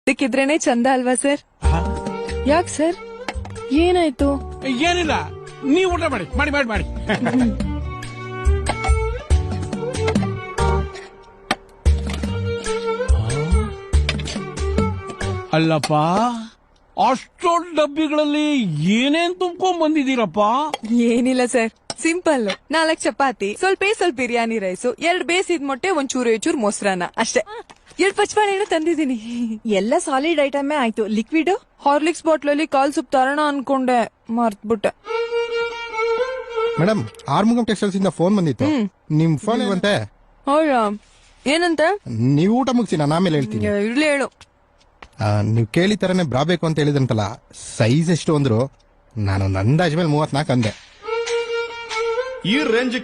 ಇದಕ್ಕಿದ್ರೇನೆ ಚಂದ ಅಲ್ವಾ ಸರ್? ಯಾಕೆ ಸರ್, ಏನಾಯ್ತು? ಏನಿಲ್ಲ, ನೀವು ಊಟ ಮಾಡಿ ಮಾಡಿ ಮಾಡಿ ಮಾಡಿ. ಅಲ್ಲಪ್ಪ, ಅಷ್ಟೊಂದು ಡಬ್ಬಿಗಳಲ್ಲಿ ಏನೇನ್ ತುಂಬ್ಕೊಂಡ್ ಬಂದಿದ್ದೀರಪ್ಪ? ಏನಿಲ್ಲ ಸರ್, ಸಿಂಪಲ್ 4 ಚಪಾತಿ, ಸ್ವಲ್ಪ ಬಿರಿಯಾನಿ ರೈಸು, 2 ಬೇಯಿಸಿದ ಮೊಟ್ಟೆ, ಒಂಚೂರು ಮೊಸರನ್ನ ಅಷ್ಟೇ. 2 ಪಚ್ಚಬಾಳೆಹಣ್ಣು ತಂದಿದ್ದೀನಿ. ಎಲ್ಲ ಸಾಲಿಡ್ ಐಟಮೇ ಆಯ್ತು. ಲಿಕ್ವಿಡ್ ಹಾರ್ಲಿಕ್ಸ್ ಬಾಟ್ಲಲ್ಲಿ ಕಾಲ್ ಸೂಪ್ ತರೋಣ ಅನ್ಕೊಂಡೆ, ಮರ್ತ್ಬಿಟ್ಟೆ. ಮೇಡಮ್, ಆರ್ಮುಗಂ ಟೆಕ್ಸ್ಟೈಲ್ಸ್ ಇಂದ ಫೋನ್ ಬಂದಿತ್ತು. ನಿಮ್ ಫೋನ್ ಇರುವಂತೆ. ಹೌದಾ, ಏನಂತ? ನೀವು ಊಟ ಮುಗಿಸಿ, ನಾನು ಆಮೇಲೆ ಹೇಳ್ತೀನಿ. ಇರ್ಲಿ ಹೇಳು. ನೀವು ಕೇಳಿ ತರನೇ ಬ್ರಾ ಬೇಕು ಅಂತ ಹೇಳಿದ್ರಂತಲ್ಲ, ಸೈಜ್ ಎಷ್ಟು ಅಂದ್ರು? ನಾನು ಅಂದಾಜ್ ಮೇಲೆ 34 ಅಂದೆ. ಈ ರೇಂಜ್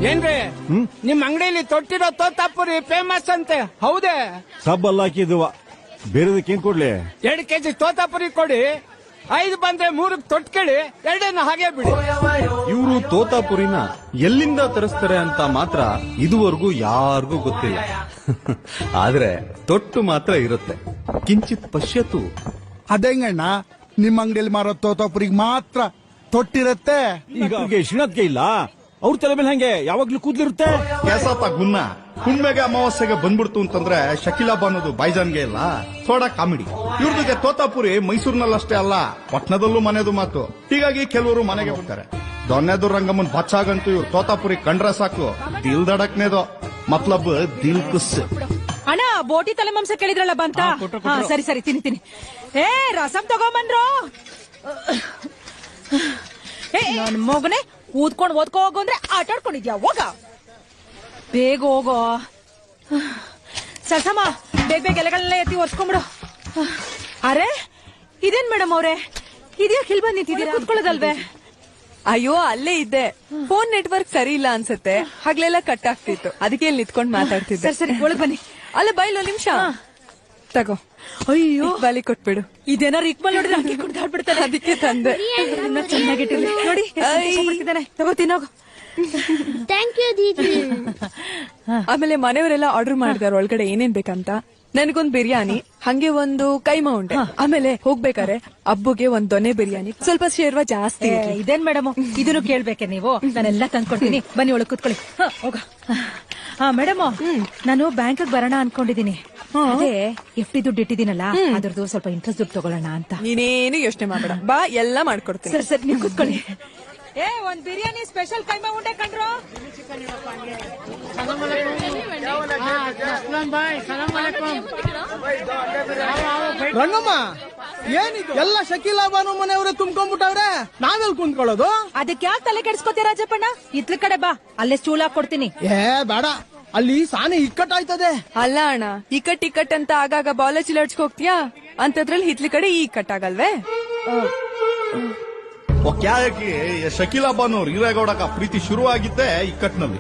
ಏನ್ರಿ, ನಿಮ್ ಅಂಗಡಿಯಲ್ಲಿ ತೊಟ್ಟಿರೋ ತೋತಾಪುರಿ ಫೇಮಸ್ ಅಂತೆ, ಹೌದೇ? ಸಬ್ ಅಲ್ಲ ಹಾಕಿದ್ವ, ಬೇರೆದಕ್ಕೇನ್ ಕೊಡ್ಲಿ? 2 ಕೆಜಿ ತೋತಾಪುರಿ ಕೊಡಿ, 5 ಬಂದ್ರೆ 3 ತೊಟ್ಕೇಳಿ, 2 ಹಾಗೆ ಬಿಡಿ. ಇವರು ತೋತಾಪುರಿನ ಎಲ್ಲಿಂದ ತರಿಸ್ತಾರೆ ಅಂತ ಮಾತ್ರ ಇದುವರೆಗೂ ಯಾರಿಗೂ ಗೊತ್ತಿಲ್ಲ. ಆದ್ರೆ ತೊಟ್ಟು ಮಾತ್ರ ಇರುತ್ತೆ. ಕಿಂಚಿತ್ ಪಶ್ಯತು. ಅದೇಂಗಣ್ಣ, ನಿಮ್ಮ ಅಂಗಡಿಯಲ್ಲಿ ಮಾರೋ ತೋತಾಪುರಿಗೆ ಮಾತ್ರ ತೊಟ್ಟಿರುತ್ತೆ. ಈಗ ಶ್ರೀನಾಥ್ಗೆ ಇಲ್ಲ, ಅವ್ರ ತಲೆ ಮೇಲೆ ಹಂಗೆ ಯಾವಾಗ್ಲೂ ಕೂದ್ಲಿರುತ್ತೆ. ಕೇಸಾತ ಗುನ್ನ ಹುಣ್ಮೆಗೆ ಅಮಾವಾಸ್ಯೆಗೆ ಬಂದ್ಬಿಡ್ತು ಅಂತಂದ್ರೆ ಶಕೀಲಾಬ್ ಅನ್ನೋದು ಬೈಜಾನ್ಗೆ ಇಲ್ಲ. ಥೋಡಾ ಕಾಮಿಡಿ. ಇವ್ರದಿಗೆ ತೋತಾಪುರಿ ಮೈಸೂರಿನಲ್ಲಷ್ಟೇ ಅಲ್ಲ, ಪಟ್ನದಲ್ಲೂ ಮನೆದು ಮಾತು. ಹೀಗಾಗಿ ಕೆಲವರು ಮನೆಗೆ ಬರ್ತಾರೆ. ದೊನ್ನೆದು ರಂಗಮ್ಮನ್ ಬಚ್ಚಾಗಂತೂ ಇವ್ರು ತೋತಾಪುರಿ ಕಂಡ್ರೆ ಸಾಕು, ದಿಲ್ ದಡಕ್ನೇದು ಮತ್ಲಬ್ ದಿಲ್ ಕುಸ್. ಅಣ್ಣ, ಬೋಟಿ ತಲೆ ಮಾಂಸ ಕೇಳಿದ್ರಲ್ಲ, ಬಂತ? ಸರಿ ತಿನ್ನಿ. ಏ, ರಸಂ ತಗೊಂಬಂದ್ರು. ನನ್ ಮಗನೇ, ಕೂತ್ಕೊಂಡು ಓದ್ಕೋ ಹೋಗು ಅಂದ್ರೆ ಆಟ ಆಡ್ಕೊಂಡಿದ್ಯಾ? ಹೋಗ, ಬೇಗ ಹೋಗೋ. ಸರಸಮ್ಮ, ಬೇಗ ಎಲೆಗಳನ್ನೆಲ್ಲ ಎತ್ತಿ ಒರ್ಸ್ಕೊಂಡ್ಬಿಡು. ಅರೆ, ಇದೇನ್ ಮೇಡಮ್ ಅವ್ರೆ, ಇದ್ಯಾಕೆ ಇಲ್ಲಿ ಬಂದ್ ನಿಂತಿದ್ದೀರಾ? ಕೂತ್ಕೊಳ್ಳೋದಲ್ವೇ? ಅಯ್ಯೋ, ಅಲ್ಲೇ ಇದ್ದೆ. ಫೋನ್ ನೆಟ್ವರ್ಕ್ ಸರಿ ಇಲ್ಲ ಅನ್ಸುತ್ತೆ, ಹಗ್ಲೆಲ್ಲ ಕಟ್ ಆಗ್ತಿತ್ತು, ಅದಕ್ಕೆ ಇಲ್ಲಿ ನಿಂತ್ಕೊಂಡ್ ಮಾತಾಡ್ತಿದ್ದೆ. ಸರಿ ಒಳಗ್ ಬನ್ನಿ. ಅಲ್ಲ, ಬೈಲ್ ನಿಮಿಷ ತಗೋ. ಅಯ್ಯೋ, ಬಾಲಿ ಕೊಟ್ಬಿಡು. ಇದೇನಾರು ಇಕ್ಬಲ್ ನೋಡಿದ್ರೆ ಅಕ್ಕಿ ಕುಡ್ದಾಡ್ಬಿಡ್ತಾರೆ, ಅದಕ್ಕೆ ತಂದೆ. ಚೆನ್ನಾಗಿಟ್ಟಿಲ್ಲ ನೋಡಿ, ತಗೋ ತಿನ್ನೋಗು. Thank you Didi. ಆಮೇಲೆ ಮನೆಯವರೆಲ್ಲ ಆರ್ಡರ್ ಮಾಡಿದಾರೆ ಒಳಗಡೆ ಏನೇನ್ ಬೇಕಂತ. ನನಗೊಂದ್ ಬಿರಿಯಾನಿ, ಹಂಗೆ ಒಂದು ಕೈಮಾ ಉಂಡೆ, ಆಮೇಲೆ ಹೋಗ್ಬೇಕಾರೆ ಅಬ್ಬುಗೆ ಒಂದ್ ದೊನೆ ಬಿರಿಯಾನಿ, ಸ್ವಲ್ಪ ಶೇರ್ವ ಜಾಸ್ತಿ. ಇದೇನ್ ಮೇಡಮ್, ಇದನ್ನು ಕೇಳ್ಬೇಕೆ ನೀವು? ನಾನೆಲ್ಲ ತಂದ್ಕೊಡ್ತೀನಿ, ಬನ್ನಿ ಒಳಗ್ ಕೂತ್ಕೊಳ್ಳಿ. ಹೋಗ. ಮೇಡಮ್, ನಾನು ಬ್ಯಾಂಕ್ ಬರೋಣ ಅನ್ಕೊಂಡಿದೀನಿ. ಅದೇ FD ದುಡ್ಡು ಇಟ್ಟಿದ್ದೀನಲ್ಲ, ಅದ್ರದ್ದು ಸ್ವಲ್ಪ ಇಂಟ್ರೆಸ್ಟ್ ದುಡ್ಡು ತಗೊಳ್ಳೋಣ ಅಂತ. ನೀನೇನು ಯೋಚನೆ ಮಾಡಬೇಡ, ಬಾ, ಎಲ್ಲ ಮಾಡ್ಕೊಡ್ತೀನಿ. ಸರಿ ನೀವು ಕೂತ್ಕೊಳ್ಳಿ. ಒಂದ್ ಬಿರಿಯಾನಿ ಸ್ಪೆಷಲ್ ಕೈಮಾ ಉಂಡೆ ಕಂಡ್ರು. ರಂಗಮ್ಮ, ಏನಿದು ಎಲ್ಲ ಶಕೀಲಾಬಾನು ಮನೆಯವರೇ ತುಂಬ್ಕೊಂಡ್ಬಿಟ್ಟವ್ರೆ, ನಾವೆಲ್ ಕುಂತ್ಕೊಳ್ಳೋದು? ಅದಕ್ಕೆ ಯಾಕೆ ತಲೆ ಕೆಡಿಸ್ಕೊತೀಯ ರಾಜಪ್ಪಣ್ಣ? ಇತ್ಲ ಕಡೆ ಬಾ, ಅಲ್ಲೇ ಸ್ಟೂಲ್ ಹಾಕೊಡ್ತೀನಿ. ಬೇಡ, ಅಲ್ಲಿ ಸಾನೆ ಇಕ್ಕಟ್ಟಾಯ್ತದೆ. ಅಲ್ಲ ಅಣ್ಣ, ಇಕ್ಕಟ್ ಅಂತ ಆಗಾಗ ಬಾಲ ಚಿಲಾಡ್ಸ್ಕ ಹೋಗ್ತೀಯಾ, ಅಂತದ್ರಲ್ಲಿ ಹಿತ್ಲಿ ಕಡೆ ಈ ಕಟ್ ಆಗಲ್ವೇ? ಶಕೀಲಾಬಾನು ಹಿರೇಗೌಡ ಪ್ರೀತಿ ಶುರುವಾಗಿದ್ದೆ ಇಕ್ಕಟ್ಟಿನಲ್ಲಿ.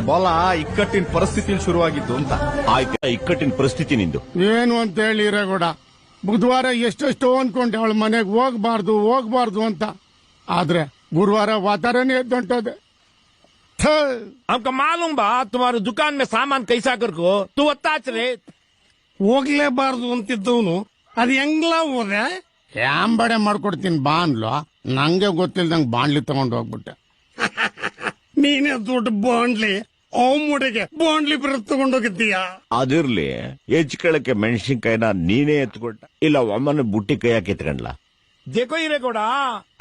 ಬೋಲ ಇಕ್ಕಟ್ಟಿನ ಪರಿಸ್ಥಿತಿಲಿ ಶುರುವಾಗಿದ್ದು ಅಂತ. ಆಯ್ತು, ಇಕ್ಕಟ್ಟಿನ ಪರಿಸ್ಥಿತಿ ನಿಂದು ಏನು ಅಂತ ಹೇಳಿ ಹಿರೇಗೌಡ, ಬುಧವಾರ ಎಷ್ಟೆಷ್ಟೋ ಅನ್ಕೊಂಡೆ ಅವಳ ಮನೆಗೆ ಹೋಗ್ಬಾರ್ದು ಅಂತ. ಆದ್ರೆ ಗುರುವಾರ ವಾತಾವರಣ ಎದ್ದೊಂಟದೆ. हमको मालूम बा तुम्हारे दुकान में सामान कैसा कर को तू ಒತ್ತಾಚ್ರೆ. ಹೋಗ್ಲೇಬಾರ್ದು ಅಂತಿದ್ದವನು ಅದ್ ಹೆಂಗ್ಲ ಹೋದೆ? ಯಾಂಬಡೆ ಮಾಡ್ಕೊಡ್ತೀನಿ ಬಾ ಅನ್ಲೋ. ನಂಗೆ ಗೊತ್ತಿಲ್ದಂಗ್ ಬಾಂಡ್ಲಿ ತಗೊಂಡ್ ಹೋಗ್ಬಿಟ್ಟೆ. ನೀನೇ ದೊಡ್ಡ ಬಾಂಡ್ಲಿ, ಮುಡಿಗೆ ಬಾಂಡ್ಲಿ ಬರೋದ್ ತಗೊಂಡೋಗಿದ್ದೀಯ. ಅದಿರ್ಲಿ, ಹೆಚ್ಕಳಕ್ಕೆ ಮೆಣಸಿನ್ಕಾಯಿನ ನೀನೇ ಎತ್ಕೊಟ್ಟ, ಇಲ್ಲ ಒಮ್ಮನೆ ಬುಟ್ಟಿ ಕೈ ಹಾಕಿತ್ಕೊಂಡ್ಲ? देखो ಹಿರೇಗೌಡ,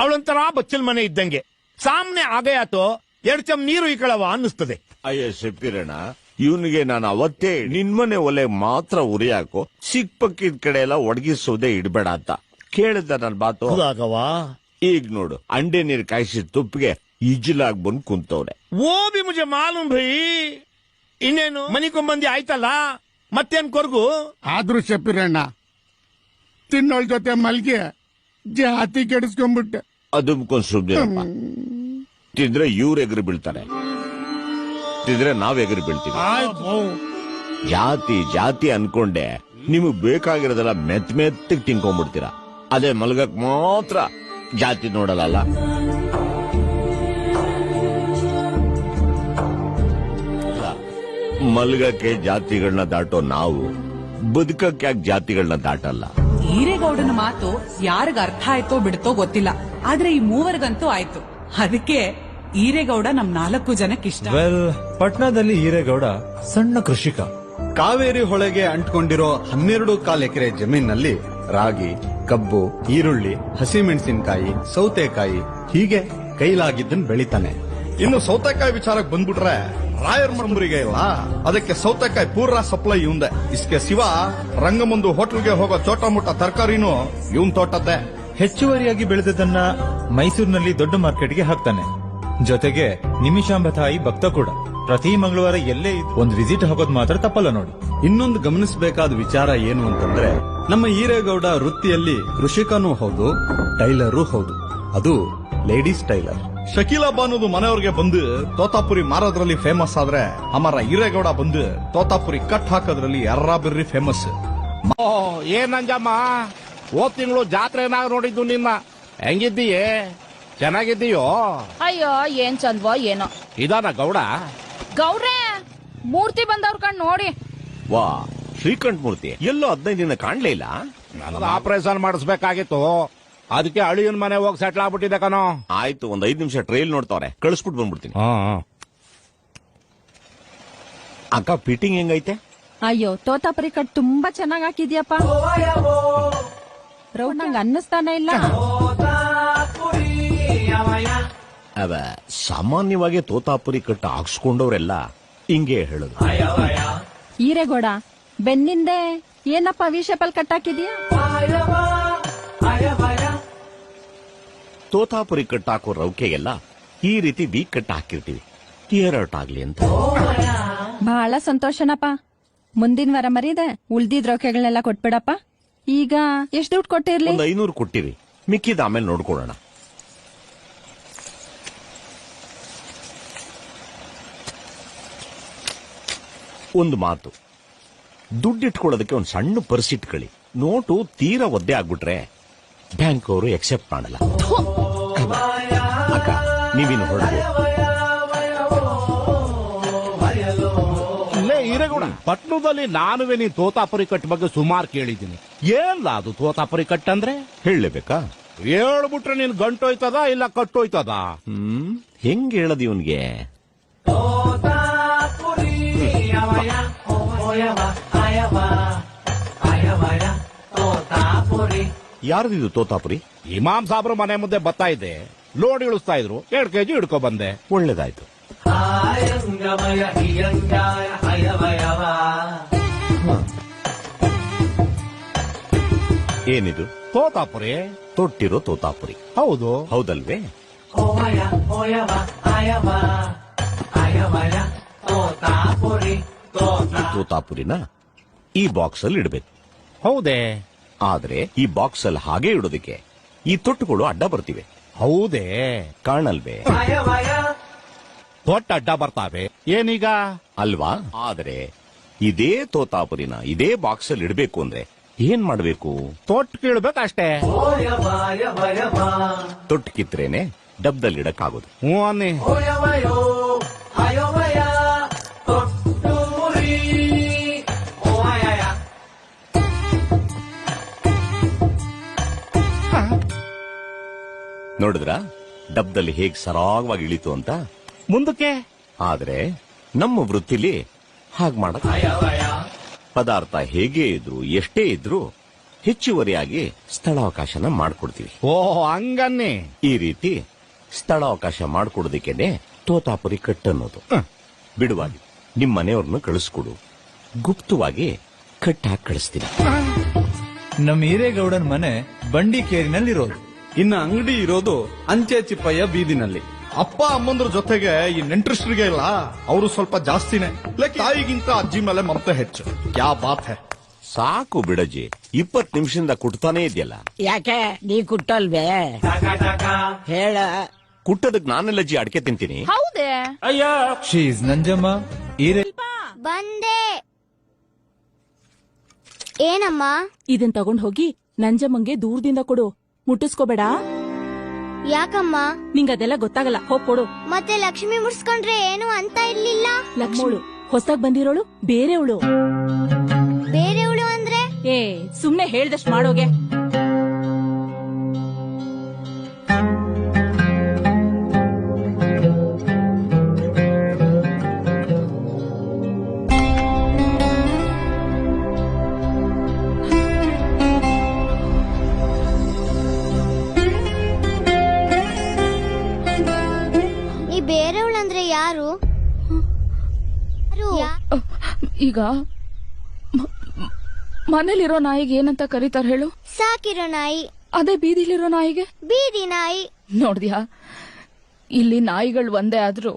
ಅವಳೊಂಥರ ಬಚ್ಚಲ್ ಮನೆ ಇದ್ದಂಗೆ, ಸಾಮ್ನೆ ಆಗಯಾತೋ 2 ಚಮ್ ನೀರು ಇಕ್ಕಳವ ಅನ್ನಿಸ್ತದೆ. ಅಯ್ಯ ಶೆಪ್ಪಿರಣ್ಣ, ಇವನಿಗೆ ನಾನು ಅವತ್ತೇ ನಿನ್ಮನೆ ಒಲೆ ಮಾತ್ರ ಉರಿ ಹಾಕೋ, ಸಿಕ್ ಪಕ್ಕಿದ ಕಡೆ ಎಲ್ಲ ಒಡಗಿಸೋದೇ ಇಡ್ಬೇಡ ಅಂತ ಕೇಳಿದ್ದ ನನ್ ಬಾತು. ಈಗ ನೋಡು, ಅಂಡೆ ನೀರು ಕಾಯಿಸಿದ ತುಪ್ಪಿಗೆ ಇಜ್ಲಾಗ್ ಬಂದ್ ಕುಂತವ್ರೆ. ಓ ಬಿ ಮುಜೆ ಮಾಲೂಮ್ ಭೈ. ಇನ್ನೇನು ಮನಿಕೊಂಬಂದಿ ಆಯ್ತಲ್ಲ, ಮತ್ತೇನ್ ಕೊರ್ಗು? ಆದ್ರೂ ಶೆಪ್ಪಿರಣ್ಣ, ತಿನ್ನೋಳ್ ಜೊತೆ ಮಲ್ಗೆ ಜಾತಿ ಕೆಡಿಸ್ಕೊಂಡ್ಬಿಟ್ಟೆ. ಅದುಮ್ಕೊಂಡ್ ಸುಮ್ನಿರಪ್ಪ. ತಿಂದ್ರೆ ಇವ್ರು ಎಗರು ಬೀಳ್ತಾರೆ, ತಿಂದ್ರೆ ನಾವ್ ಎಗರು ಬೀಳ್ತೀವಿ. ಜಾತಿ ಅನ್ಕೊಂಡೆ ನಿಮಗ್ ಬೇಕಾಗಿರೋದೆಲ್ಲ ಮೆತ್ತಗೆ ತಿನ್ಕೊಂಡ್ಬಿಡ್ತೀರಾ. ಅದೇ ಮಲ್ಗಕ್ ಮಾತ್ರ ಜಾತಿ ನೋಡಲ್ಲ. ಮಲ್ಗಕ್ಕೆ ಜಾತಿಗಳನ್ನ ದಾಟೋ ನಾವು ಬದುಕಕ್ಕೆ ಯಾಕೆ ಜಾತಿಗಳನ್ನ ದಾಟಲ್ಲ? ಈರೇಗೌಡನ ಮಾತು ಯಾರಿಗ ಅರ್ಥ ಆಯ್ತೋ ಬಿಡ್ತೋ ಗೊತ್ತಿಲ್ಲ, ಆದ್ರೆ ಈ ಮೂವರ್ಗಂತೂ ಆಯ್ತು. ಅದಕ್ಕೆ ಈರೇಗೌಡ ನಮ್ 4 ಜನಕ್ಕಿಷ್ಟ. ವೆಲ್, ಪಟ್ನಾದಲ್ಲಿ ಈರೇಗೌಡ ಸಣ್ಣ ಕೃಷಿಕ. ಕಾವೇರಿ ಹೊಳೆಗೆ ಅಂಟ್ಕೊಂಡಿರೋ 12 ಎಕರೆ ಜಮೀನಲ್ಲಿ ರಾಗಿ, ಕಬ್ಬು, ಈರುಳ್ಳಿ, ಹಸಿಮೆಣಸಿನಕಾಯಿ, ಸೌತೆಕಾಯಿ ಹೀಗೆ ಕೈಲಾಗಿದ್ದನ್ ಬೆಳಿತಾನೆ. ಇನ್ನು ಸೌತೆಕಾಯಿ ವಿಚಾರಕ್ಕೆ ಬಂದ್ಬಿಟ್ರೆ ರಾಯರ್ ಮಂಬರಿಗೆ ಇಲ್ಲ, ಅದಕ್ಕೆ ಸೌತೆಕಾಯಿ ಪೂರಾ ಸಪ್ಲೈ ಇವಂದೆ. ಇಸ್ಕೆ ಶಿವ ರಂಗಮಂದು ಹೋಟೆಲ್ಗೆ ಹೋಗೋ ಚೋಟ ಮುಟ್ಟ ತರಕಾರಿನೂ ಇವನ್ ತೋಟದ್ದೇ. ಹೆಚ್ಚುವರಿಯಾಗಿ ಬೆಳೆದದನ್ನ ಮೈಸೂರಿನಲ್ಲಿ ದೊಡ್ಡ ಮಾರ್ಕೆಟ್ಗೆ ಹಾಕ್ತಾನೆ. ಜೊತೆಗೆ ನಿಮಿಷಾಂಬ ತಾಯಿ ಭಕ್ತ ಕೂಡ. ಪ್ರತಿ ಮಂಗಳವಾರ ಎಲ್ಲೇ ಒಂದು ವಿಸಿಟ್ ಹೋಗೋದು ಮಾತ್ರ ತಪ್ಪಲ್ಲ ನೋಡಿ. ಇನ್ನೊಂದು ಗಮನಿಸಬೇಕಾದ ವಿಚಾರ ಏನು ಅಂತಂದ್ರೆ, ನಮ್ಮ ಈರೇಗೌಡ ವೃತ್ತಿಯಲ್ಲಿ ಕೃಷಿಕನೂ ಹೌದು, ಟೈಲರೂ ಹೌದು. ಅದು ಲೇಡೀಸ್ ಟೈಲರ್. ಶಕೀಲಾ ಬಾನುದು ಮನೆಯವ್ರಿಗೆ ಬಂದು ತೋತಾಪುರಿ ಮಾರೋದ್ರಲ್ಲಿ ಫೇಮಸ್ ಆದ್ರೆ, ಅಮರ ಹಿರೇಗೌಡ ಬಂದು ತೋತಾಪುರಿ ಕಟ್ ಹಾಕೋದ್ರಲ್ಲಿ ಎರ್ರಾಬಿರ್ರಿ ಫೇಮಸ್. ಏನಂಜಮ್ಮ, ಹೋದ್ ತಿಂಗಳು ಜಾತ್ರೆನಾಗ ನೋಡಿದ್ದು ನಿನ್ನ. ಹೆಂಗಿದ್ದೀಯೇ? ಚೆನ್ನಾಗಿದ್ದೀಯೋ? ಅಯ್ಯೋ ಏನ್ ಚಂದ್ವೋ ಏನೋ. ಇದಾನ ಗೌಡ? ಗೌಡ್ರೆ, ಮೂರ್ತಿ ಬಂದವ್ರ ಕಣ್ ನೋಡಿ. ವಾ, ಶ್ರೀಕಂಠ ಮೂರ್ತಿ ಎಲ್ಲೋ 15 ದಿನ ಕಾಣ್ಲೇ ಇಲ್ಲ. ನನಗೆ ಆಪರೇಷನ್ ಮಾಡಿಸ್ಬೇಕಾಗಿತ್ತು, ಅದಕ್ಕೆ ಅಳಿಯನ್ ಮನೆ ಹೋಗಿ ಸೆಟ್ಲ್ ಆಗ್ಬಿಟ್ಟಿದೆ ಕಣೋ. ಆಯ್ತು, ಒಂದ್ 5 ನಿಮಿಷ ಟ್ರೈಲ್ ನೋಡ್ತಾವ್ರೆ, ಕಳಿಸ್ಬಿಟ್ಟು ಬಂದ್ಬಿಡ್ತೀನಿ. ಅಕ್ಕ, ಫಿಟ್ಟಿಂಗ್ ಹೆಂಗೈತೆ? ಅಯ್ಯೋ, ತೋತಾಪುರಿ ಕಟ್ ತುಂಬಾ ಚೆನ್ನಾಗ್ ಹಾಕಿದ್ಯಪ್ಪ. ರೌಂಡ್ ನಂಗೆ ಅನ್ನಿಸ್ತಾನೆ ಇಲ್ಲ. ಅವ ಸಾಮಾನ್ಯವಾಗಿ ತೋತಾಪುರಿ ಕಟ್ಟ ಹಾಕ್ಸ್ಕೊಂಡವ್ರೆಲ್ಲ ಹಿಂಗೆ ಹೇಳುದು. ಈರೇಗೌಡ, ಬೆನ್ನಿಂದೆ ಏನಪ್ಪ ವಿಶೇಪಲ್ ಕಟ್ ಹಾಕಿದ್ಯಾ? ತೋತಾಪುರಿ ಕಟ್ಟ ಹಾಕೋ ರೌಕೆಗೆಲ್ಲ ಈ ರೀತಿ ವೀಕ್ ಕಟ್ಟ ಹಾಕಿರ್ತೀವಿ, ಏರೌಟ್ ಆಗ್ಲಿ ಅಂತ. ಬಹಳ ಸಂತೋಷನಪ್ಪ. ಮುಂದಿನ ವಾರ ಮರೀದೆ ಉಳ್ದಿದ್ ರೊಕೆಗಳನ್ನೆಲ್ಲ ಕೊಟ್ಬಿಡಪ್ಪ. ಈಗ ಎಷ್ಟ್ ದುಡ್ಡು ಕೊಟ್ಟಿರ್ಲಿ? ಒಂದು 500 ಕೊಟ್ಟಿರಿ, ಮಿಕ್ಕಿದ ಆಮೇಲೆ ನೋಡ್ಕೊಳ್ಳೋಣ. ಒಂದು ಮಾತು, ದುಡ್ಡಿಟ್ಕೊಳ್ಳೋದಕ್ಕೆ ಒಂದು ಸಣ್ಣ ಪರ್ಸ್ ಇಟ್ಕೊಳ್ಳಿ. ನೋಟು ತೀರಾ ಒದ್ದೆ ಆಗ್ಬಿಟ್ರೆ ಬ್ಯಾಂಕ್ ಅವರು ಎಕ್ಸೆಪ್ಟ್ ಮಾಡಲ್ಲ. ಅಕ್ಕ, ನೀವಿನ್ನು ಹೊರಡು. ಇಲ್ಲೇ ಹಿರೇಗೌಡ, ಪಟ್ನದಲ್ಲಿ ನಾನುವೆ ನೀ ತೋತಾಪುರಿ ಕಟ್ ಬಗ್ಗೆ ಸುಮಾರು ಕೇಳಿದ್ದೀನಿ. ಏನ್ಲ ಅದು ತೋತಾಪುರಿ ಕಟ್ ಅಂದ್ರೆ? ಹೇಳಲೇಬೇಕಾ? ಹೇಳ್ಬಿಟ್ರೆ ನೀನ್ ಗಂಟೋಯ್ತದ ಇಲ್ಲ ಕಟ್ಟೋಯ್ತದ? ಹೆಂಗ್ ಹೇಳದ್ ಇವನ್ಗೆ? ಯಾರ್ದಿದು ತೋತಾಪುರಿ? ಇಮಾಮ್ ಸಾಬ್ರು ಮನೆ ಮುಂದೆ ಬರ್ತಾ ಇದ್ದೆ, ಲೋಡ್ ಇಳಿಸ್ತಾ ಇದ್ರು, 2 kg ಹಿಡ್ಕೊ ಬಂದೆ. ಒಳ್ಳೇದಾಯ್ತು. ಏನಿದು? ತೋತಾಪುರಿ. ತೊಟ್ಟಿರೋ ತೋತಾಪುರಿ. ಹೌದು. ಹೌದಲ್ವೇ? ಈ ತೋತಾಪುರಿನ ಈ ಬಾಕ್ಸ್ ಅಲ್ಲಿ ಇಡಬೇಕು. ಹೌದೇ? ಆದ್ರೆ ಈ ಬಾಕ್ಸ್ ಅಲ್ಲಿ ಹಾಗೆ ಇಡೋದಕ್ಕೆ ಈ ತೊಟ್ಟುಗಳು ಅಡ್ಡ ಬರ್ತಿವೆ. ಹೌದೇ? ಕಾಣಲ್ವೇ? ತೊಟ್ಟ ಅಡ್ಡ ಬರ್ತಾವೆ. ಏನೀಗ? ಅಲ್ವಾ? ಆದ್ರೆ ಇದೇ ತೋತಾಪುರಿನ ಇದೇ ಬಾಕ್ಸ್ ಅಲ್ಲಿ ಇಡಬೇಕು ಅಂದ್ರೆ ಏನ್ ಮಾಡ್ಬೇಕು? ತೊಟ್ಟು ಕೀಳ್ಬೇಕಷ್ಟೇ. ತೊಟ್ಟು ಕಿತ್ರೇನೆ ಡಬ್ದಲ್ಲಿ ಇಡಕ್ಕಾಗೋದು. ಹ್ಞೂ ಅನ್ನಿ. ನೋಡಿದ್ರ ಡಬ್ದಲ್ಲಿ ಹೇಗ್ ಸರಾಗವಾಗಿ ಇಳಿತು ಅಂತ? ಮುಂದಕ್ಕೆ? ಆದ್ರೆ ನಮ್ಮ ವೃತ್ತಿಲಿ ಹಾಗ್ ಮಾಡಕ್ ಪದಾರ್ಥ ಹೇಗೆ ಇದ್ರು ಎಷ್ಟೇ ಇದ್ರು ಹೆಚ್ಚುವರಿಯಾಗಿ ಸ್ಥಳಾವಕಾಶನ ಮಾಡ್ಕೊಡ್ತೀವಿ. ಓಹ್, ಹಂಗನ್ನಿ. ಈ ರೀತಿ ಸ್ಥಳಾವಕಾಶ ಮಾಡ್ಕೊಡೋದಕ್ಕೇನೆ ತೋತಾಪುರಿ ಕಟ್ ಅನ್ನೋದು. ಬಿಡುವಾಗಿ ನಿಮ್ ಮನೆಯವ್ರನ್ನ ಕಳಿಸ್ಕೊಡು, ಗುಪ್ತವಾಗಿ ಕಟ್ ಹಾಕಿ ಕಳಿಸ್ತೀನಿ. ನಮ್ಮ ಹಿರೇಗೌಡನ ಮನೆ ಬಂಡಿಕೇರಿನಲ್ಲಿರೋದು. ಇನ್ನು ಅಂಗಡಿ ಇರೋದು ಅಂಚೆ ಚಿಪ್ಪಯ್ಯ ಬೀದಿನಲ್ಲಿ. ಅಪ್ಪ ಅಮ್ಮಂದ್ರ ಜೊತೆಗೆ ಈ ನೆಂಟ್ರಿಸ್ಟ್ರಿಗೆ ಇಲ್ಲ, ಅವರು ಸ್ವಲ್ಪ ಜಾಸ್ತಿನೇ. ತಾಯಿಗಿಂತ ಅಜ್ಜಿ ಮೇಲೆ ಮಮತೆ ಹೆಚ್ಚು. ಕ್ಯಾ ಬಾತ್ ಹೈ. ಸಾಕು ಬಿಡಜ್ಜಿ, 20 ನಿಮಿಷದಿಂದ ಕುಟ್ತಾನೇ ಇದೆಯಲ್ಲ. ಯಾಕೆ ನೀ ಕುಟ್ಟಲ್ವೇ? ಹೇಳ. ಕುಟ್ಟದಕ್ ನಾನೆಲ್ಲಜ್ಜಿ ಅಡಿಕೆ ತಿಂತೀನಿ. ಹೌದೇ? ಶೀಸ್ ನಂಜಮ್ಮ. ಬಂದೆ. ಏನಮ್ಮ? ಇದನ್ ತಗೊಂಡ್ ಹೋಗಿ ನಂಜಮ್ಮಂಗೆ ದೂರದಿಂದ ಕೊಡು, ಮುಟ್ಟಿಸ್ಕೋಬೇಡ. ಯಾಕಮ್ಮ? ನಿಂಗದೆಲ್ಲ ಗೊತ್ತಾಗಲ್ಲ, ಹೋಗ್ ಕೊಡು. ಮತ್ತೆ ಲಕ್ಷ್ಮಿ ಮುಡ್ಸ್ಕೊಂಡ್ರೆ ಏನು ಅಂತ ಇರ್ಲಿಲ್ಲ. ಲಕ್ಷ್ಮಿ ಹೊಸದಾಗ್ ಬಂದಿರೋಳು ಬೇರೆವಳು. ಬೇರೆಯವಳು ಅಂದ್ರೆ ಏ ಸುಮ್ನೆ ಹೇಳ್ದಷ್ಟ್ ಮಾಡೋಗೆ. ಈ ಬೇರೆಯವಳು ಅಂದ್ರೆ ಯಾರು? ಈಗ ಮನೇಲಿರೋ ನಾಯಿಗೆ ಏನಂತ ಕರೀತಾರ ಹೇಳು? ಸಾಕಿರೋ ನಾಯಿ. ಅದೇ ಬೀದಿಲಿರೋ ನಾಯಿಗೆ? ಬೀದಿ ನಾಯಿ. ನೋಡ್ದ್ಯಾ, ಇಲ್ಲಿ ನಾಯಿಗಳು ಒಂದೇ ಆದ್ರೂ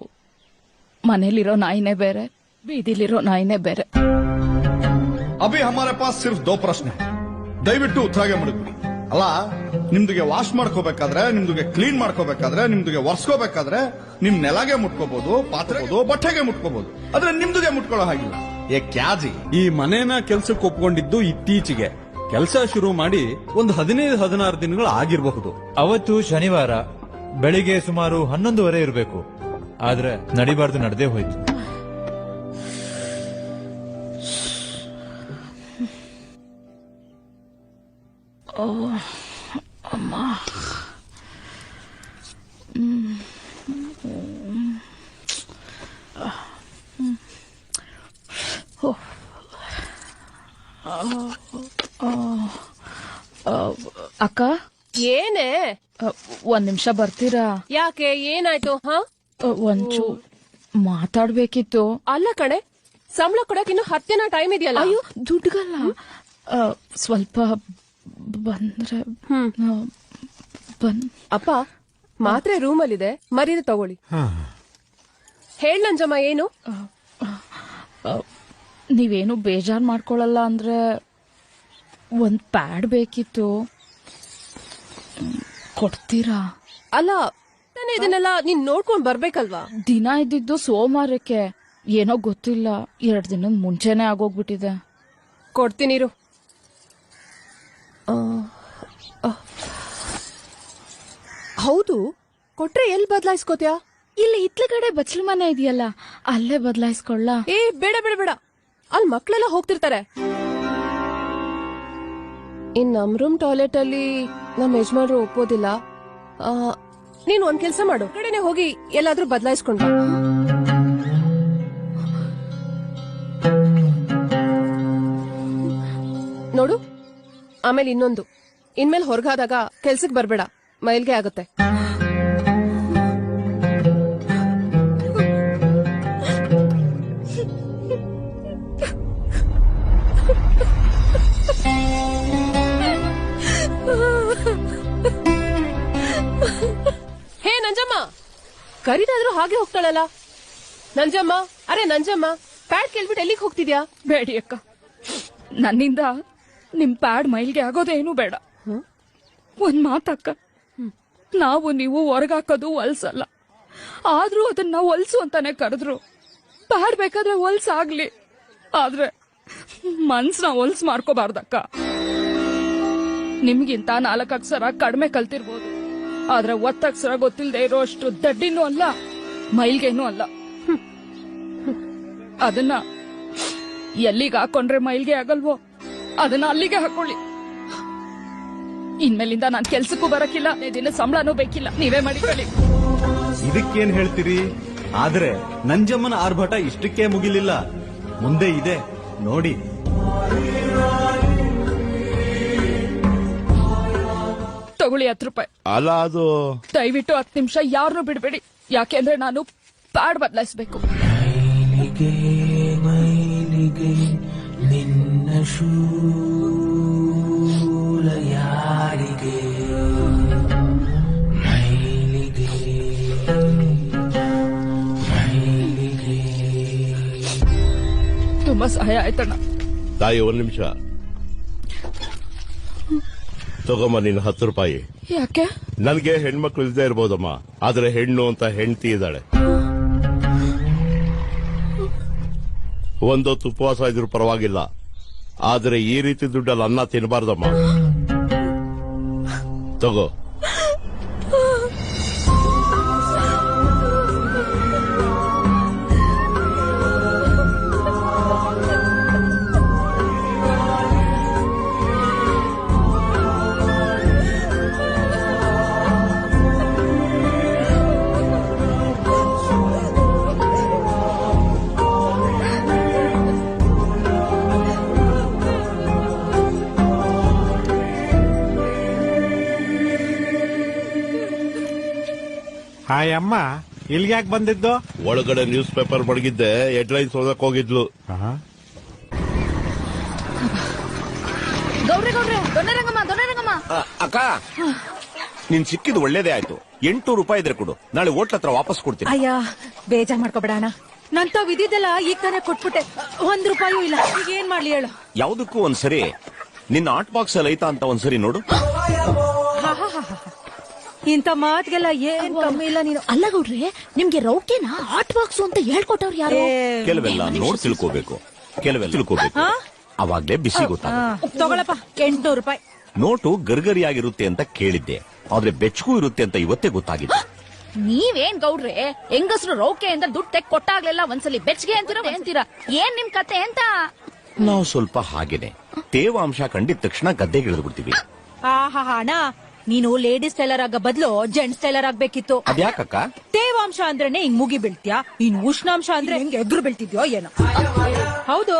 ಮನೇಲಿರೋ ನಾಯಿನೇ ಬೇರೆ, ಬೀದಿಲಿರೋ ನಾಯಿನೇ ಬೇರೆ. ಅಭಿ ಹಮಾರೆ ಪಾಸ್ ಸಿರ್ಫ್ 2 ಪ್ರಶ್ನೆ, ದಯವಿಟ್ಟು ಉತ್ತರಾಗೆ ಮಾಡಿದ್ವಿ. ಅಲ್ಲ, ನಿಮ್ದುಗೆ ವಾಶ್ ಮಾಡ್ಕೋಬೇಕಾದ್ರೆ, ನಿಮ್ದುಗೆ ಕ್ಲೀನ್ ಮಾಡ್ಕೋಬೇಕಾದ್ರೆ, ನಿಮ್ದುಗೆ ಒರ್ಸ್ಕೋಬೇಕಾದ್ರೆ ನಿಮ್ ನೆಲಗೆ ಮುಟ್ಕೋಬಹುದು, ಪಾತ್ರೆ ಬಟ್ಟೆಗೆ ಮುಟ್ಕೋಬಹುದು, ಆದ್ರೆ ನಿಮ್ದುಗೆ ಮುಟ್ಕೊಳ್ಳೋ ಹಾಗಿಲ್ಲ. ಏ ಕ್ಯಾಜಿ, ಈ ಮನೇನ ಕೆಲ್ಸಕ್ಕೆ ಒಪ್ಕೊಂಡಿದ್ದು ಇತ್ತೀಚೆಗೆ. ಕೆಲಸ ಶುರು ಮಾಡಿ ಒಂದು 15-16 ದಿನಗಳು ಆಗಿರಬಹುದು. ಅವತ್ತು ಶನಿವಾರ ಬೆಳಿಗ್ಗೆ ಸುಮಾರು 11:30 ಇರಬೇಕು. ಆದ್ರೆ ನಡಿಬಾರ್ದು ನಡೆದೇ ಹೋಯ್ತು. ಅಮ್ಮ, ಅಕ್ಕ ಏನೇ? ಒಂದ್ ನಿಮಿಷ ಬರ್ತೀರಾ? ಯಾಕೆ, ಏನಾಯ್ತು? ಒಂಚೂ ಮಾತಾಡ್ಬೇಕಿತ್ತು. ಅಲ್ಲ ಕಣೆ, ಸಂಬಳ ಕೊಡಕ್ ಇನ್ನು 10 ದಿನ ಟೈಮ್ ಇದೆಯಲ್ಲ. ಅಯ್ಯೋ ದುಡ್ಡುಗಲ್ಲ, ಸ್ವಲ್ಪ ಬಂದ್ರೆ. ಅಪ್ಪ ಮಾತ್ರೆ ರೂಮಲ್ಲಿದೆ, ಮರೀದೆ ತಗೊಳ್ಳಿ. ಹೇಳ್ ನಂಜಮ್ಮ, ಏನು? ನೀವೇನು ಬೇಜಾರ್ ಮಾಡ್ಕೊಳಲ್ಲ ಅಂದ್ರೆ ಒಂದ್ ಪ್ಯಾಡ್ ಬೇಕಿತ್ತು, ಕೊಡ್ತೀರಾ? ಅಲ್ಲ ತಾನೇ, ಇದನ್ನೆಲ್ಲ ನೀನ್ ನೋಡ್ಕೊಂಡ್ ಬರ್ಬೇಕಲ್ವಾ? ದಿನ ಇದ್ದಿದ್ದು ಸೋಮವಾರಕ್ಕೆ, ಏನೋ ಗೊತ್ತಿಲ್ಲ 2 ದಿನದ ಮುಂಚೆನೆ ಆಗೋಗ್ಬಿಟ್ಟಿದೆ. ಕೊಡ್ತೀನಿರು. ಹೌದು, ಕೊಟ್ರೆ ಎಲ್ಲಿ ಬದಲಾಯಿಸ್ಕೋತ್ಯಾ? ಇಲ್ಲಿ ಹಿತ್ಲ ಕಡೆ ಬಚ್ಚಲ ಮನೆ ಇದೆಯಲ್ಲ, ಅಲ್ಲೇ ಬದಲಾಯಿಸ್ಕೊಳ್ಳ. ಏ ಬೇಡ ಬೇಡ ಬೇಡ, ಅಲ್ಲಿ ಮಕ್ಳೆಲ್ಲ ಹೋಗ್ತಿರ್ತಾರೆ. ನಮ್ ರೂಮ್ ಟಾಯ್ಲೆಟ್ ಅಲ್ಲಿ ನಮ್ ಯಜಮಾನ್ರು ಒಪ್ಪೋದಿಲ್ಲ. ನೀನ್ ಒಂದ್ ಕೆಲ್ಸ ಮಾಡು, ಕಡೆನೆ ಹೋಗಿ ಎಲ್ಲಾದ್ರೂ ಬದಲಾಯಿಸ್ಕೊಂಡ. ನೋಡು, ಆಮೇಲೆ ಇನ್ನೊಂದು, ಇನ್ಮೇಲೆ ಹೊರಗಾದಾಗ ಕೆಲ್ಸಕ್ ಬರ್ಬೇಡ, ಮೈಲ್ಗೆ ಆಗುತ್ತೆ. ಹೇ ನಂಜಮ್ಮ, ಕರಿದಾದ್ರೂ ಹಾಗೆ ಹೋಗ್ತಾಳಲ್ಲ. ನಂಜಮ್ಮ, ಅರೆ ನಂಜಮ್ಮ, ಪ್ಯಾಡ್ ಕೇಳ್ಬಿಟ್ಟು ಎಲ್ಲಿಗೆ ಹೋಗ್ತಿದ್ಯಾ? ಬೇಡಿ ಅಕ್ಕ, ನನ್ನಿಂದ ನಿಮ್ ಪ್ಯಾಡ್ ಮೈಲ್ಗೆ ಆಗೋದೇನು ಬೇಡ. ಒಂದ್ ಮಾತಕ್ಕ, ನಾವು ನೀವು ಹೊರಗಾಕೋದು ಹೊಲ್ಸಲ್ಲ, ಆದ್ರೂ ಅದನ್ನ ಹೊಲ್ಸು ಅಂತಾನೆ ಕರೆದ್ರು. ಪ್ಯಾಡ್ ಬೇಕಾದ್ರೆ ಹೊಲ್ಸಾಗ್ಲಿ, ಆದ್ರೆ ಮನ್ಸ್ನ ಹೊಲ್ಸ್ ಮಾಡ್ಕೋಬಾರ್ದಕ್ಕ. ನಿಮ್ಗಿಂತ 4 ಅಕ್ಷರ ಕಡಿಮೆ ಕಲ್ತಿರ್ಬೋದು, ಆದ್ರೆ 10 ಅಕ್ಷರ ಗೊತ್ತಿಲ್ದೆ ಇರೋ ಅಷ್ಟು ದಡ್ಡಿನೂ ಅಲ್ಲ, ಮೈಲ್ಗೆನೂ ಅಲ್ಲ. ಅದನ್ನ ಎಲ್ಲಿಗೆ ಹಾಕೊಂಡ್ರೆ ಮೈಲ್ಗೆ ಆಗಲ್ವೋ ಅದನ್ನ ಅಲ್ಲಿಗೆ ಹಾಕೊಳ್ಳಿ. ಇನ್ಮೇಲಿಂದ ನಾನ್ ಕೆಲ್ಸಕ್ಕೂ ಬರಕಿಲ್ಲ, ದಿನ ಸಂಬಳನೂ ಬೇಕಿಲ್ಲ, ನೀವೇ ಮಾಡಿಕೊಳ್ಳಿ. ಇದಕ್ಕೇನ್ ಹೇಳ್ತೀರಿ? ಆದ್ರೆ ನಂಜಮ್ಮನ ಆರ್ಭಟ ಇಷ್ಟಕ್ಕೆ ಮುಗಿಲಿಲ್ಲ, ಮುಂದೆ ಇದೆ ನೋಡಿ. ತಗೊಳ್ಳಿ 10 ರೂಪಾಯಿ. ಅಲ್ಲ ಅದು, ದಯವಿಟ್ಟು 10 ನಿಮಿಷ ಯಾರನ್ನೂ ಬಿಡಬೇಡಿ, ಯಾಕೆಂದ್ರೆ ನಾನು ಪ್ಯಾಡ್ ಬದಲಾಯಿಸಬೇಕು. ನಿನ್ನ ಶೂಲ ಯಾರಿಗೆ, ಮೈಲಿಗೆ ಮೈಲಿಗೆ. ತುಂಬಾ ಸಹಾಯ ಆಯ್ತಣ್ಣ. ತಾಯಿ 1 ನಿಮಿಷ ತಗೊಮ್ಮ, ನಿನ್ನ 10 ರೂಪಾಯಿ. ಯಾಕೆ? ನನ್ಗೆ ಹೆಣ್ಮಕ್ಳು ಇಲ್ದೇ ಇರ್ಬೋದಮ್ಮ, ಆದ್ರೆ ಹೆಣ್ಣು ಅಂತ ಹೆಂಡತಿ ಇದ್ದಾಳೆ. ಒಂದೊತ್ತು ಉಪವಾಸ ಇದ್ರೂ ಪರವಾಗಿಲ್ಲ, ಆದ್ರೆ ಈ ರೀತಿ ದುಡ್ಡಲ್ಲಿ ಅನ್ನ ತಿನ್ನಬಾರ್ದಮ್ಮ. ತಗೋ. ಅಮ್ಮ ಇಲ್ಲಿಗೆ ಯಾಕೆ ಬಂದಿದ್ದು? ಒಳಗಡೆ ನ್ಯೂಸ್ ಪೇಪರ್ ಮಡಗಿದ್ದೆ, ಹೆಡ್ಲೈನ್ಸ್ ಓದಕ್ ಹೋಗಿದ್ಲು. ಅಕ್ಕ, ನೀನ್ ಸಿಕ್ಕಿದ್ ಒಳ್ಳೇದೇ ಆಯ್ತು. 800 ರೂಪಾಯಿ ಇದ್ರೆ ಕೊಡು, ನಾಳೆ ಹೋಟ್ಲ ಹತ್ರ ವಾಪಸ್ ಕೊಡ್ತೀನಿ. ಅಯ್ಯ ಬೇಜಾರ್ ಮಾಡ್ಕೋಬೇಡ ಅಣ್ಣ, ನಂತಾವ್ ಇದಿದ್ದಲ್ಲ ಈಗ ತಾನೇ ಕೊಟ್ಬಿಟ್ಟೆ, 1 ರೂಪಾಯೂ ಇಲ್ಲ. ಈಗ ಏನ್ ಮಾಡ್ಲಿ ಹೇಳು? ಯಾವ್ದಕ್ಕೂ ಒಂದ್ಸರಿ ನಿನ್ನ ಆರ್ಟ್ ಬಾಕ್ಸ್ ಅಲ್ಲಿ ಐತಾ ಅಂತ ಒಂದ್ಸರಿ ನೋಡು. ಇಂಥ ಮಾತ್ಗೆಲ್ಲ ಏನ್ ಕಮ್ಮಿ ಇಲ್ಲ ನೀನು. ಅಲ್ಲ ಗೌಡ್ರೆ, ನಿಮ್ಗೆ ರೌಕೆನ ಆರ್ಟ್ ಬಾಕ್ಸ್ ಅಂತ ಹೇಳ್ಕೊಟ್ಟವ್ರು ಯಾರು? ಕೆಲವೆಲ್ಲ ನೋಡ್ ತಿಳ್ಕೋಬೇಕು, ಕೆಲವೆಲ್ಲ ತಿಳ್ಕೋಬೇಕು, ಅವಾಗ್ಲೇ ಬಿಸಿ ಗೊತ್ತಾಗ. ತಗೊಳಪ್ಪ 800 ರೂಪಾಯಿ. ನೋಟು ಗರ್ಗರಿಯಾಗಿರುತ್ತೆ ಅಂತ ಕೇಳಿದ್ದೆ, ಆದ್ರೆ ಬೆಚ್ಚಗೂ ಇರುತ್ತೆ ಅಂತ ಇವತ್ತೇ ಗೊತ್ತಾಗಿದೆ. ನೀವೇನ್ ಗೌಡ್ರೆ, ಹೆಂಗಸ್ರು ರೌಕೆ ಅಂತ ದುಡ್ಡು ತೆಗ್ ಕೊಟ್ಟಾಗ್ಲೆಲ್ಲ ಒಂದ್ಸಲಿ ಬೆಚ್ಗೆ ಅಂತೀರಾ. ಏನ್ ನಿಮ್ ಕತೆ ಅಂತ? ನಾವು ಸ್ವಲ್ಪ ಹಾಗೇನೆ, ತೇವಾಂಶ ಕಂಡಿದ ತಕ್ಷಣ ಗದ್ದೆಗೆ ಇಳಿದು ಬಿಡ್ತೀವಿ. ಆಹಾ ಅಣ್ಣ, ನೀನು ಲೇಡೀಸ್ ಟೈಲರ್ ಆಗ ಬದಲು ಜೆಂಟ್ಸ್ ಟೈಲರ್ ಆಗ್ಬೇಕಿತ್ತು. ಅದ್ಯಾಕಕ್ಕ? ತೇವಾಂಶ ಅಂದ್ರೇನೆ ಹಿಂಗ್ ಮುಗಿ ಬೀಳ್ತೀಯಾ, ಇನ್ ಉಷ್ಣಾಂಶ ಅಂದ್ರೆ ಹೆಂಗ್ ಎಗ್ರು ಬೀಳ್ತಿದ್ಯೋ ಏನೋ. ಹೌದು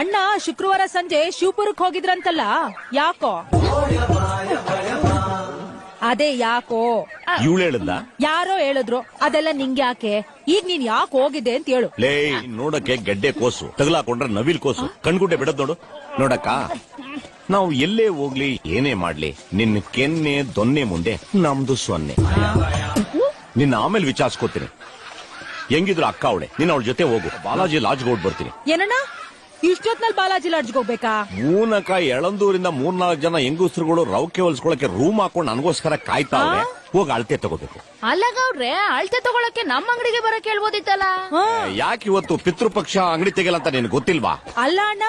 ಅಣ್ಣ, ಶುಕ್ರವಾರ ಸಂಜೆ ಶಿವಪುರಕ್ಕೆ ಹೋಗಿದ್ರಂತಲ್ಲ, ಯಾಕೋ? ಅದೇ ಯಾಕೋ ಇವಳು ಹೇಳಿದ್ಲ? ಯಾರೋ ಹೇಳಿದ್ರು, ಅದೆಲ್ಲ ನಿಂಗೆ ಯಾಕೆ? ಈಗ ನೀನ್ ಯಾಕೆ ಹೋಗಿದ್ದೆ ಅಂತ ಹೇಳು. ಲೇ, ನೋಡಕ್ಕೆ ಗೆಡ್ಡೆ ಕೋಸು, ತಗಲಾಕೊಂಡ್ರೆ ನವಿಲ್ ಕೋಸು, ಕಣ್ಗುಡ್ಡೆ ಬಿಡದ್ ನೋಡು. ನೋಡಕ್ಕ, ನಾವು ಎಲ್ಲೇ ಹೋಗ್ಲಿ ಏನೇ ಮಾಡ್ಲಿ, ನಿನ್ನ ಕೆನ್ನೆ ದೊನ್ನೆ ಮುಂದೆ ನಮ್ದು ಸೊನ್ನೆ. ನಿನ್ನ ಆಮೇಲೆ ವಿಚಾರಿಸ್ಕೋತೀನಿ. ಹೆಂಗಿದ್ರು ಅಕ್ಕ ಅವಳೆ, ನೀನ್ ಅವಳ ಜೊತೆ ಹೋಗು, ಬಾಲಾಜಿ ಲಾಡ್ಜ್ಗೆ ಹೋಗಿ ಬರ್ತೀನಿ. ಏನಣ್ಣ, ಇಷ್ಟೊತ್ನಲ್ಲಿ ಬಾಲಾಜಿ ಲಾಡ್ಜ್ಗೆ ಹೋಗ್ಬೇಕಾ? ಊನಕ ಎಳಂದೂರಿಂದ 3-4 ಜನ ಹೆಂಗಸ್ರುಗಳು ರೌಕೆ ಹೊಲ್ಸ್ಕೊಳಕ್ಕೆ ರೂಮ್ ಹಾಕೊಂಡು ನನಗೋಸ್ಕರ ಕಾಯ್ತಾವ್ರೆ. ಹೋಗಿ ಅಳತೆ ತಗೋಬೇಕು. ಅಲ್ಲ ಗೌಡ್ರೆ, ಅಳತೆ ತಗೊಳಕ್ಕೆ ನಮ್ಮ ಅಂಗಡಿಗೆ ಬರಕ್ ಹೇಳ್ಬೋದಿತ್ತಲ್ಲ. ಯಾಕೆ ಇವತ್ತು ಪಿತೃಪಕ್ಷ ಅಂಗಡಿ ತೆಗೆಯಲ್ಲ ನಿನ್ ಗೊತ್ತಿಲ್ವಾ? ಅಲ್ಲ ಅಣ್ಣ,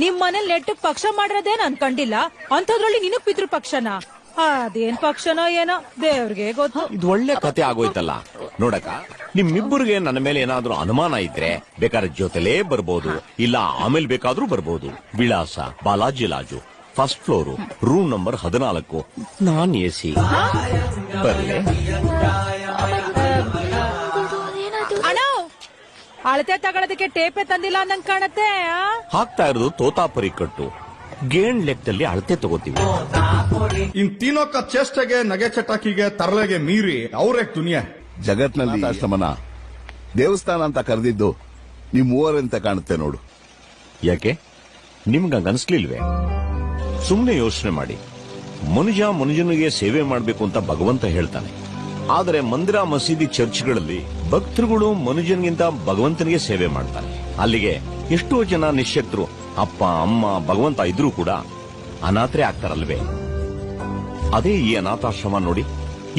ನಿಮ್ ಮನೇಲಿ ನೆಟ್ಟಗ್ ಪಕ್ಷ ಮಾಡಿರೋದೇನ್ ಅನ್ಕೊಂಡಿಲ್ಲ, ಅಂಥದ್ರಲ್ಲಿ ನಿನಗ್ ಪಿತೃಪಕ್ಷನ? ಅದೇನ್ ಪಕ್ಷನೋ ಏನೋ ದೇವ್ರಿಗೆ ಗೊತ್ತು. ಇದು ಒಳ್ಳೆ ಕತೆ ಆಗೋಯ್ತಲ್ಲ. ನೋಡಕ, ನಿಮ್ಮಿಬ್ಬರಿಗೆ ನನ್ನ ಮೇಲೆ ಏನಾದ್ರೂ ಅನುಮಾನ ಇದ್ರೆ ಬೇಕಾದ್ರೆ ಜೊತೆಲೇ ಬರ್ಬೋದು, ಇಲ್ಲ ಆಮೇಲೆ ಬೇಕಾದ್ರೂ ಬರ್ಬೋದು. ವಿಳಾಸ Balaji lodge, first floor, room number 14, non AC. ಬರ್ಲೆ? ಅಣ್ಣ, ಅಳತೆ ತಗೊಳೋದಕ್ಕೆ ಟೇಪೆ ತಂದಿಲ್ಲ ಅನ್ನಂಗ್ ಕಾಣತ್ತೆ. ಹಾಕ್ತಾ ಇರೋದು ತೋತಾಪರಿ ಕಟ್ಟು, ಗೇಣ್ ಲೆಕ್ಕದಲ್ಲಿ ಅಳತೆ ತಗೋತೀವಿ. ಇನ್ ತೀನೋಕ ಚೇಷ್ಟೆಗೆ, ನಗೆ ಚಟಾಕಿಗೆ, ತರಲೆಗೆ ಮೀರಿ ಅವ್ರೆ ದುನಿಯಾ. ಜಗತ್ನಲ್ಲಿ ಆಶ್ರಮನ ದೇವಸ್ಥಾನ ಅಂತ ಕರೆದಿದ್ದು ನೀವು ಮೂವರಂತ ಕಾಣುತ್ತೆ ನೋಡು. ಯಾಕೆ ನಿಮ್ಗಂಗ ಅನ್ಸ್ಲಿಲ್ವೇ? ಸುಮ್ನೆ ಯೋಚನೆ ಮಾಡಿ. ಮನುಜನಿಗೆ ಸೇವೆ ಮಾಡ್ಬೇಕು ಅಂತ ಭಗವಂತ ಹೇಳ್ತಾನೆ. ಆದರೆ ಮಂದಿರ, ಮಸೀದಿ, ಚರ್ಚ್ಗಳಲ್ಲಿ ಭಕ್ತರುಗಳು ಮನುಜನಿಗಿಂತ ಭಗವಂತನಿಗೆ ಸೇವೆ ಮಾಡ್ತಾರೆ. ಅಲ್ಲಿಗೆ ಎಷ್ಟೋ ಜನ ನಿಶ್ಶಕ್ತರು, ಅಪ್ಪ ಅಮ್ಮ ಭಗವಂತ ಇದ್ರೂ ಕೂಡ ಅನಾಥರೇ ಆಗ್ತಾರಲ್ವೇ? ಅದೇ ಈ ಅನಾಥಾಶ್ರಮ ನೋಡಿ.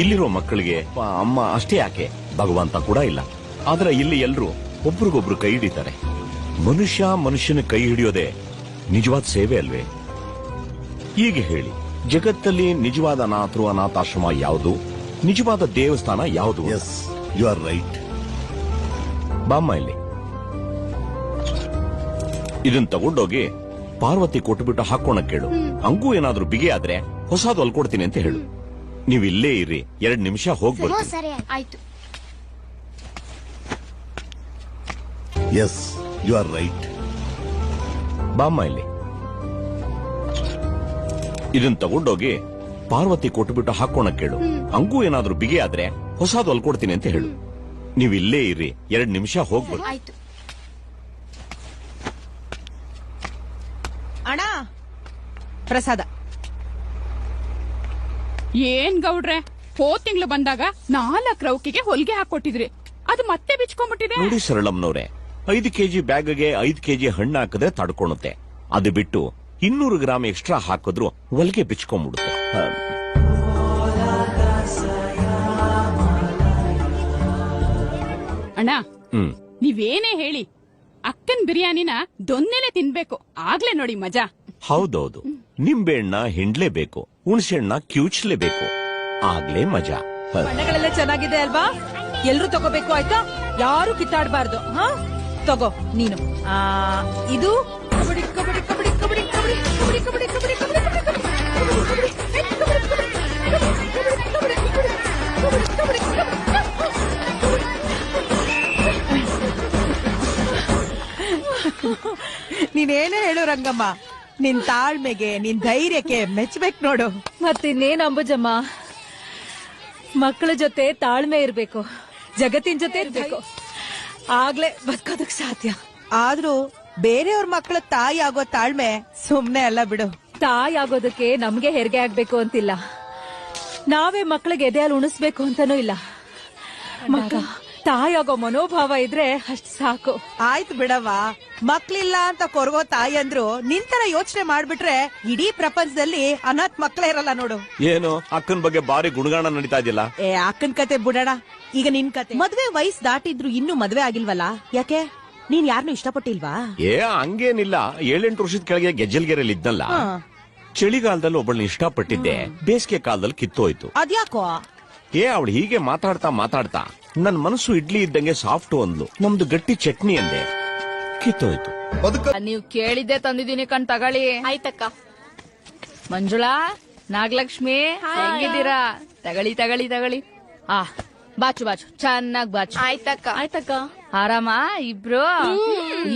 ಇಲ್ಲಿರೋ ಮಕ್ಕಳಿಗೆ ಅಮ್ಮ ಅಷ್ಟೇ ಯಾಕೆ, ಭಗವಂತ ಕೂಡ ಇಲ್ಲ. ಆದ್ರೆ ಇಲ್ಲಿ ಎಲ್ರು ಒಬ್ರಿಗೊಬ್ರು ಕೈ ಹಿಡಿತಾರೆ. ಮನುಷ್ಯನ ಕೈ ಹಿಡಿಯೋದೇ ನಿಜವಾದ ಸೇವೆ ಅಲ್ವೇ? ಈಗ ಹೇಳಿ, ಜಗತ್ತಲ್ಲಿ ನಿಜವಾದ ಅನಾಥರು, ಅನಾಥಾಶ್ರಮ ಯಾವುದು? ನಿಜವಾದ ದೇವಸ್ಥಾನ ಯಾವುದು? Yes, you are right. ಬಾಮ್ಮ ಇಲ್ಲಿ. ಇದನ್ ತಗೊಂಡೋಗಿ ಪಾರ್ವತಿ ಕೊಟ್ಟುಬಿಟ್ಟು ಹಾಕೋಣ ಕೇಳು. ಹಂಗೂ ಏನಾದ್ರೂ ಬಿಗಿ ಆದ್ರೆ ಹೊಸದು ಹೊಲ್ಕೊಡ್ತೀನಿ ಅಂತ ಹೇಳು. ನೀವು ಇಲ್ಲೇ ಇರಿ, 2 ನಿಮಿಷ ಹೋಗ್ಬರ್ತೀನಿ. ಸರಿ ಆಯ್ತು. Yes, you are right. ಬಾಮ್ಮ ಇಲ್ಲಿ. ಇದನ್ ತಗೊಂಡೋಗಿ ಪಾರ್ವತಿ ಕೊಟ್ಟುಬಿಟ್ಟು ಹಾಕೋಣ ಕೇಳು. ಹಂಗೂ ಏನಾದ್ರೂ ಬಿಗಿ ಆದ್ರೆ ಹೊಸದು ಹೊಲ್ಕೊಡ್ತೀನಿ ಅಂತ ಹೇಳು. ನೀವು ಇಲ್ಲೇ ಇರಿ, 2 ನಿಮಿಷ ಹೋಗ್ಬರ್ತೀನಿ. ಆಯ್ತು. ಅಣ್ಣ, ಪ್ರಸಾದ. ಏನ್ ಗೌಡ್ರೆ, ಹೋದ್ ತಿಂಗಳು ಬಂದಾಗ 4 ರೌಕಿಗೆ ಹೊಲಿಗೆ ಹಾಕೊಟ್ಟಿದ್ರಿ, ಅದು ಮತ್ತೆ ಬಿಚ್ಕೊಂಡ್ಬಿಟ್ಟಿದೆ. ನೋಡಿ ಸರಳಮ್ನವ್ರೆ, 5 kg ಬ್ಯಾಗ್ಗೆ 5 kg ಹಣ್ಣು ಹಾಕಿದ್ರೆ ತಡ್ಕೊಳುತ್ತೆ. ಅದು ಬಿಟ್ಟು 200 ಗ್ರಾಮ್ ಎಕ್ಸ್ಟ್ರಾ ಹಾಕಿದ್ರು ಹೊಲಿಗೆ ಬಿಚ್ಕೊಂಡ್ಬಿಡುತ್ತೆ. ಅಣ್ಣ, ನೀವೇನೇ ಹೇಳಿ, ಅಕ್ಕನ್ ಬಿರಿಯಾನಿನ ದೊನ್ನೆಲೆ ತಿನ್ಬೇಕು, ಆಗ್ಲೇ ನೋಡಿ ಮಜಾ. ಹೌದೌದು, ನಿಂಬೆಹಣ್ಣ ಹಿಂಡ್ಲೇಬೇಕು, ಹುಣಸೆಹಣ್ಣ ಕಿವುಚ್ಲೇಬೇಕು, ಆಗ್ಲೇ ಮಜಾ. ಬಣ್ಣಗಳೆಲ್ಲ ಚೆನ್ನಾಗಿದೆ ಅಲ್ವಾ? ಎಲ್ರು ತಗೋಬೇಕು, ಆಯ್ತಾ? ಯಾರು ಕಿತ್ತಾಡಬಾರ್ದು. ಹಾ, ತಗೋ ನೀನು. ಇದು ಕಬಡ್ಡಿ ಕಬಡ್ಡಿ ಕಬಡ್ಡಿ ಕಬಡ್ಡಿ ಕಬಡ್ಡಿ ಕಬಡ್ಡಿ ಕಬಡ್ಡಿ ಕಬಡ್ಡಿ ಕಬಡ್ಡಿ ನೀನೇನೇ ಹೇಳು ರಂಗಮ್ಮ, ನಿನ್ ತಾಳ್ಮೆಗೆ, ನಿನ್ ಧೈರ್ಯಕ್ಕೆ ಮೆಚ್ಚಬೇಕು ನೋಡು. ಮತ್ತಿನ್ನೇನ್ ಅಂಬುಜಮ್ಮ, ಮಕ್ಕಳ ಜೊತೆ ತಾಳ್ಮೆ ಇರ್ಬೇಕು, ಜಗತ್ತಿನ ಜೊತೆ ಇರ್ಬೇಕು, ಆಗ್ಲೇ ಬದುಕೋದಕ್ ಸಾಧ್ಯ. ಆದ್ರೂ ಬೇರೆಯವ್ರ ಮಕ್ಕಳ ತಾಯಿ ಆಗೋ ತಾಳ್ಮೆ ಸುಮ್ನೆ ಅಲ್ಲ ಬಿಡು. ತಾಯಿ ಆಗೋದಕ್ಕೆ ನಮ್ಗೆ ಹೆರಿಗೆ ಆಗ್ಬೇಕು ಅಂತಿಲ್ಲ, ನಾವೇ ಮಕ್ಕಳಿಗೆ ಎದೆ ಹಾಲು ಉಣಿಸ್ಬೇಕು ಅಂತಾನೂ ಇಲ್ಲ. ಮಗ ತಾಯಿ ಆಗೋ ಮನೋಭಾವ ಇದ್ರೆ ಅಷ್ಟ್ ಸಾಕು. ಆಯ್ತು ಬಿಡವ್ವ, ಮಕ್ಳಿಲ್ಲ ಅಂತ ಕೊರಗೋ ತಾಯಿ ಅಂದ್ರು ನಿಂತರ ಯೋಚನೆ ಮಾಡ್ಬಿಟ್ರೆ ಇಡೀ ಪ್ರಪಂಚದಲ್ಲಿ ಅನಾಥ ಮಕ್ಳೇ ಇರಲ್ಲ ನೋಡು. ಏನು ಅಕ್ಕನ ಬಗ್ಗೆ ಬಾರಿ ಗುಣಗಾನ ನಡೀತಾ ಇದೆಯಲ್ಲ. ಅಕ್ಕನ್ ಕತೆ ಬಿಡೋಣ, ಈಗ ನಿನ್ ಕತೆ. ಮದ್ವೆ ವಯಸ್ಸು ದಾಟಿದ್ರು ಇನ್ನೂ ಮದ್ವೆ ಆಗಿಲ್ವಲ್ಲ, ಯಾಕೆ? ನೀನ್ ಯಾರನ್ನೂ ಇಷ್ಟಪಟ್ಟಿಲ್ವಾ? ಹಂಗೇನಿಲ್ಲ, 7-8 ವರ್ಷದ ಕೆಳಗೆ ಗೆಜ್ಜಲ್ಗೆರೆಯಲ್ಲಿ ಇದ್ನಲ್ಲ, ಚಳಿಗಾಲದಲ್ಲಿ ಒಬ್ಬಳನ್ನ ಇಷ್ಟಪಟ್ಟಿದ್ದೆ, ಬೇಸಿಗೆ ಕಾಲದಲ್ಲಿ ಕಿತ್ತೋಯ್ತು. ಅದ್ಯಾಕೋ? ಅವಳು ಹೀಗೆ ಮಾತಾಡ್ತಾ ನನ್ ಮನಸ್ಸು ಇಡ್ಲಿ ಇದ್ದಂಗೆ ಸಾಫ್ಟ್ ಅಂದ್ಲು, ನಮ್ದು ಗಟ್ಟಿ ಚಟ್ನಿ ಅಂದೆ, ಕಿತ್ತೋಯ್ತು. ನೀವ್ ಕೇಳಿದ್ದೆ ತಂದಿದ್ದೀನಿ ಕಣ್ ತಗೊಳ್ಳಿ. ಆಯ್ತಕ್ಕ. ಮಂಜುಳಾ, ನಾಗಲಕ್ಷ್ಮಿ, ಹೆಂಗಿದ್ದೀರಾ? ತಗೊಳ್ಳಿ. ಬಾಚು ಚೆನ್ನಾಗ್ ಬಾಚು. ಆಯ್ತಕ್ಕ. ಆರಾಮ ಇಬ್ರು?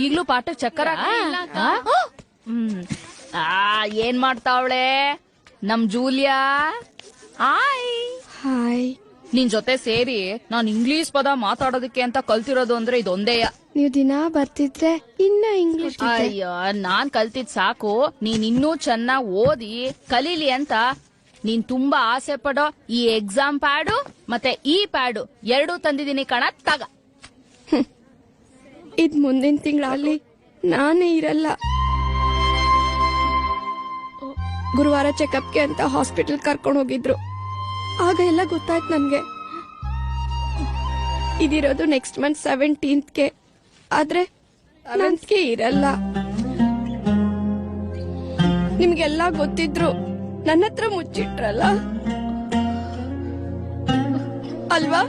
ಈಗ್ಲೂ ಪಾಠ ಚಕ್ಕರ ಏನ್ ಮಾಡ್ತಾವಳೆ ನಮ್ ಜೂಲಿಯಾ? ಹಾಯ್. ನಿನ್ ಜೊತೆ ಸೇರಿ ನಾನ್ ಇಂಗ್ಲಿಷ್ ಪದ ಮಾತಾಡೋದಕ್ಕೆ ಅಂತ ಕಲ್ತಿರೋದು ಅಂದ್ರೆ ಇದೊಂದೇಯ. ನೀವು ದಿನ ಬರ್ತಿದ್ರೆ ಇನ್ನ ಇಂಗ್ಲಿಷ್. ಅಯ್ಯೋ, ನಾನ್ ಕಲ್ತಿದ್ ಸಾಕು, ನೀನ್ ಇನ್ನೂ ಚೆನ್ನಾಗ್ ಓದಿ ಕಲೀಲಿ ಅಂತ ನೀನ್ ತುಂಬಾ ಆಸೆ ಪಡೋ ಈ ಎಕ್ಸಾಮ್ ಪ್ಯಾಡು ಮತ್ತೆ ಈ ಪ್ಯಾಡು 2 ತಂದಿದ್ದೀನಿ ಕಣ, ತಗ. ಇದ್ ಮುಂದಿನ ತಿಂಗಳಲ್ಲಿ ನಾನೇ ಇರಲ್ಲ. ಗುರುವಾರ ಚೆಕಪ್ಗೆ ಅಂತ ಹಾಸ್ಪಿಟಲ್ ಕರ್ಕೊಂಡು ಹೋಗಿದ್ರು, ಆಗ ಎಲ್ಲ ಗೊತ್ತಾಯ್ತು ನನ್ಗೆ. ಇದಿರೋದು ನೆಕ್ಸ್ಟ್ ಮಂತ್ 17th, ಆದ್ರೆ ನನ್ಗೆ ಇರಲ್ಲ. ನಿಮ್ಗೆಲ್ಲ ಗೊತ್ತಿದ್ರು ನನ್ನ ಹತ್ರ ಮುಚ್ಚಿಟ್ರಲ್ಲ ಅಲ್ವಾ?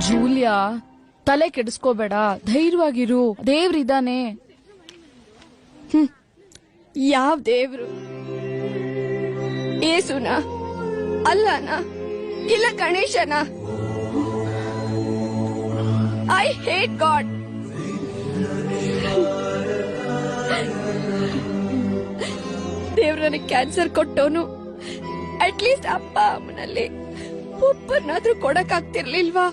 ಜೂಲಿಯಾ, ತಲೆ ಕೆಡಿಸ್ಕೋಬೇಡ, ಧೈರ್ಯವಾಗಿರು, ದೇವ್ರಿದಾನೆ. ಯಾವ ದೇವ್ರು? ಏಸುನ? ಅಲ್ಲನ? ಇಲ್ಲ ಗಣೇಶನ? I hate god. ದೇವ್ರ ನನಗೆ ಕ್ಯಾನ್ಸರ್ ಕೊಟ್ಟೋನು ಅಟ್ಲೀಸ್ಟ್ ಅಪ್ಪ ಅಮ್ಮನಲ್ಲಿ ಒಬ್ಬರನ್ನಾದ್ರೂ ಕೊಡಕ್ ಆಗ್ತಿರ್ಲಿಲ್ವಾ?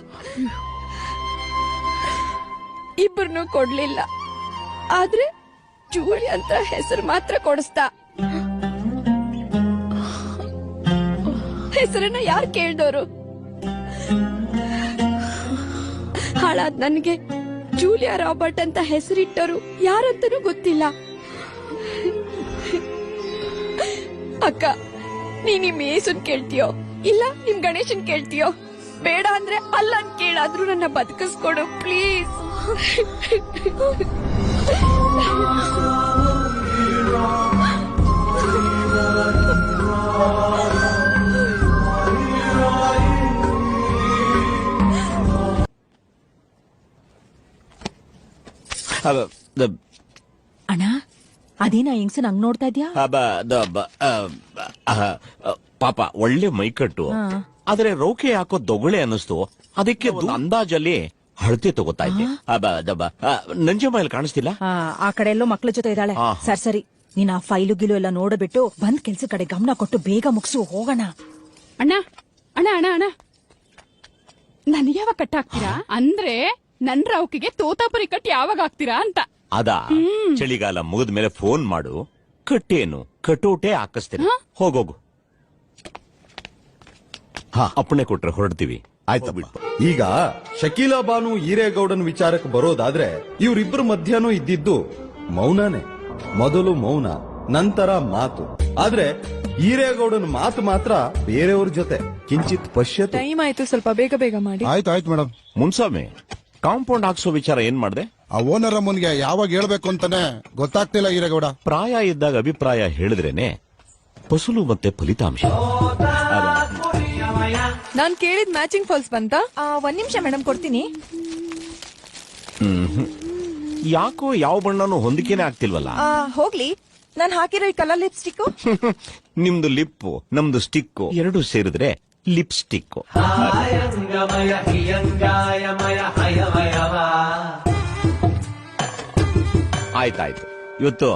ಇಬ್ಬರನ್ನೂ ಕೊಡ್ಲಿಲ್ಲ, ಆದ್ರೆ ಜೂಲಿ ಅಂತ ಹೆಸರು ಮಾತ್ರ ಕೊಡಿಸ್ತಾ. ಹೆಸರನ್ನ ಯಾರು ಕೇಳ್ದೋರು? ಹಾಳಾದ್ ನನ್ಗೆ ಜೂಲಿಯಾ ರಾಬರ್ಟ್ ಅಂತ ಹೆಸರಿಟ್ಟರು ಯಾರಂತನೂ ಗೊತ್ತಿಲ್ಲ. ಅಕ್ಕ, ನೀ ನಿಮ್ ಏಸುನ್ ಕೇಳ್ತೀಯೋ ಇಲ್ಲ ನಿಮ್ ಗಣೇಶನ್ ಕೇಳ್ತೀಯೋ? ಬೇಡ ಅಂದ್ರೆ ಅಲ್ಲನ್ ಕೇಳಾದ್ರೂ ನನ್ನ ಬದುಕಿಸ್ಕೊಡು ಪ್ಲೀಸ್. ಅಣ್ಣ, ಅದೇನ ಹೆಂಗ್ಸ ನಂಗ್ ನೋಡ್ತಾ ಇದ್ಯಾ? ಪಾಪ ಒಳ್ಳೆ ಮೈಕಟ್ಟು, ಆದ್ರೆ ರೌಕೆ ಯಾಕೋ ದೊಗಳೆ ಅನ್ನಿಸ್ತು, ಅದಕ್ಕೆ ಅಂದಾಜಲ್ಲಿ ಹಳತೆ ತಗೋತಾ ಇದ್ದೆ. ನಂಜಮ್ಮ ಇಲ್ಲಿ ಕಾಣಿಸ್ತಿಲ್ಲ? ಆ ಕಡೆ ಎಲ್ಲೋ ಮಕ್ಳ ಜೊತೆ ಇದ್ದಾಳೆ. ಸರಿ, ನೀನ್ ಆ ಫೈಲು ಗಿಲು ಎಲ್ಲ ನೋಡ್ಬಿಟ್ಟು ಬಂದ್ ಕೆಲ್ಸ ಕಡೆ ಗಮನ ಕೊಟ್ಟು ಬೇಗ ಮುಗಿಸು, ಹೋಗೋಣ. ಅಣ್ಣ ಅಣ್ಣ ಅಣ್ಣ ಅಣ್ಣ, ನನ್ ಯಾವಾಗ ಕಟ್ ಹಾಕ್ತೀರಾ? ಅಂದ್ರೆ ನನ್ ರೌಕಿಗೆ ತೋತಾಪುರಿ ಕಟ್ ಯಾವಾಗ ಹಾಕ್ತೀರಾ ಅಂತ. ಅದಾ, ಚಳಿಗಾಲ ಮುಗಿದ ಮೇಲೆ ಫೋನ್ ಮಾಡು, ಕಟ್ಟೇನು ಕಟೋಟೆ ಹಾಕಿಸ್ತೇನೆ, ಹೋಗೋಗು. ಅಪ್ಪಣೆ ಕೊಟ್ರೆ ಹೊರಡ್ತೀವಿ. ಆಯ್ತಾ ಬಿಟ್ಟು. ಈಗ ಶಕೀಲಾ ಬಾನು ಈರೇಗೌಡನ್ ವಿಚಾರಕ್ಕೆ ಬರೋದಾದ್ರೆ ಇವ್ರಿಬ್ರು ಮಧ್ಯಾಹ್ನ ಇದ್ದಿದ್ದು ಮೌನನೇ. ಮೊದಲು ಮೌನ, ನಂತರ ಮಾತು. ಆದ್ರೆ ಈರೇಗೌಡನ್ ಮಾತು ಮಾತ್ರ ಬೇರೆಯವ್ರ ಜೊತೆ ಕಿಂಚಿತ್ ಪಶ್ಯತೆ. ಟೈಮ್ ಆಯ್ತು, ಸ್ವಲ್ಪ ಬೇಗ ಬೇಗ ಮಾಡಿ. ಆಯ್ತು ಮೇಡಮ್. ಮುನ್ಸಾಮಿ, ಕಾಂಪೌಂಡ್ ಹಾಕ್ಸೋ ವಿಚಾರ ಏನ್ ಮಾಡ್ದೆ? ಆ ಓನರ್ ಅಮ್ಮನ್ಗೆ ಯಾವಾಗ ಹೇಳ್ಬೇಕು ಅಂತಾನೆ ಗೊತ್ತಾಗ್ತಿಲ್ಲ ಈರೇಗೌಡ. ಪ್ರಾಯ ಇದ್ದಾಗ ಅಭಿಪ್ರಾಯ ಹೇಳಿದ್ರೇನೆ ಫಸಲು ಮತ್ತೆ ಫಲಿತಾಂಶ. ನಾನ್ ಕೇಳಿದ್ ಮ್ಯಾಚಿಂಗ್ ಫಾಲ್ಸ್ ಬಂತ? 1 ನಿಮಿಷ ಮೇಡಮ್, ಕೊಡ್ತೀನಿ. ಯಾಕೋ ಯಾವ ಬಣ್ಣನೂ ಹೊಂದಿಕೆನೆ ಆಗ್ತಿಲ್ವಲ್ಲ. ಹೋಗ್ಲಿ, ನಾನ್ ಹಾಕಿರೋ ಈ ಕಲರ್ ಲಿಪ್ಸ್ಟಿಕ್. ನಿಮ್ದು ಲಿಪ್ಪು ನಮ್ದು ಸ್ಟಿಕ್ಕು ಎರಡು ಸೇರಿದ್ರೆ ಲಿಪ್ಸ್ಟಿಕ್. ಆಯ್ತಾಯ್ತು, ಇವತ್ತು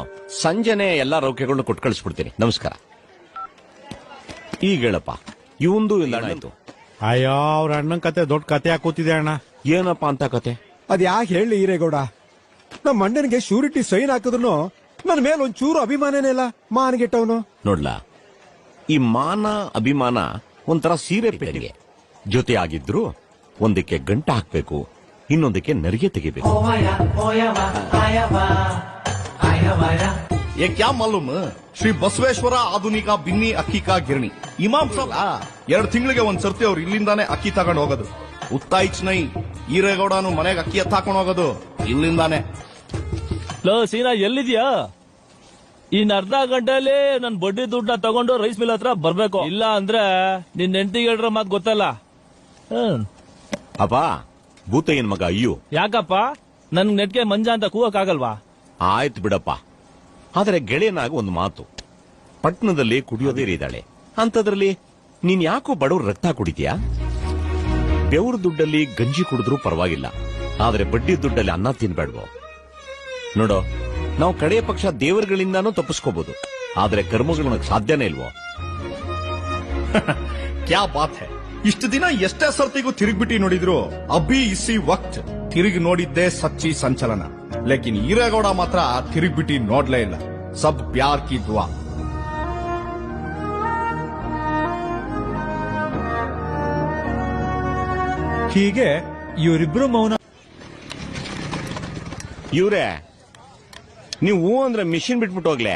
ಸಂಜೆನೆ ಎಲ್ಲಾ ರೌಕೆಗಳನ್ನ ಕೊಟ್ಟು ಕಳಿಸ್ಬಿಡ್ತೀನಿ. ನಮಸ್ಕಾರ. ಈಗ ಹೇಳಪ್ಪ, ಇವಂದು ಇಲ್ಲ ಆಯ್ತು. ಅಯ್ಯೋ, ಅವ್ರ ಅಣ್ಣನ್ ಕತೆ ದೊಡ್ಡ ಕತೆ ಹಾಕೋತಿದೆ ಅಣ್ಣ. ಏನಪ್ಪಾ ಅಂತ ಕತೆ? ಅದ್ ಯಾಕೆ ಹೇಳಿ ಹಿರೇಗೌಡ, ನಮ್ಮ ಅಣ್ಣನಿಗೆ ಶ್ಯೂರಿಟಿ ಸೈನ್ ಹಾಕಿದ್ರು ನನ್ನ ಮೇಲೆ ಒಂಚೂರು ಅಭಿಮಾನನೇ ಇಲ್ಲ. ಮಾನಗೆಟ್ಟವನು ನೋಡ್ಲಾ, ಈ ಮಾನ ಅಭಿಮಾನ ಒಂಥರ ಸೀರೆ ಪೆಟ್ಟಿಗೆ ಜೊತೆ ಆಗಿದ್ರು ಒಂದಕ್ಕೆ ಗಂಟ ಹಾಕ್ಬೇಕು, ಇನ್ನೊಂದಕ್ಕೆ ನರಿಗೆ ತೆಗಿಬೇಕು. ये क्या मालूम ಶ್ರೀ ಬಸವೇಶ್ವರ ಆಧುನಿಕ ಬಿನ್ನಿ ಅಕ್ಕಿ ಕಾ ಗಿರಣಿ ಇಮಾಮ್ ಸಾಬ್ 2 ತಿಂಗಳಿಗೆ ಒಂದ್ ಸರ್ತಿ ಅವ್ರು ಇಲ್ಲಿಂದಾನೆ ಅಕ್ಕಿ ತಗೊಂಡ್ ಹೋಗೋದು. ಉತ್ತಾಯಿಚ್ ನೈ ಈರೇಗೌಡನು ಮನೆಗೆ ಅಕ್ಕಿ ಎತ್ತಾಕೊಂಡು ಹೋಗೋದು ಇಲ್ಲಿಂದಾನೆ. ಲೋ ಸೀನಾ, ಎಲ್ಲಿದ್ಯಾ? ಇನ್ ಅರ್ಧ ಗಂಟೆಯಲ್ಲಿ ನನ್ ಬಡ್ಡಿ ದುಡ್ಡನ್ನ ತಗೊಂಡು ರೈಸ್ ಮಿಲ್ ಹತ್ರ ಬರ್ಬೇಕು. ಇಲ್ಲ ಅಂದ್ರೆ ನಿನ್ ಹೆಂಡತಿಗೆ ಹೇಳ್ರ ಮಾತ್ ಗೊತ್ತಲ್ಲ. ಅಪ್ಪ, ಭೂತಯ್ಯನ್ ಮಗ ಅಯ್ಯೋ. ಯಾಕಪ್ಪ, ನನ್ ನೆಟ್ಗೆ ಮಂಜ ಅಂತ ಕೂಗಕ್ಕಾಗಲ್ವಾ? ಆಯ್ತು ಬಿಡಪ್ಪ, ಆದ್ರೆ ಗೆಳೆಯನಾಗ ಒಂದು ಮಾತು, ಪಟ್ಟಣದಲ್ಲಿ ಕುಡಿಯೋದೇ ಇದ್ದಾಳೆ, ಅಂತದ್ರಲ್ಲಿ ನೀನ್ ಯಾಕೋ ಬಡವ್ರ ರಕ್ತ ಕುಡಿತೀಯಾ? ಬೆವ್ರ ದುಡ್ಡಲ್ಲಿ ಗಂಜಿ ಕುಡಿದ್ರೂ ಪರವಾಗಿಲ್ಲ, ಆದ್ರೆ ಬಡ್ಡಿ ದುಡ್ಡಲ್ಲಿ ಅನ್ನ ತಿನ್ಬೇಡ್ವೋ. ನೋಡೋ, ನಾವು ಕಡೆಯ ಪಕ್ಷ ದೇವರುಗಳಿಂದಾನೂ ತಪ್ಪಿಸ್ಕೋಬಹುದು, ಆದ್ರೆ ಕರ್ಮಗಳನ್ನ ಸಾಧ್ಯನೇ ಇಲ್ವೋ. ಕ್ಯಾ ಬಾತ್ ಹೈ. ಇಷ್ಟು ದಿನ ಎಷ್ಟೇ ಸರ್ತಿಗೂ ತಿರುಗ್ಬಿಟ್ಟು ನೋಡಿದ್ರು ಅಭಿ ಇಸಿ ವಕ್ತ್ ತಿರುಗಿ ನೋಡಿದ್ದೇ ಸಚ್ಚಿ ಸಂಚಲನ. ಲೇಕಿನ್ ಈರೇಗೌಡ ಮಾತ್ರ ತಿರುಗ್ಬಿಟ್ಟು ನೋಡ್ಲೇ ಇಲ್ಲ. ಸಬ್ ಪ್ಯಾರ್ ಕಿ ದುವಾ. ಹೀಗೆ ಇವರಿಬ್ರು ಮೌನ. ಇವ್ರೆ, ನೀವು ಅಂದ್ರೆ ಮಿಷಿನ್ ಬಿಟ್ಬಿಟ್ಟು ಹೋಗ್ಲೆ,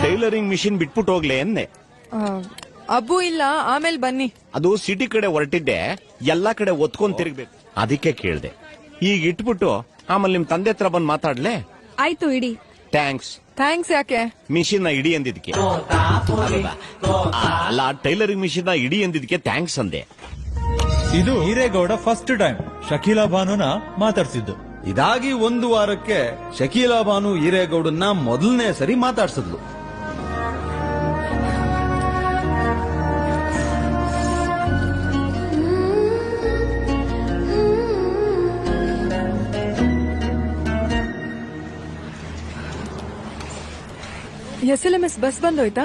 ಟೈಲರಿಂಗ್ ಮಿಷಿನ್ ಬಿಟ್ಬಿಟ್ಟು ಹೋಗ್ಲೆ ಎಂದೆ. ಅಬ್ಬು ಇಲ್ಲ, ಆಮೇಲೆ ಬನ್ನಿ. ಅದು ಸಿಟಿ ಕಡೆ ಹೊರಟಿದ್ದೆ, ಎಲ್ಲಾ ಕಡೆ ಒತ್ಕೊಂಡ್ ತಿರುಗ್ಬೇಕು, ಅದಕ್ಕೆ ಕೇಳ್ದೆ. ಈಗ ಇಟ್ಬಿಟ್ಟು ಆಮೇಲೆ ನಿಮ್ ತಂದೆ ಹತ್ರ ಬಂದ್ ಮಾತಾಡ್ಲೆ. ಆಯ್ತು, ಇಡಿ. ಥ್ಯಾಂಕ್ಸ್. ಥ್ಯಾಂಕ್ಸ್ ಯಾಕೆ? ಮಿಷಿನ್ ನ ಇಡಿ ಅಂದಿದ್ಕೆ ಅಲ್ಲ, ಟೈಲರಿಂಗ್ ಮಿಷಿನ್ ನ ಇಡಿ ಅಂದಿದ್ಕೆ ಥ್ಯಾಂಕ್ಸ್ ಅಂದೆ. ಇದು ಹಿರೇಗೌಡ ಫಸ್ಟ್ ಟೈಮ್ ಶಕೀಲಾ ಬಾನುನ ಮಾತಾಡ್ಸಿದ್ದು. ಇದಾಗಿ 1 ವಾರಕ್ಕೆ ಶಕೀಲಾ ಬಾನು ಈರೇಗೌಡನ್ನ ಮೊದಲನೇ ಸರಿ ಮಾತಾಡ್ಸಿದ್ಲು. SLMS bus ಬಂದೋಯ್ತಾ?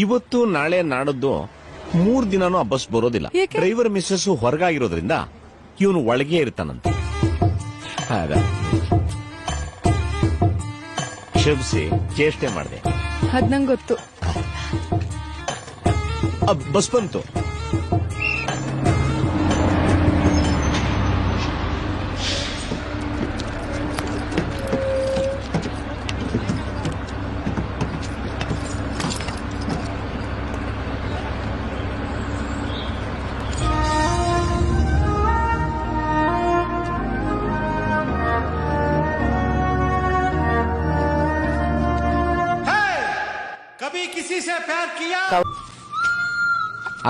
ಇವತ್ತು ನಾಳೆ ನಾಡದ್ದು 3 ದಿನಾನು ಆ ಬಸ್ ಬರೋದಿಲ್ಲ. ಡ್ರೈವರ್ ಮಿಸ್ಸಸ್ ಹೊರಗಾಗಿರೋದ್ರಿಂದ ಇವನು ಒಳಗೆ ಇರ್ತಾನಂತೆ. ಕ್ಷಮಿಸಿ, ಚೇಷ್ಟೆ ಮಾಡಿದೆ. ಅದ್ ನಂಗೆ ಗೊತ್ತು. ಬಸ್ ಬಂತು.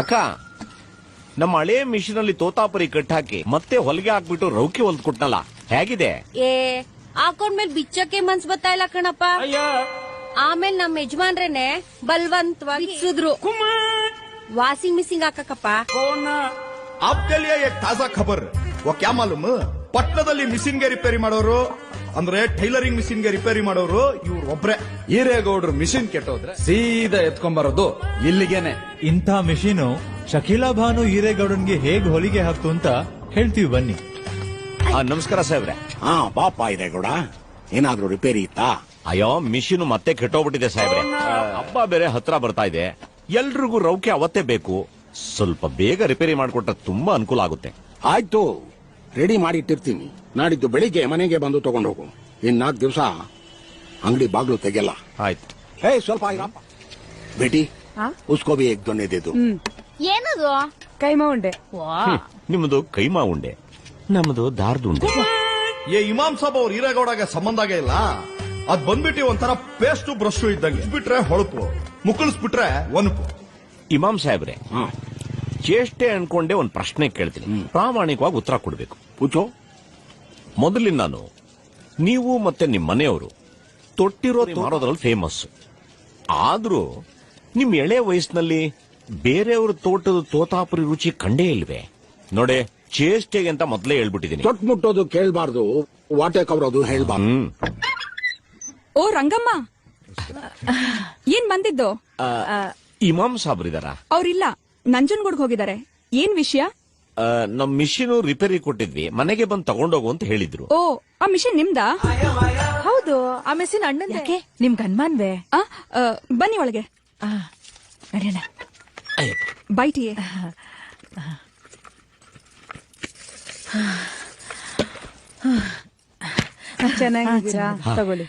ಅಕ್ಕ, ನಮ್ಮ ಹಳೆ ಮಿಷಿನ್ ಅಲ್ಲಿ ತೋತಾಪುರಿ ಕಟ್ಟಾಕಿ ಮತ್ತೆ ಹೊಲಿಗೆ ಹಾಕ್ಬಿಟ್ಟು ರೌಕೆ ಹೊಲ್ದ್ ಕೊಟ್ನಲ್ಲ, ಹೇಗಿದೆ? ಹಾಕೊಂಡ್ಮೇಲೆ ಬಿಚ್ಚಕ್ಕೆ ಮನ್ಸ್ ಬರ್ತಾ ಇಲ್ಲ ಕಣಪ್ಪ. ಆಮೇಲೆ ನಮ್ಮ ಯಜಮಾನ್ರೇನೆ ಬಲ್ವಂತವಾಗಿ ಬಿಚ್ಚಿದ್ರು. Washing machine ಹಾಕಕ್ಕಪ್ಪ. आपके लिए एक ताजा खबर. वो क्या मालूम, ಪಟ್ಟಣದಲ್ಲಿ ಮಿಷಿನ್ ಗೆ ರಿಪೇರಿ ಮಾಡೋರು ಅಂದ್ರೆ ಟೈಲರಿಂಗ್ ಮಿಷಿನ್ ಗೆ ರಿಪೇರಿ ಮಾಡೋರು ಇವ್ರು ಒಬ್ರೆ. ಈರೇಗೌಡರು ಮಿಷಿನ್ ಕೆಟ್ಟೋದ್ರೆ ಸೀದಾ ಎತ್ಕೊಂಡ್ಬರೋದು ಇಲ್ಲಿಗೇನೆ. ಇಂಥ ಮಿಷಿನು ಶಕೀಲಾ ಬಾನು ಈರೇಗೌಡನ್ಗೆ ಹೇಗ್ ಹೊಲಿಗೆ ಹಾಕ್ತು ಅಂತ ಹೇಳ್ತೀವಿ, ಬನ್ನಿ. ನಮಸ್ಕಾರ ಸಾಹೇಬ್ರೆ. ಪಾಪ ಈರೇಗೌಡ, ಏನಾದ್ರೂ ರಿಪೇರಿ ಇತ್ತಾ? ಅಯ್ಯೋ, ಮಿಷಿನ್ ಮತ್ತೆ ಕೆಟ್ಟೋಗ್ಬಿಟ್ಟಿದೆ ಸಾಹೇಬ್ರೆ. ಹಬ್ಬ ಬೇರೆ ಹತ್ರ ಬರ್ತಾ ಇದೆ, ಎಲ್ರಿಗೂ ರೌಕೆ ಅವತ್ತೇ ಬೇಕು. ಸ್ವಲ್ಪ ಬೇಗ ರಿಪೇರಿ ಮಾಡಿಕೊಟ್ರೆ ತುಂಬಾ ಅನುಕೂಲ ಆಗುತ್ತೆ. ಆಯ್ತು, ರೆಡಿ ಮಾಡಿ ಇಟ್ಟಿರ್ತೀನಿ. ನಾಡಿದ್ದು ಬೆಳಿಗ್ಗೆ ಮನೆಗೆ ಬಂದು ತಗೊಂಡು ಹೋಗು. 4 ದಿವಸ ಅಂಗಡಿ ಬಾಗ್ಲು ತೆಗೆಯಲ್ಲ. ಆಯ್ತು. ಸ್ವಲ್ಪ ಇರಪ್ಪ. ಬೇಟಿ, ಉಸ್ಕೋ ಭಿ ಏಕ್ ದೊನ್ನೆ ದೇ ದೋ. ಏನದು? ಕೈಮಾ ಉಂಡೆ. ನಿಮ್ಮದು ಕೈಮಾ ಉಂಡೆ, ನಮ್ಮದು ದಾರ್ದು ಉಂಡೆ. ಇಮಾಮ್ ಸಾಬ್ ಅವ್ರ ಈರೇಗೌಡಗೆ ಸಂಬಂಧಗೆ ಇಲ್ಲ. ಅದ್ ಬಂದ್ಬಿಟ್ಟು ಒಂಥರ ಪೇಸ್ಟ್ ಬ್ರಷ್ ಇದ್ದಂಗೆ. ಬಿಟ್ರೆ ಹೊಳಪು, ಮುಕ್ಕಳಿಸ್ಬಿಟ್ರೆ ಒನಪು. ಇಮಾಮ್ ಸಾಹೇಬ್ರೆ, ಚೇಷ್ಟೆ ಅನ್ಕೊಂಡೆ ಒಂದ್ ಪ್ರಶ್ನೆ ಕೇಳ್ತೀನಿ, ಪ್ರಾಮಾಣಿಕವಾಗಿ ಉತ್ತರ ಕೊಡ್ಬೇಕು. ಪೂಚೋ. ಮೊದಲಿನ ನಾನು, ನೀವು ಮತ್ತೆ ನಿಮ್ ಮನೆಯವರು ತೊಟ್ಟಿರೋ ಮಾರೋದ್ರಲ್ಲಿ ಫೇಮಸ್. ಆದ್ರೂ ನಿಮ್ ಎಳೆ ವಯಸ್ಸಿನಲ್ಲಿ ಬೇರೆಯವ್ರ ತೋಟದ ತೋತಾಪುರಿ ರುಚಿ ಕಂಡೇ ಇಲ್ವೇ? ನೋಡೆ, ಚೇಷ್ಟೆಗೆ ಅಂತ ಮೊದ್ಲೇ ಹೇಳ್ಬಿಟ್ಟಿದೀನಿ. ತೊಟ್ ಮುಟ್ಟೋದು ಕೇಳ್ಬಾರ್ದು, ವಾಟೆ ಕವರೋದು ಹೇಳ್ಬಾರ್ದು. ಓ ರಂಗಮ್ಮ, ಏನ್ ಬಂದಿದ್ದು? ಇಮಾಮ್ ಸಾಬ್ರಿದಾರ? ಅವ್ರಿಲ್ಲ, ನಂಜನಗೂಡ್ಗೆ ಹೋಗಿದ್ದಾರೆ. ಏನ್ ವಿಷಯ? ನಮ್ ಮಿಷಿನ್ ರಿಪೇರಿ ಕೊಟ್ಟಿದ್ವಿ, ಮನೆಗೆ ಬಂದು ತಗೊಂಡೋಗು ಅಂತ ಹೇಳಿದ್ರು. ಓ, ಆ ಮಿಷನ್ ನಿಮ್ದಾ? ಹೌದು, ಆ ಮೆಸ್ಸಿನ ಅಣ್ಣಂದೇ. ನಿಮ್ ಗನ್ಮಾನ್ವೇ? ಬನ್ನಿ ಒಳಗೆ. ನಡೆಯೋಣ. ಬೈಟಿಯೇ. ಚೆನ್ನಾಗಿದ್ದೀರಾ? ತಗೊಳ್ಳಿ.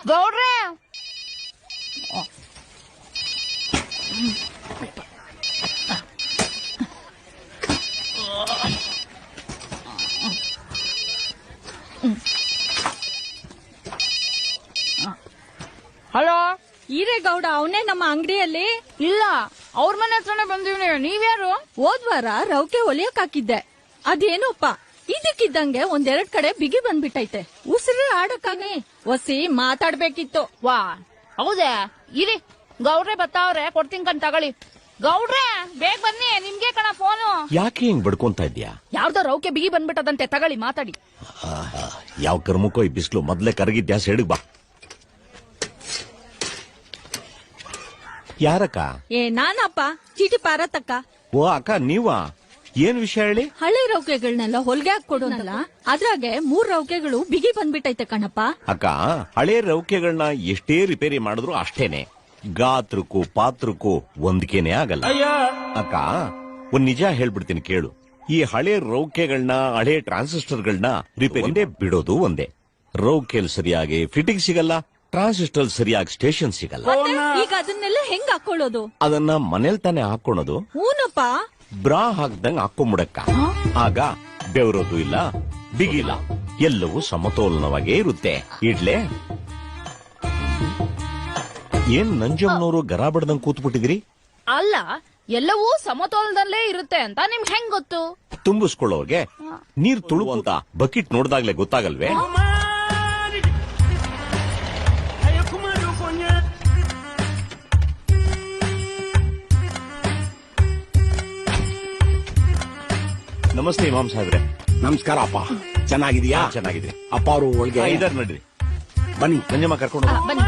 ಗೌಡ್ರೆ, ಹಲೋ. ಈರೇಗೌಡ ಅವನೇ ನಮ್ಮ ಅಂಗಡಿಯಲ್ಲಿ? ಇಲ್ಲ, ಅವ್ರ ಮನೆ ಹತ್ರನೇ ಬಂದಿವ್ನಿ. ನೀವ್ಯಾರು? ಹೋದ್ವಾರ ರೌಕೆ ಹೊಲಿಯಕ್ ಹಾಕಿದ್ದೆ. ಅದೇನೋಪ್ಪ ಇದಕ್ಕಿದ್ದಂಗೆ ಒಂದೆರಡ್ ಕಡೆ ಬಿಗಿ ಬಂದ್ಬಿಟ್ಟೈತೆ. ಉಸಿರು ಆಡಕ್ಕಾಗಿ ಒಸಿ ಮಾತಾಡ್ಬೇಕಿತ್ತು. ವಾ, ಹೌದೇ? ಇರಿ, ಗೌಡ್ರೆ ಬತ್ತಾವ್ರೆ, ಕೊಡ್ತೀನಿ ಕಣ್ ತಗೊಳ್ಳಿ. ಗೌಡ್ರೆ, ಬೇಗ ಬನ್ನಿ, ನಿಮ್ಗೆ ಕಣ ಫೋನು. ಯಾಕೆ ಹಿಂಗ್ ಬಡ್ಕೊಂತ ಇದ್ಯಾ? ಯಾವ್ದೋ ರೌಕೆ ಬಿಗಿ ಬಂದ್ಬಿಟ್ಟದಂತೆ, ತಗೊಳ್ಳಿ ಮಾತಾಡಿ. ಯಾವ ಕರ್ಮಕ್ಕೋ ಈ ಬಿಸ್ಲು, ಮೊದ್ಲೇ ಕರಗಿದ್ಯಾ? ಸೈಡ್ಗ್ ಬಾ. ಯಾರಕ್ಕ? ನಾನಪ್ಪ, ಚೀಟಿ ಪಾರತಕ್ಕ. ಓ ಅಕ್ಕ, ನೀವಾ? ಏನ್ ವಿಷಯ ಹೇಳಿ? ಹಳೆ ರೌಕೆಗಳನ್ನೆಲ್ಲ ಹೊಲ್ಗೆ ಹಾಕೊಡೋನಲ್ಲ, ಅದ್ರಾಗೆ 3 ರೌಕೆಗಳು ಬಿಗಿ ಬಂದ್ಬಿಟ್ಟೈತೆ ಕಣಪ್ಪ. ಅಕ್ಕ, ಹಳೆ ರೌಕೆಗಳನ್ನ ಎಷ್ಟೇ ರಿಪೇರಿ ಮಾಡಿದ್ರು ಅಷ್ಟೇನೆ, ಗಾತ್ರಕ್ಕೂ ಪಾತ್ರಕ್ಕೂ ಹೊಂದಿಕೆನೆ ಆಗಲ್ಲ. ಅಕ್ಕ, ಒಂದ್ ನಿಜ ಹೇಳ್ಬಿಡ್ತೀನಿ ಕೇಳು. ಈ ಹಳೆ ರೌಕೆಗಳನ್ನ, ಹಳೆ ಟ್ರಾನ್ಸಿಸ್ಟರ್ಗಳನ್ನ ರಿಪೇರಿ ಬಿಡೋದು ಒಂದೇ. ರೌಕೆಲ್ ಸರಿಯಾಗಿ ಫಿಟ್ಟಿಂಗ್ ಸಿಗಲ್ಲ, ಟ್ರಾನ್ಸಿಸ್ಟರ್ ಸರಿಯಾಗಿ ಸ್ಟೇಷನ್ ಸಿಗಲ್ಲ. ಈಗ ಅದನ್ನೆಲ್ಲ ಹೆಂಗ್ ಹಾಕೊಳ್ಳೋದು? ಅದನ್ನ ಮನೇಲ್ ತಾನೇ ಹಾಕೊಳೋದು. ಹೂನಪ್ಪ. ಬ್ರಾ ಹಾಕ್ದಂಗ್ ಹಾಕೊಂಬಿಡಕ್ಕ. ಆಗ ಬೆವರೋದು ಇಲ್ಲ, ಬಿಗಿಲ್ಲ, ಎಲ್ಲವೂ ಸಮತೋಲನವಾಗೇ ಇರುತ್ತೆ. ಇಡ್ಲೆ? ಏನ್ ನಂಜಮ್ಮನವರು ಗರ ಬಡ್ದಂಗ್ ಕೂತ್ಬಿಟ್ಟಿದ್ರಿ? ಅಲ್ಲ, ಎಲ್ಲವೂ ಸಮತೋಲನದಲ್ಲೇ ಇರುತ್ತೆ ಅಂತ ನಿಮ್ಗೆ ಹೆಂಗ್ ಗೊತ್ತು? ತುಂಬಿಸ್ಕೊಳ್ಳೋರ್ಗೆ ನೀರ್ ತುಳುವಂತ ಬಕೆಟ್ ನೋಡ್ದಾಗ್ಲೇ ಗೊತ್ತಾಗಲ್ವೇ? ನಮಸ್ತೆ ಇಮಾಮ್ ಸಾಹೇಬ್ರೆ. ನಮಸ್ಕಾರ ಅಪ್ಪ, ಚೆನ್ನಾಗಿದ್ಯಾ? ಚೆನ್ನಾಗಿದೆ ಅಪ್ಪ ಅವರು ಒಳಗೆ ಇದಾರ್ ನಡ್ರಿ, ಬನ್ನಿ. ನಂಜಮ್ಮ ಕರ್ಕೊಂಡು ಬನ್ನಿ.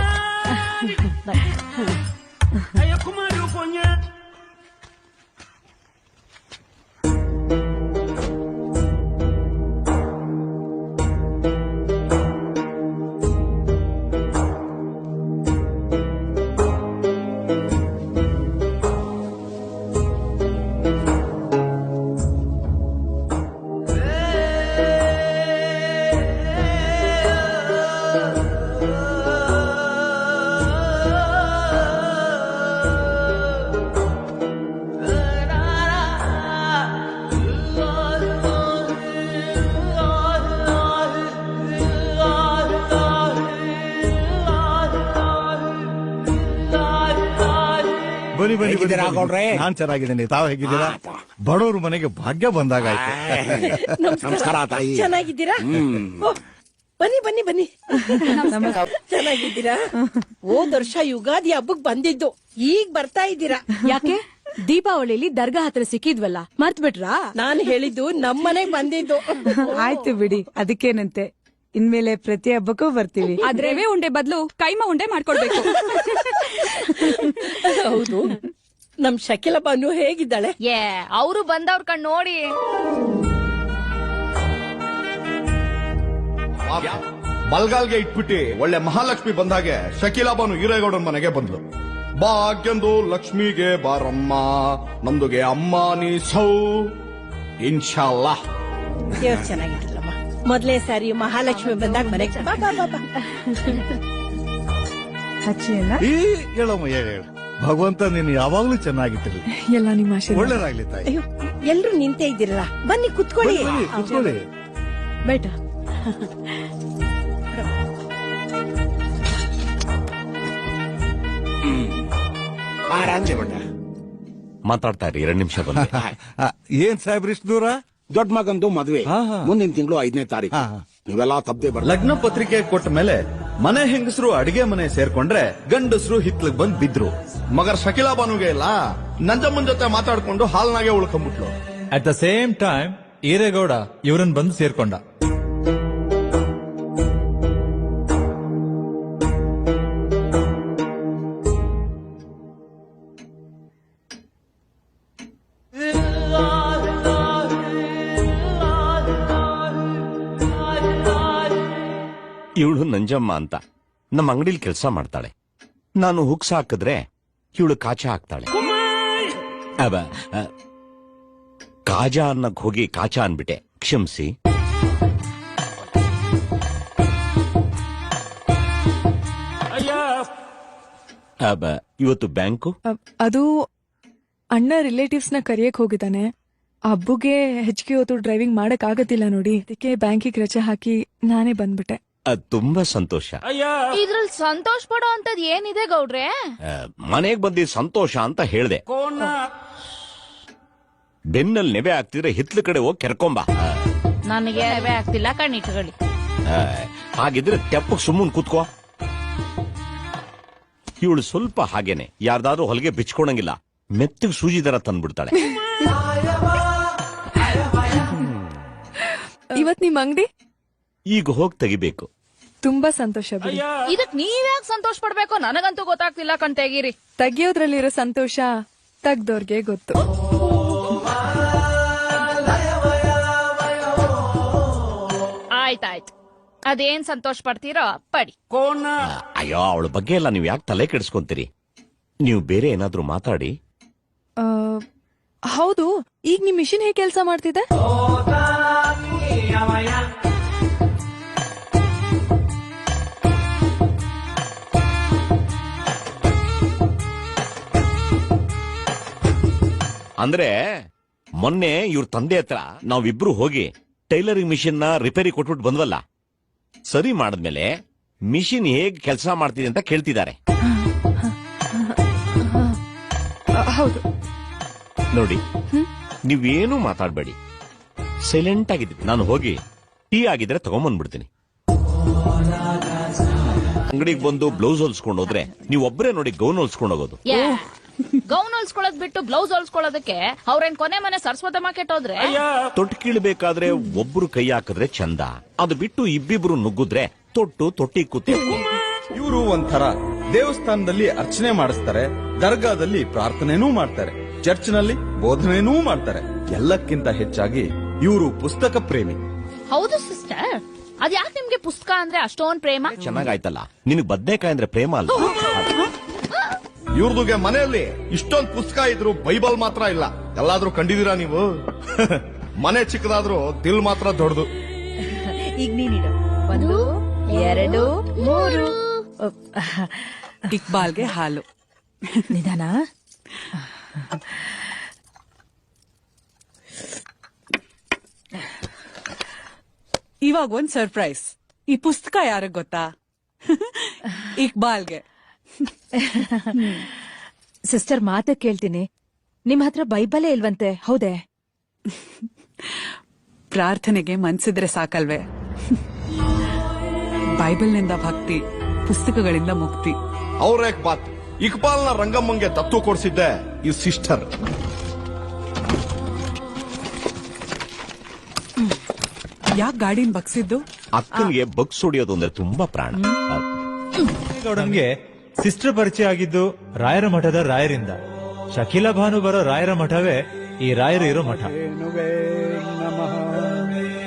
ಹೇಗಿದ್ದೀರಾ ಗೌಡ್ರೆ? ನಾನ್ ಚೆನ್ನಾಗಿದ್ದೀನಿ, ತಾವು ಹೇಗಿದ್ದೀರಾ? ಬಡವ್ರ ಮನೆಗೆ ಭಾಗ್ಯ ಬಂದಾಗಾಯ್ತು. ನಮಸ್ಕಾರ ತಾಯಿ. ಚೆನ್ನಾಗಿದ್ದೀರಾ? ಓ, ಬನ್ನಿ ಬನ್ನಿ ಬನ್ನಿ. ಚೆನ್ನಾಗಿದ್ದೀರಾ? ಹೋದ ವರ್ಷ ಯುಗಾದಿ ಹಬ್ಬಕ್ ಬಂದಿದ್ದು, ಈಗ ಬರ್ತಾ ಇದ್ದೀರಾ? ಯಾಕೆ ದೀಪಾವಳಿಲಿ ದರ್ಗಾ ಹತ್ರ ಸಿಕ್ಕಿದ್ವಲ್ಲ, ಮರ್ತ್ ಬಿಟ್ರಾ? ನಾನು ಹೇಳಿದ್ದು ನಮ್ಮನೆಗ್ ಬಂದಿದ್ದು. ಆಯ್ತು ಬಿಡಿ, ಅದಕ್ಕೇನಂತೆ. ಇನ್ಮೇಲೆ ಪ್ರತಿ ಹಬ್ಬಕ್ಕೂ ಬರ್ತೀವಿ. ಆದ್ರೆ ರವೆ ಉಂಡೆ ಬದಲು ಕೈಮಾ ಉಂಡೆ ಮಾಡ್ಕೊಡ್ಬೇಕು. ಹೌದು, ನಮ್ ಶಕಿಲ ಬಾನು ಹೇಗಿದ್ದಾಳೆ? ಅವರು ಬಂದವ್ರ ಕಣ್ ನೋಡಿ. ಬಲ್ಗಾಲ್ಗೆ ಇಟ್ಬಿಟ್ಟು ಒಳ್ಳೆ ಮಹಾಲಕ್ಷ್ಮಿ ಬಂದಾಗೆ ಶಕೀಲಾ ಬಾನು ಹಿರೇಗೌಡನ್ ಮನೆಗೆ ಬಂದ್ಲು. ಭಾಗ್ಯಂದು ಲಕ್ಷ್ಮಿಗೆ ಬಾರಮ್ಮ, ನಮ್ದುಗೆ ಅಮ್ಮ ನೀ ಸೌ ಇನ್ಶಾಲ್ಲಾ. ದೇವ್ರು ಚೆನ್ನಾಗಿರ್ಲಮ್ಮ. ಮೊದ್ಲೇ ಸಾರಿ ಮಹಾಲಕ್ಷ್ಮಿ ಬಂದಾಗ ಮನೆಗೆ ಬಾ ಬಾ ಬಾ ಬಾ. ಹೇಳಮ್ಮ ಹೇಳ. ಭಗವಂತ ನೀನು ಯಾವಾಗ್ಲೂ ಚೆನ್ನಾಗಿಟ್ಟಿರ್ಲಿ. ಎಲ್ಲ ನಿಮ್ಮ ಆಶೀರ್ವಾದ. ಒಳ್ಳೇದಾಗ್ಲಿ ತಾಯಿ. ಅಯ್ಯೋ, ಎಲ್ರು ನಿಂತೇ ಇದ್ದೀರಲ್ಲ, ಬನ್ನಿ ಕುತ್ಕೊಳ್ಳಿ. ಕೂತ್ಕೊಳ್ಳಿ. ಬೇಟ ಮಾತಾಡ್ತಾ ಇರಿ, 2 ನಿಮಿಷ ಬಂದೆ. ಏನ್ ಸಾಹೇಬ್ರ ಇಷ್ಟು ದೂರ? ದೊಡ್ಡ ಮಗಂದು ಮದ್ವೆ ಮುಂದಿನ ತಿಂಗಳು 5ನೇ ತಾರೀಕು. ನೀವೆಲ್ಲ ತಪ್ಪದೆ ಬರ್ಲಿ. ಲಗ್ನ ಪತ್ರಿಕೆ ಕೊಟ್ಟ ಮೇಲೆ ಮನೆ ಹೆಂಗಸರು ಅಡಿಗೆ ಮನೆ ಸೇರ್ಕೊಂಡ್ರೆ ಗಂಡಸರು ಹಿತ್ಲಗ್ ಬಂದ್ ಬಿದ್ರು. ಮಗರ್ ಶಕೀಲಾ ಬಾನುಗೆ ಇಲ್ಲ, ನಂಜಮ್ಮನ್ ಜೊತೆ ಮಾತಾಡ್ಕೊಂಡು ಹಾಲ್ನಾಗೆ ಉಳ್ಕೊಂಡ್ಬಿಟ್ಲು. At the same time Eregowda ಇವರನ್ನ ಬಂದು ಸೇರ್ಕೊಂಡ. ಇವಳು ನಂಜಮ್ಮ ಅಂತ ನಮ್ಮ ಅಂಗಡಿಲಿ ಕೆಲಸ ಮಾಡ್ತಾಳೆ. ನಾನು ಹುಕ್ಸ್ ಹಾಕಿದ್ರೆ ಇವಳು ಕಾಚ ಹಾಕ್ತಾಳೆ. ಕಾಜಾ ಅನ್ನಕ್ ಹೋಗಿ ಕಾಚಾ ಅನ್ಬಿಟ್ಟೆ, ಕ್ಷಮಿಸಿ. ಇವತ್ತು ಬ್ಯಾಂಕು ಅದು ಅಣ್ಣ ರಿಲೇಟಿವ್ಸ್ ನ ಕರಿಯಕ್ ಹೋಗಿದ್ದಾನೆ. ಹಬ್ಬುಗೆ ಹೆಚ್ಚಿಗೆ ಹೊತ್ತು ಡ್ರೈವಿಂಗ್ ಮಾಡಕ್ ಆಗತ್ತಿಲ್ಲ ನೋಡಿ, ಅದಕ್ಕೆ ಬ್ಯಾಂಕಿಗೆ ರಜೆ ಹಾಕಿ ನಾನೇ ಬಂದ್ಬಿಟ್ಟೆ. ತುಂಬಾ ಸಂತೋಷ. ಇದ್ರಲ್ಲಿ ಸಂತೋಷ ಪಡೋ ಅಂತದ್ ಏನಿದೆ ಗೌಡ್ರೆ? ಮನೆಗ್ ಬಂದಿ ಸಂತೋಷ ಅಂತ ಹೇಳ್ದೆ. ಬೆನ್ನಲ್ಲಿ ನೆವೆ ಆಗ್ತಿದ್ರೆ ಹಿತ್ಲ ಕಡೆ ಹೋಗಿ ಕೆರ್ಕೊಂಬ. ನನಗೆ ನೆವೆ ಆಗ್ತಿಲ್ಲ, ಕಣ್ಣಿಟ್ಕೊಳ್ಳಿ. ಹಾಗಿದ್ರೆ ತೆಪ್ಪಕ್ ಸುಮ್ಮನ್ ಕೂತ್ಕೋ. ಇವಳು ಸ್ವಲ್ಪ ಹಾಗೇನೆ, ಯಾರ್ದಾದ್ರೂ ಹೊಲಿಗೆ ಬಿಚ್ಕೊಳಂಗಿಲ್ಲ, ಮೆತ್ತಗ್ ಸೂಜಿ ದರ ತಂದ್ಬಿಡ್ತಾಳೆ. ಇವತ್ ನಿಮ್ ಅಂಗಡಿ ಈಗ ಹೋಗಿ ತೆಗಿಬೇಕು. ತುಂಬಾ ಸಂತೋಷ ಬಿಡಿ. ಇದಕ್ ನೀವ್ಯಾಕ್ ಸಂತೋಷ ಪಡ್ಬೇಕು? ನನಗಂತೂ ಗೊತ್ತಾಗ್ತಿಲ್ಲ ಕಣ್, ತೆಗೀರಿ. ತೆಗಿಯೋದ್ರಲ್ಲಿರೋ ಸಂತೋಷ ತೆಗ್ದೋರ್ಗೆ ಗೊತ್ತು. ಆಯ್ತಾಯ್ತು, ಅದೇನ್ ಸಂತೋಷ ಪಡ್ತೀರೋ ಪಡಿ. ಅಯ್ಯೋ, ಅವಳ ಬಗ್ಗೆ ಎಲ್ಲ ನೀವು ಯಾಕೆ ತಲೆ ಕೆಡಿಸ್ಕೊಂತೀರಿ? ನೀವು ಬೇರೆ ಏನಾದ್ರೂ ಮಾತಾಡಿ. ಹೌದು, ಈಗ ನಿಮ್ ಮಿಷಿನ್ ಹೇಗೆ ಕೆಲಸ ಮಾಡ್ತಿದೆ? ಅಂದ್ರೆ ಮೊನ್ನೆ ಇವ್ರ ತಂದೆ ಹತ್ರ ನಾವಿಬ್ರು ಹೋಗಿ ಟೈಲರಿಂಗ್ ಮಿಷಿನ್ ನ ರಿಪೇರಿ ಕೊಟ್ಬಿಟ್ಟು ಬಂದ್ವಲ್ಲ, ಸರಿ ಮಾಡಿದ್ಮೇಲೆ ಮಿಷಿನ್ ಹೇಗ್ ಕೆಲಸ ಮಾಡ್ತಿದೆ ಅಂತ ಕೇಳ್ತಿದ್ದಾರೆ. ಹೌದು ನೋಡಿ, ನೀವೇನು ಮಾತಾಡ್ಬೇಡಿ, ಸೈಲೆಂಟ್ ಆಗಿದ್ವಿ. ನಾನು ಹೋಗಿ ಟೀ ಆಗಿದ್ರೆ ತಗೊಂಬಂದ್ಬಿಡ್ತೀನಿ. ಅಂಗಡಿಗೆ ಬಂದು ಬ್ಲೌಸ್ ಹೊಲ್ಸ್ಕೊಂಡು ಹೋದ್ರೆ ನೀವು ಒಬ್ಬರೇ ನೋಡಿ ಗೌನ್ ಹೊಲ್ಸ್ಕೊಂಡು ಹೋಗೋದು. ಗೌನ್ ಹೊಲ್ಸ್ಕೊಳ್ಳೋದ್ ಬಿಟ್ಟು ಬ್ಲೌಸ್ ಹೊಲ್ಸ್ಕೊಳ್ಳೋದಕ್ಕೆ ಅವ್ರೇನ್ ಕೊನೆ ಮನೆ ಸರಸ್ವತಮ್ಮ ಕೆಟ್ಟೋದ್ರೆ? ತೊಟ್ಟು ಕೀಳ್ಬೇಕಾದ್ರೆ ಒಬ್ರು ಕೈ ಹಾಕಿದ್ರೆ ಚಂದ, ಅದು ಬಿಟ್ಟು ಇಬ್ಬಿಬ್ರು ನುಗ್ಗುದ್ರೆ ತೊಟ್ಟಿ ಕೂತಿ. ಇವರು ಒಂಥರ ದೇವಸ್ಥಾನದಲ್ಲಿ ಅರ್ಚನೆ ಮಾಡಿಸ್ತಾರೆ, ದರ್ಗಾದಲ್ಲಿ ಪ್ರಾರ್ಥನೆನೂ ಮಾಡ್ತಾರೆ, ಚರ್ಚ್ನಲ್ಲಿ ಬೋಧನೆನೂ ಮಾಡ್ತಾರೆ. ಎಲ್ಲಕ್ಕಿಂತ ಹೆಚ್ಚಾಗಿ ಇವರು ಪುಸ್ತಕ ಪ್ರೇಮಿ. ಹೌದು ಸಿಸ್ಟರ್, ಅದ್ಯಾಕೆ ನಿಮ್ಗೆ ಪುಸ್ತಕ ಅಂದ್ರೆ ಅಷ್ಟೊಂದ್ ಪ್ರೇಮ? ಚೆನ್ನಾಗಾಯ್ತಲ್ಲ, ನಿನಗ್ ಬದ್ನೇಕಾಯಿ ಅಂದ್ರೆ ಪ್ರೇಮ ಅಲ್ಲ. ಇವ್ರದುಗೆ ಮನೆಯಲ್ಲಿ ಇಷ್ಟೊಂದು ಪುಸ್ತಕ ಇದ್ರು ಬೈಬಲ್ ಮಾತ್ರ ಇಲ್ಲ. ಎಲ್ಲಾದ್ರೂ ಕಂಡಿದೀರಾ ನೀವು? ಮನೆ ಚಿಕ್ಕದಾದ್ರೂ ದಿಲ್ ಮಾತ್ರ ದೊಡ್ಡದು. ಈಗ ನೀನಿಡು. 1 2 3. ಇಕ್ಬಾಲ್ಗೆ ಹಾಲು. ನಿಧಾನ. ಇವಾಗ ಒಂದ್ ಸರ್ಪ್ರೈಸ್. ಈ ಪುಸ್ತಕ ಯಾರಿಗ್ ಗೊತ್ತಾ? ಇಕ್ಬಾಲ್ಗೆ. ಸಿಸ್ಟರ್ ಮಾತ ಕೇಳ್ತೀನಿ, ನಿಮ್ ಹತ್ರ ಬೈಬಲೇ ಇಲ್ವಂತೆ, ಹೌದೇ? ಪ್ರಾರ್ಥನೆಗೆ ಮನ್ಸಿದ್ರೆ ಸಾಕಲ್ವೇ? ಬೈಬಲ್ನಿಂದ ಭಕ್ತಿ, ಪುಸ್ತಕಗಳಿಂದ ಮುಕ್ತಿ. ಅವ್ರೇಕ್ ಬಾತ್ ಇಕ್ಬಾಲ್ನ ರಂಗಮ್ಮಂಗೆ ತತ್ವ ಕೊಡಿಸಿದ್ದೆ ಈ ಸಿಸ್ಟರ್. ಯಾಕೆ ಗಾಡಿನ ಬಗ್ಸಿದ್ದು? ಅಕ್ಕನಿಗೆ ಬಗ್ಸ್ ಹೊಡಿಯೋದು ಅಂದ್ರೆ ತುಂಬಾ ಪ್ರಾಣ. ಗೌಡನ್ಗೆ ಸಿಸ್ಟರ್ ಪರಿಚಯ ಆಗಿದ್ದು ರಾಯರ ಮಠದ ರಾಯರಿಂದ. ಶಕೀಲಾ ಭಾನು ಬರೋ ರಾಯರ ಮಠವೇ ಈ ರಾಯರು ಇರೋ ಮಠ.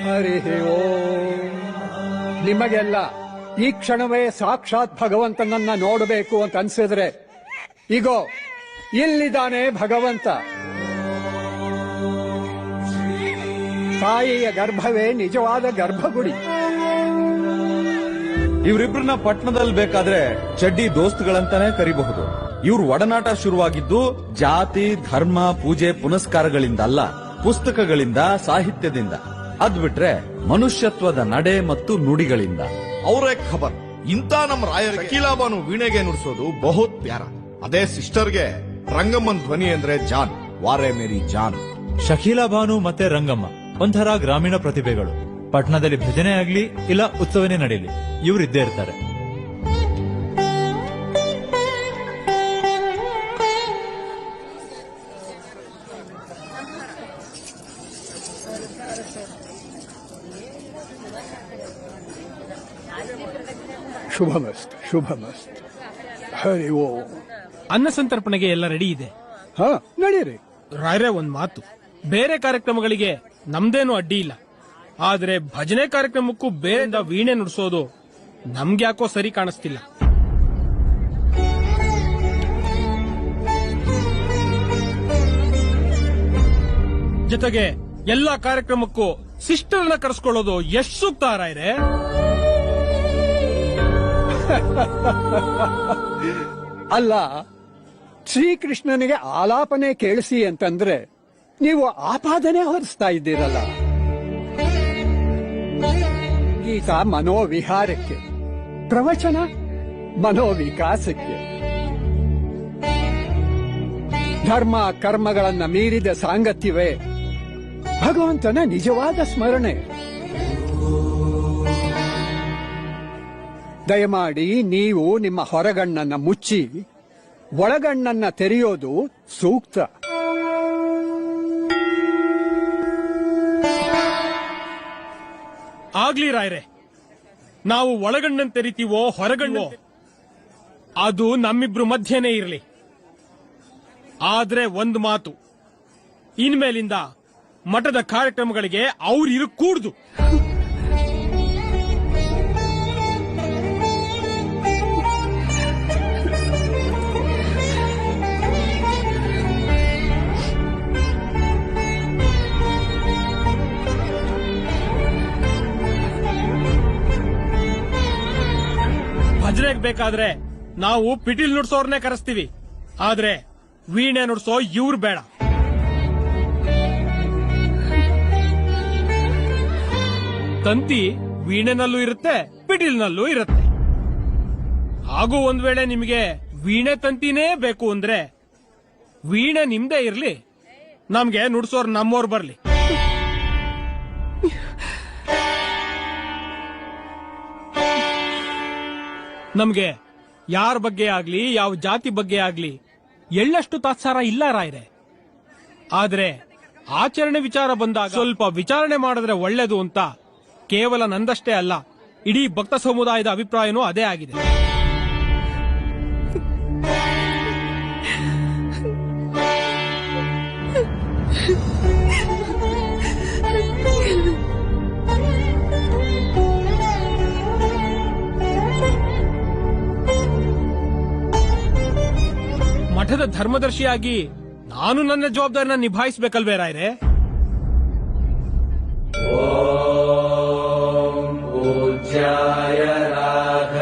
ಹರಿ ಓಂ. ನಿಮಗೆಲ್ಲ ಈ ಕ್ಷಣವೇ ಸಾಕ್ಷಾತ್ ಭಗವಂತನನ್ನ ನೋಡಬೇಕು ಅಂತ ಅನ್ಸಿದ್ರೆ ಈಗೋ ಇಲ್ಲಿದ್ದಾನೆ ಭಗವಂತ. ತಾಯಿಯ ಗರ್ಭವೇ ನಿಜವಾದ ಗರ್ಭಗುಡಿ. ಇವರಿಬ್ರನ್ನ ಪಟ್ಟಣದಲ್ಲಿ ಬೇಕಾದ್ರೆ ಚಡ್ಡಿ ದೋಸ್ತುಗಳಂತಾನೆ ಕರಿಬಹುದು. ಇವ್ರ ಒಡನಾಟ ಶುರುವಾಗಿದ್ದು ಜಾತಿ, ಧರ್ಮ, ಪೂಜೆ ಪುನಸ್ಕಾರಗಳಿಂದ ಅಲ್ಲ, ಪುಸ್ತಕಗಳಿಂದ, ಸಾಹಿತ್ಯದಿಂದ. ಅದ್ಬಿಟ್ರೆ ಮನುಷ್ಯತ್ವದ ನಡೆ ಮತ್ತು ನುಡಿಗಳಿಂದ. ಅವರೇ ಖಬರ್ ಇಂತ ನಮ್ಮ ರಾಯರ ಶಕೀಲಾಬಾನು ವೀಣೆಗೆ ನುಡಿಸೋದು ಬಹುತ್ ಪ್ಯಾರ. ಅದೇ ಸಿಸ್ಟರ್ಗೆ ರಂಗಮ್ಮನ್ ಧ್ವನಿ ಅಂದ್ರೆ ಜಾನ್, ವಾರೆ ಮೇರಿ ಜಾನ್. ಶಕೀಲಾ ಭಾನು ಮತ್ತೆ ರಂಗಮ್ಮ ಒಂಥರ ಗ್ರಾಮೀಣ ಪ್ರತಿಭೆಗಳು. ಪಟ್ಟಣದಲ್ಲಿ ಭಜನೆ ಆಗ್ಲಿ ಇಲ್ಲ ಉತ್ಸವನೇ ನಡೆಯಲಿ ಇವರಿದ್ದೇ ಇರ್ತಾರೆ. ಶುಭಮಸ್ತ್ ಶುಭಮಸ್ತ್. ಹರಿ ಓಂ. ಅನ್ನ ಸಂತರ್ಪಣೆಗೆ ಎಲ್ಲ ರೆಡಿ ಇದೆ. ಹಾ, ನಡೀರಿ. ರಾಯ್ರೆ ಒಂದ್ ಮಾತು, ಬೇರೆ ಕಾರ್ಯಕ್ರಮಗಳಿಗೆ ನಮ್ದೇನು ಅಡ್ಡಿ ಇಲ್ಲ, ಆದ್ರೆ ಭಜನೆ ಕಾರ್ಯಕ್ರಮಕ್ಕೂ ಬೇರೆಯಿಂದ ವೀಣೆ ನುಡಿಸೋದು ನಮ್ಗ್ಯಾಕೋ ಸರಿ ಕಾಣಿಸ್ತಿಲ್ಲ. ಜೊತೆಗೆ ಎಲ್ಲಾ ಕಾರ್ಯಕ್ರಮಕ್ಕೂ ಸಿಸ್ಟರ್ನ ಕರೆಸ್ಕೊಳ್ಳೋದು ಎಷ್ಟು ಸೂಕ್ತ ರಾಯ್ರೆ? ಅಲ್ಲ, ಶ್ರೀಕೃಷ್ಣನಿಗೆ ಆಲಾಪನೆ ಕೇಳಿಸಿ ಅಂತಂದ್ರೆ ನೀವು ಆಪಾದನೆ ಹೊರಿಸ್ತಾ ಇದ್ದೀರಲ್ಲ. ಗೀತ ಮನೋವಿಹಾರಕ್ಕೆ, ಪ್ರವಚನ ಮನೋವಿಕಾಸಕ್ಕೆ. ಧರ್ಮ ಕರ್ಮಗಳನ್ನ ಮೀರಿದ ಸಾಂಗತ್ಯವೇ ಭಗವಂತನ ನಿಜವಾದ ಸ್ಮರಣೆ. ದಯಮಾಡಿ ನೀವು ನಿಮ್ಮ ಹೊರಗಣ್ಣನ್ನ ಮುಚ್ಚಿ ಒಳಗಣ್ಣನ್ನ ತೆರೆಯೋದು ಸೂಕ್ತ. ಆಗ್ಲಿ ರಾಯ್ರೆ, ನಾವು ಒಳಗಣ್ಣನ್ ತೆರಿತೀವೋ ಹೊರಗಣ್ಣೋ ಅದು ನಮ್ಮಿಬ್ರು ಮಧ್ಯನೇ ಇರಲಿ. ಆದ್ರೆ ಒಂದು ಮಾತು, ಇನ್ಮೇಲಿಂದ ಮಠದ ಕಾರ್ಯಕ್ರಮಗಳಿಗೆ ಅವ್ರು ಇರಕೂಡ್ದು. ಭಜನೆಗೆ ಬೇಕಾದ್ರೆ ನಾವು ಪಿಟೀಲ್ ನುಡ್ಸೋರ್ನೇ ಕರೆಸ್ತೀವಿ, ಆದ್ರೆ ವೀಣೆ ನುಡ್ಸೋ ಇವ್ರು ಬೇಡ. ತಂತಿ ವೀಣೆನಲ್ಲೂ ಇರುತ್ತೆ, ಪಿಟೀಲ್ನಲ್ಲೂ ಇರುತ್ತೆ. ಹಾಗೂ ಒಂದ್ ವೇಳೆ ನಿಮಗೆ ವೀಣೆ ತಂತಿನೇ ಬೇಕು ಅಂದ್ರೆ ವೀಣೆ ನಿಮ್ದೇ ಇರ್ಲಿ, ನಮ್ಗೆ ನುಡ್ಸೋರ್ ನಮ್ಮೋರ್ ಬರ್ಲಿ. ನಮ್ಗೆ ಯಾರ ಬಗ್ಗೆ ಆಗ್ಲಿ, ಯಾವ ಜಾತಿ ಬಗ್ಗೆ ಆಗ್ಲಿ ಎಳ್ಳಷ್ಟು ತಾತ್ಸಾರ ಇಲ್ಲ ರಾಯ್ರೆ. ಆದ್ರೆ ಆಚರಣೆ ವಿಚಾರ ಬಂದಾಗ ಸ್ವಲ್ಪ ವಿಚಾರಣೆ ಮಾಡಿದ್ರೆ ಒಳ್ಳೇದು ಅಂತ ಕೇವಲ ನಂದಷ್ಟೇ ಅಲ್ಲ, ಇಡೀ ಭಕ್ತ ಸಮುದಾಯದ ಅಭಿಪ್ರಾಯನೂ ಅದೇ ಆಗಿದೆ. ಮಠದ ಧರ್ಮದರ್ಶಿಯಾಗಿ ನಾನು ನನ್ನ ಜವಾಬ್ದಾರಿನ ನಿಭಾಯಿಸಬೇಕಲ್ವೇ ರಾಯ್ರೆ? पूज्याय राघवेन्द्राय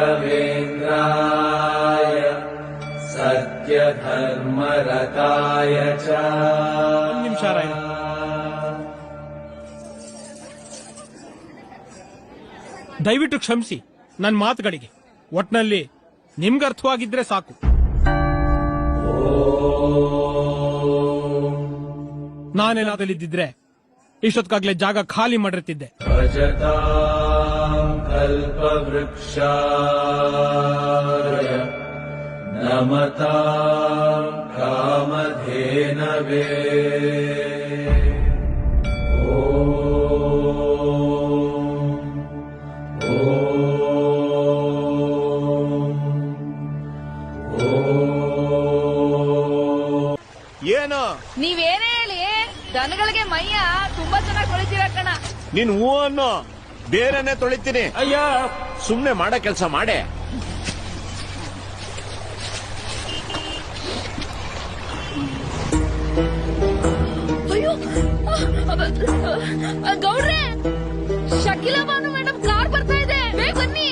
सत्यधर्मरताय च ನಿಮಿಷ ರಾಯ್ರೆ, ದಯವಿಟ್ಟು ಕ್ಷಮಿಸಿ ನನ್ನ ಮಾತುಗಳಿಗೆ. ಒಟ್ನಲ್ಲಿ ನಿಮ್ಗೆ ಅರ್ಥವಾಗಿದ್ರೆ ಸಾಕು. ಓಂ ನಾನೇನಾದಲ್ಲಿದ್ದಿದ್ರೆ ಇಷ್ಟೊತ್ಕಾಗ್ಲೇ ಜಾಗ ಖಾಲಿ ಮಾಡಿರ್ತಿದ್ದೆ. ಭಜತಾಂ ಕಲ್ಪವೃಕ್ಷಾಯ ನಮತಾಂ ಕಾಮಧೇನವೇ. ಏನು ನೀವೇನೇ ಹೇಳಿ ದನಗಳಿಗೆ ಮೈಯ ತುಂಬಾ ಚೆನ್ನಾಗಿ ತೊಳಿತೀರ ಕಣ. ನೀನ್ ಹೂ ಅನ್ನೋ, ಬೇರೆನೆ ತೊಳಿತೀನಿ. ಅಯ್ಯ, ಸುಮ್ನೆ ಮಾಡೋ ಕೆಲ್ಸ ಮಾಡೇ. ಅಯ್ಯೋ ಗೌಡ್ರೆ, ಶಕೀಲಾ ಬಾನು ಮೇಡಮ್ ಕಾರ್ ಬರ್ತಾ ಇದೆ, ಬೇಗ ಬನ್ನಿ.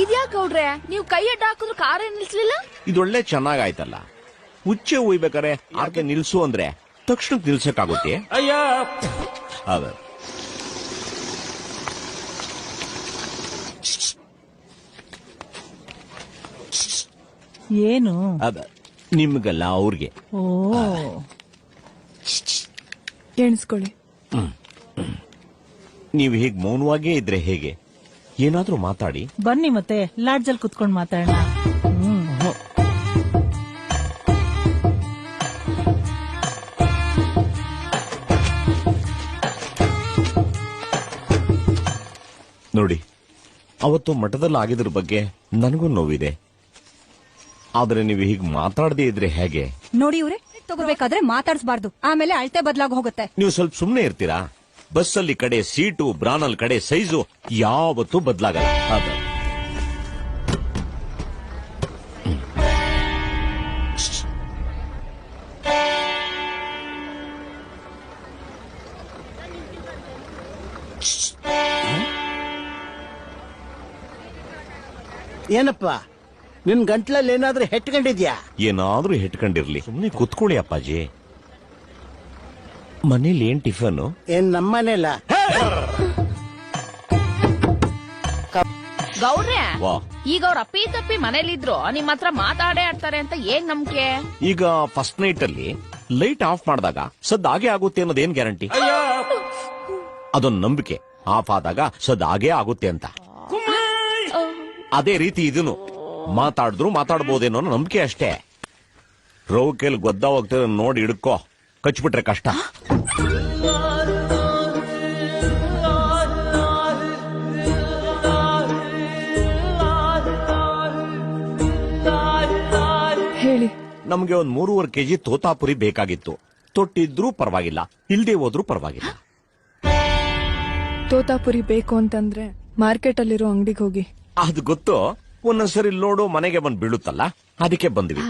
ಇದ್ಯಾ ಗೌಡ್ರೆ, ನೀವು ಕೈ ಅಡ್ಡ ಹಾಕಿದ್ರು ಕಾರೇ ನಿಲ್ಸ್ಲಿಲ್ಲ? ಇದೊಳ್ಳೆ ಚೆನ್ನಾಗಾಯ್ತಲ್ಲ. ಉಚ್ಚೆ ಉಯ್ಬೇಕಾರೆ ಆರ್ಕೆ ನಿಲ್ಸು ಅಂದ್ರೆ ತಕ್ಷಣಕ್ಕೆ ನಿಲ್ಸಕ್ಕಾಗುತ್ತೆ? ಅಯ್ಯ, ಹೌದು. ಏನು ಅದ ನಿಮ್ಗಲ್ಲ, ಅವ್ರಿಗೆ. ಓ, ಎಣಿಸ್ಕೊಳ್ಳಿ. ನೀವು ಹೀಗ್ ಮೌನವಾಗೇ ಇದ್ರೆ ಹೇಗೆ? ಏನಾದ್ರೂ ಮಾತಾಡಿ. ಬನ್ನಿ ಮತ್ತೆ ಲಾಡ್ಜಲ್ಲಿ ಕುತ್ಕೊಂಡು ಮಾತಾಡೋಣ. ನೋಡಿ, ಅವತ್ತು ಮಠದಲ್ಲಿ ಆಗಿದ್ರ ಬಗ್ಗೆ ನನಗೂ ನೋವಿದೆ. ಆದ್ರೆ ನೀವು ಹೀಗ್ ಮಾತಾಡದೇ ಇದ್ರೆ ಹೇಗೆ? ನೋಡಿ ಇವ್ರೆ, ತಗೋಬೇಕಾದ್ರೆ ಮಾತಾಡ್ಸ್ಬಾರ್ದು, ಆಮೇಲೆ ಅಳತೆ ಬದಲಾಗಿ ಹೋಗುತ್ತೆ. ನೀವು ಸ್ವಲ್ಪ ಸುಮ್ನೆ ಇರ್ತೀರಾ? ಬಸ್ಸಲ್ಲಿ ಕಡೆ ಸೀಟು, ಬ್ರಾನಲ್ ಕಡೆ ಸೈಜು ಯಾವತ್ತೂ ಬದಲಾಗಲ್ಲ. ಅದ ಏನಪ್ಪ, ನಿನ್ ಗಂಟ್ಲಲ್ಲಿ ಏನಾದ್ರೂ ಹೆಟ್ಕೊಂಡಿದ್ಯಾ? ಏನಾದ್ರೂ ಹೆಟ್ಕೊಂಡಿರ್ಲಿ, ಸುಮ್ನೆ ಕುತ್ಕೊಳ್ಳಿ ಅಪ್ಪಾಜಿ. ಮನೇಲಿ ಏನ್ ಟಿಫನ್? ಏನ್ ನಮ್ಮನೆಲ್ಲ ಗೌಡ್ರೆ, ವಾ, ಈಗ ಅವ್ರ ಅಪ್ಪಿ ತಪ್ಪಿ ಮನೇಲಿದ್ರು ನಿಮ್ ಹತ್ರ ಮಾತಾಡೇ ಆಡ್ತಾರೆ ಅಂತ ಏನ್ ನಂಬಿಕೆ? ಈಗ ಫಸ್ಟ್ ನೈಟ್ ಅಲ್ಲಿ ಲೈಟ್ ಆಫ್ ಮಾಡಿದಾಗ ಸದ್ ಹಾಗೆ ಆಗುತ್ತೆ ಅನ್ನೋದೇನ್ ಗ್ಯಾರಂಟಿ? ಅದೊಂದು ನಂಬಿಕೆ. ಆಫ್ ಆದಾಗ ಸದ್ ಹಾಗೆ ಆಗುತ್ತೆ ಅಂತ. ಅದೇ ರೀತಿ ಇದನ್ನು ಮಾತಾಡಿದ್ರು ಮಾತಾಡ್ಬೋದೇನೋ ನಂಬಿಕೆ ಅಷ್ಟೇ. ರೋಕೆಲ್ ಗೊದ್ದ ಹೋಗ್ತಿರೋ ನೋಡಿ ಹಿಡ್ಕೋ, ಕಚ್ಬಿಟ್ರೆ ಕಷ್ಟ. ಹೇಳಿ. ನಮ್ಗೆ ಒಂದ್ 3.5 kg ತೋತಾಪುರಿ ಬೇಕಾಗಿತ್ತು. ತೊಟ್ಟಿದ್ರೂ ಪರವಾಗಿಲ್ಲ, ಇಲ್ದೇ ಹೋದ್ರೂ ಪರವಾಗಿಲ್ಲ. ತೋತಾಪುರಿ ಬೇಕು ಅಂತಂದ್ರೆ ಮಾರ್ಕೆಟ್ ಅಲ್ಲಿರೋ ಅಂಗಡಿಗೆ ಹೋಗಿ. ಅದು ಗೊತ್ತು, ಒಂದೊಂದ್ಸರಿ ಲೋಡು ಮನೆಗೆ ಬಂದ್ ಬೀಳುತ್ತಲ್ಲ, ಅದಕ್ಕೆ ಬಂದ್ವಿ.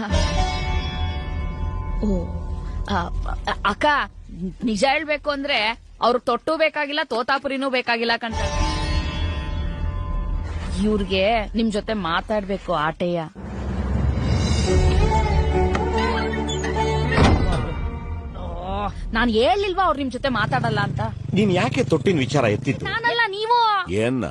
ಓ, ಅಕ್ಕ, ನಿಜ ಹೇಳ್ಬೇಕು ಅಂದ್ರೆ ಅವ್ರಿಗೆ ತೊಟ್ಟು ಬೇಕಾಗಿಲ್ಲ, ತೋತಾಪುರಿನೂ ಬೇಕಾಗಿಲ್ಲ ಕಂಡ. ಇವ್ರಿಗೆ ನಿಮ್ ಜೊತೆ ಮಾತಾಡ್ಬೇಕು ಆಟೆಯ. ನಾನ್ ಹೇಳಿಲ್ವಾ ಅವ್ರು ನಿಮ್ ಜೊತೆ ಮಾತಾಡಲ್ಲ ಅಂತ? ನೀನ್ ಯಾಕೆ ತೊಟ್ಟಿನ ವಿಚಾರ ಎತ್ತಿತ್ತು? ನಾನಲ್ಲ, ನೀವು. ಏನ್ನ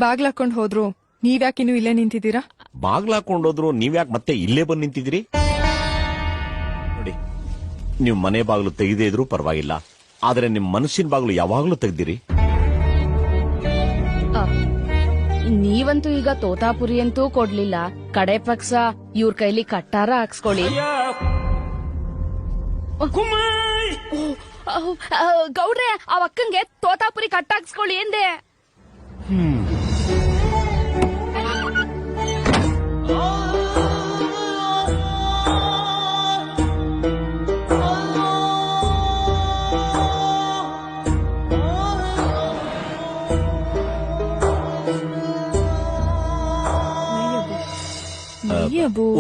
ಬಾಗ್ಲಾಕೊಂಡ್ ಹೋದ್ರು ನೀವ್ಯಾಕೆ ಇನ್ನು ಇಲ್ಲೇ ನಿಂತಿದ್ದೀರಾ? ಬಾಗ್ಲಾಕೊಂಡೋದ್ರು ನೀವ್ಯಾಕೆ ಮತ್ತೆ ಇಲ್ಲೇ ಬಂದ್ ನಿಂತಿದ್ರಿ? ನೋಡಿ, ನೀವು ಮನೆ ಬಾಗ್ಲು ತೆಗೆದೇ ಇದ್ರೂ ಪರವಾಗಿಲ್ಲ, ಆದ್ರೆ ನಿಮ್ ಮನಸ್ಸಿನ ಬಾಗ್ಲು ಯಾವಾಗ್ಲೂ ತೆಗ್ದಿರಿ. ನೀವಂತೂ ಈಗ ತೋತಾಪುರಿ ಅಂತೂ ಕೊಡ್ಲಿಲ್ಲ, ಕಡೆ ಪಕ್ಷ ಇವ್ರ ಕೈಲಿ ಕಟ್ಟಾರ ಹಾಕ್ಸ್ಕೊಳ್ಳಿ. ಗೌಡ್ರೆ, ಆ ಅಕ್ಕಂಗೆ ತೋತಾಪುರಿ ಕಟ್ಟಾಕ್ಸ್ಕೊಳ್ಳಿ ಎಂದೆ.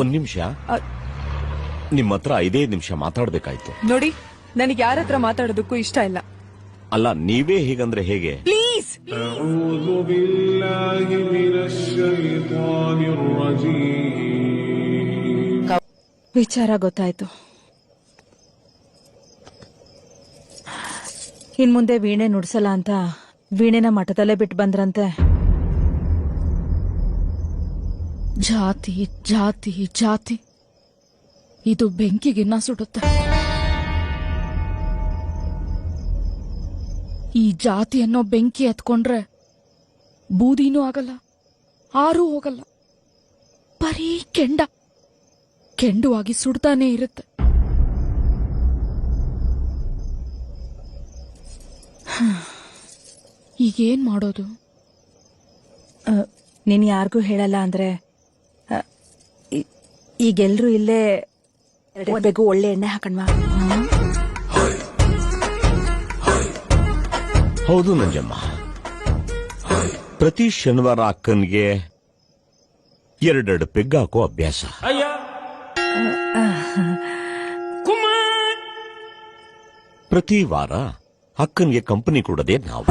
ಒಂದ್ ನಿಮಿಷ, ನಿಮ್ ಹತ್ರ 5 ನಿಮಿಷ ಮಾತಾಡ್ಬೇಕಾಯ್ತು. ನೋಡಿ, ನನಗೆ ಯಾರ ಹತ್ರ ಮಾತಾಡೋದಕ್ಕೂ ಇಷ್ಟ ಇಲ್ಲ. ಅಲ್ಲ, ನೀವೇ ಹೀಗಂದ್ರೆ ಹೇಗೆ? ಪ್ಲೀಸ್. ವಿಚಾರ ಗೊತ್ತಾಯ್ತು. ಇನ್ ಮುಂದೆ ವೀಣೆ ನುಡ್ಸಲ್ಲ ಅಂತ ವೀಣೆನ ಮಠದಲ್ಲೇ ಬಿಟ್ಟು ಬಂದ್ರಂತೆ. ಜಾತಿ ಜಾತಿ ಜಾತಿ ಇದು ಬೆಂಕಿಗಿನ್ನ ಸುಡುತ್ತೆ. ಈ ಜಾತಿ ಅನ್ನೋ ಬೆಂಕಿ ಎತ್ಕೊಂಡ್ರೆ ಬೂದಿನೂ ಆಗಲ್ಲ, ಆರೂ ಹೋಗಲ್ಲ, ಬರೀ ಕೆಂಡವಾಗಿ ಸುಡ್ತಾನೆ ಇರುತ್ತೆ. ಈಗೇನ್ ಮಾಡೋದು? ನೀನ್ ಯಾರಿಗೂ ಹೇಳಲ್ಲ ಅಂದ್ರೆ ಈಗೆಲ್ರೂ ಇಲ್ಲೇ ಬೇಗ ಒಳ್ಳೆ ಎಣ್ಣೆ ಹಾಕಣ್ವಾ? ಹೌದು ನಂಜಮ್ಮ, ಪ್ರತಿ ಶನಿವಾರ ಅಕ್ಕನ್ಗೆ 2 ಪೆಗ್ ಹಾಕೋ ಅಭ್ಯಾಸ. ಪ್ರತಿ ವಾರ ಅಕ್ಕನ್ಗೆ ಕಂಪನಿ ಕೊಡೋದೇ ನಾವು.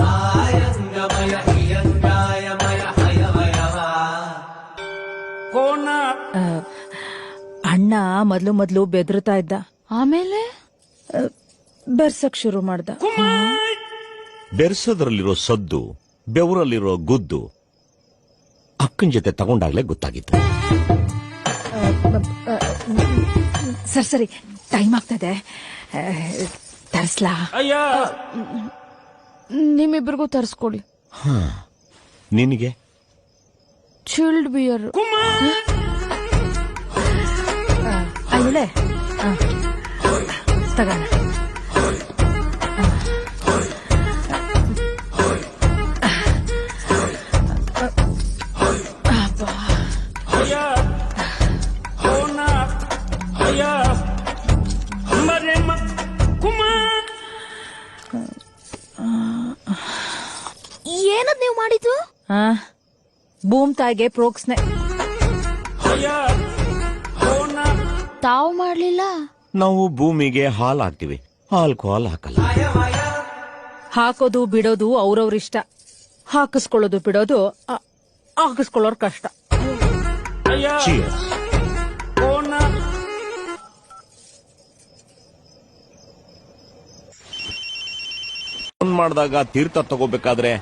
ಅಣ್ಣ ಮೊದ್ಲು ಬೆದರ್ತಾ ಇದ್ದ, ಆಮೇಲೆ ಬೆರ್ಸಕ್ ಶುರು ಮಾಡ್ದ. ಬೆರ್ಸೋದ್ರಲ್ಲಿರೋ ಸದ್ದು, ಬೆವರಲ್ಲಿರೋ ಗುದ್ದು ಅಕ್ಕನ ಜೊತೆ ತಗೊಂಡಾಗ್ಲೇ ಗೊತ್ತಾಗಿತ್ತು. ಸರಿ ಟೈಮ್ ಆಗ್ತದೆ, ತರ್ಸ್ಲಾ? ನಿಮ್ಮಿಬ್ರಿಗೂ ತರಿಸ್ಕೊಡಿ. ನಿನಗೆ ಚಿಲ್ಡ್ ಬಿಯರ್. ಅಯ್ಯಲೆ ತಗೋಣ. ಏನದ್ ನೀವು ಮಾಡಿದ್ದು? ಬೂಮ್ ತಾಯಿಗೆ ಪ್ರೋಕ್ಸ್ನೆ. ತಾವು ಮಾಡ್ಲಿಲ್ಲ? ನಾವು ಭೂಮಿಗೆ ಹಾಲು ಹಾಕ್ತಿವಿ, ಆಲ್ಕೋಹಾಲ್ ಹಾಕಲ್ಲ. ಹಾಕೋದು ಬಿಡೋದು ಅವ್ರವ್ರ ಇಷ್ಟ. ಹಾಕಿಸ್ಕೊಳ್ಳೋದು ಬಿಡೋದು ಹಾಕಿಸ್ಕೊಳ್ಳೋರ್ ಕಷ್ಟ. Cheers. ಫೋನ್ ಮಾಡಿದಾಗ ತೀರ್ಥ ತಗೋಬೇಕಾದ್ರೆ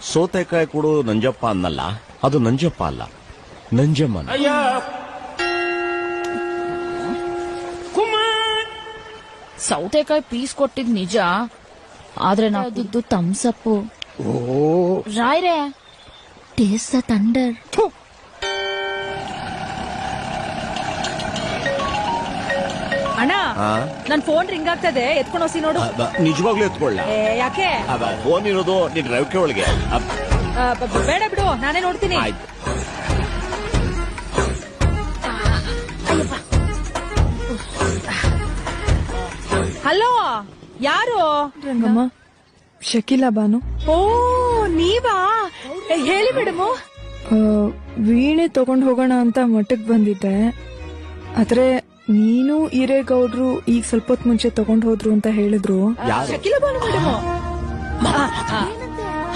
ಸೋತೆಕಾಯಿ ಕೊಡು ನಂಜಪ್ಪ ಅನ್ನಲ್ಲ, ಅದು ನಂಜಪ್ಪ ಅಲ್ಲ, ನಂಜಮ್ಮ. ಸೌತೆಕಾಯಿ ಪೀಸ್ ಕೊಟ್ಟಿದ್ ನಿಜ, ಆದ್ರೆ ನಾದಿದ್ದು ತಮ್ಸಪ್ಪು. ರಾಯ್ರೆ taste the thunder. ಅಣ್ಣ, ನನ್ ಫೋನ್ ರಿಂಗ್ ಆಗ್ತದೆ, ಎತ್ಕೊಂಡು ಹೋಸಿ ನೋಡು. ನಿಜವಾಗ್ಲೂ ಎತ್ಕೊಳ್ಳ? ಯಾಕೆ? ಫೋನ್ ಇರೋದು ನಿನ್ ರವಿಕೆ ಒಳಗೆ. ಬೇಡ ಬಿಡು, ನಾನೇ ನೋಡ್ತೀನಿ. ಹಲೋ, ಯಾರು? ರಂಗಮ್ಮ, ಶಕೀಲಾ ಬಾನು. ಓ ನೀವಾ? ಹೇಳಿ ಮೇಡಮು. ವೀಣೆ ತಗೊಂಡ್ ಹೋಗೋಣ ಅಂತ ಮಠಕ್ ಬಂದಿದ್ದೆ, ಆದ್ರೆ ನೀನು ಈರೇಗೌಡ್ರು ಈಗ ಸ್ವಲ್ಪ ಹೊತ್ತು ಮುಂಚೆ ತಗೊಂಡ್ ಹೋದ್ರು ಅಂತ ಹೇಳಿದ್ರು. ಶಕೀಲಾ ಬಾನು ಮೇಡಮು.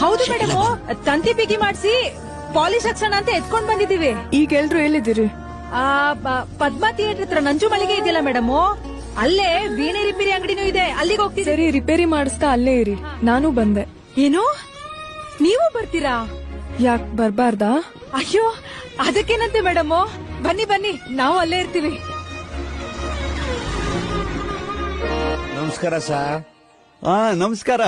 ಹೌದು ಮೇಡಮು, ತಂತಿ ಬಿಗಿ ಮಾಡಿಸಿ ಪಾಲಿಶ್ ಹಾಕ್ಸೋಣ ಅಂತ ಎತ್ಕೊಂಡ್ ಬಂದಿದೀವಿ. ಈಗ ಎಲ್ರು ಎಲ್ಲಿದ್ದೀರಿ? ಪದ್ಮಾ ಥಿಯೇಟರ್ ಹತ್ರ ನಂಜು ಮಳಿಗೆ ಇದೆಯಲ್ಲ ಮೇಡಮು, ಅಲ್ಲೇ ವೀಣೆ ರಿಪೇರಿ ಅಂಗಡಿನೂ ಇದೆ, ಅಲ್ಲಿಗೆ ಹೋಗ್ತೀವಿ. ಸರಿ, ರಿಪೇರಿ ಮಾಡಿಸ್ತಾ ಅಲ್ಲೇ ಇರಿ, ನಾನು ಬಂದೆ. ಏನು, ನೀವು ಬರ್ತೀರಾ? ಯಾಕೆ ಬರ್ಬಾರ್ದಾ? ಅಯ್ಯೋ, ಅದಕ್ಕೇನಂತೆ ಮೇಡಮು, ಬನ್ನಿ ಬನ್ನಿ, ನಾವು ಅಲ್ಲೇ ಇರ್ತೀವಿ. ನಮಸ್ಕಾರ ಸರ್. ನಮಸ್ಕಾರ.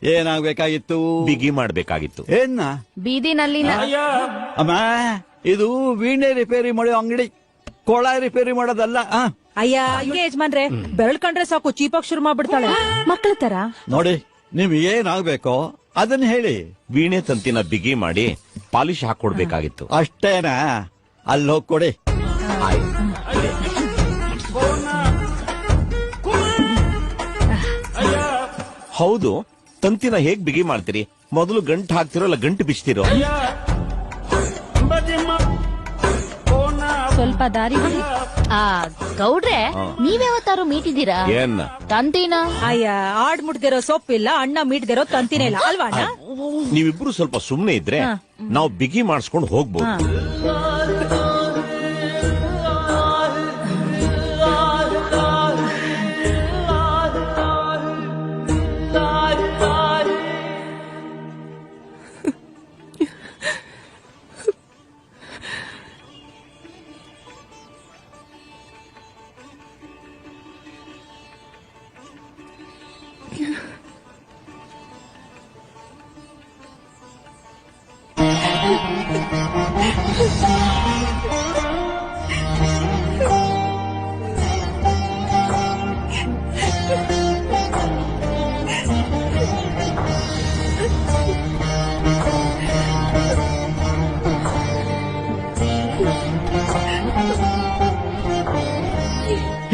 ಏನಾಗ್ಬೇಕಾಗಿತ್ತು? ಬಿಗಿ ಮಾಡ್ಬೇಕಾಗಿತ್ತು. ಏನ್ನ? ಬೀದಿನಲ್ಲಿನ. ಅಮ್ಮ, ಇದು ವೀಣೆ ರಿಪೇರಿ ಮಾಡೋ ಅಂಗಡಿ, ಕೊಳ ರಿಪೇರಿ ಮಾಡೋದಲ್ಲ. ಅಯ್ಯ, ಹಂಗೆ ಯಜಮಾನ್ರೆ, ಬೆರಳ್ ಕಂಡ್ರೆ ಸಾಕು ಚೀಪಾಗಿ ಶುರು ಮಾಡ್ಬಿಡ್ತಾಳೆ, ಮಕ್ಳ ತರ. ನೋಡಿ, ನಿಮ್ಗೆ ಏನಾಗ್ಬೇಕೋ ಅದನ್ನ ಹೇಳಿ. ವೀಣೆ ತಂತಿನ ಬಿಗಿ ಮಾಡಿ ಪಾಲಿಶ್ ಹಾಕೊಡ್ಬೇಕಾಗಿತ್ತು. ಅಷ್ಟೇನಾ? ಅಲ್ಲಿ ಹೋಗಿ ಕೊಡಿ. ಹೌದು, ತಂತಿನ ಹೇಗ್ ಬಿಗಿ ಮಾಡ್ತೀರಿ? ಮೊದಲು ಗಂಟು ಹಾಕ್ತಿರೋ ಇಲ್ಲ ಗಂಟು ಬಿಚ್ತಿರೋ? ಸ್ವಲ್ಪ ದಾರಿ ಬಿಡಿ. ಗೌಡ್ರೆ, ನೀವ್ಯಾವತ್ತಾರು ಮೀಟಿದ್ದೀರಾ? ಏನ್ ತಂತಿನ? ಅಯ್ಯ, ಆಡ್ ಮುಟ್ದಿರೋ ಸೊಪ್ಪಿಲ್ಲ, ಅಣ್ಣ ಮೀಟ್ದಿರೋ ತಂತಿನೇ ಇಲ್ಲ ಅಲ್ವಾ ಅಣ್ಣ? ನೀವಿಬ್ರು ಸ್ವಲ್ಪ ಸುಮ್ನೆ ಇದ್ರೆ ನಾವು ಬಿಗಿ ಮಾಡಿಸ್ಕೊಂಡು ಹೋಗ್ಬೋದು.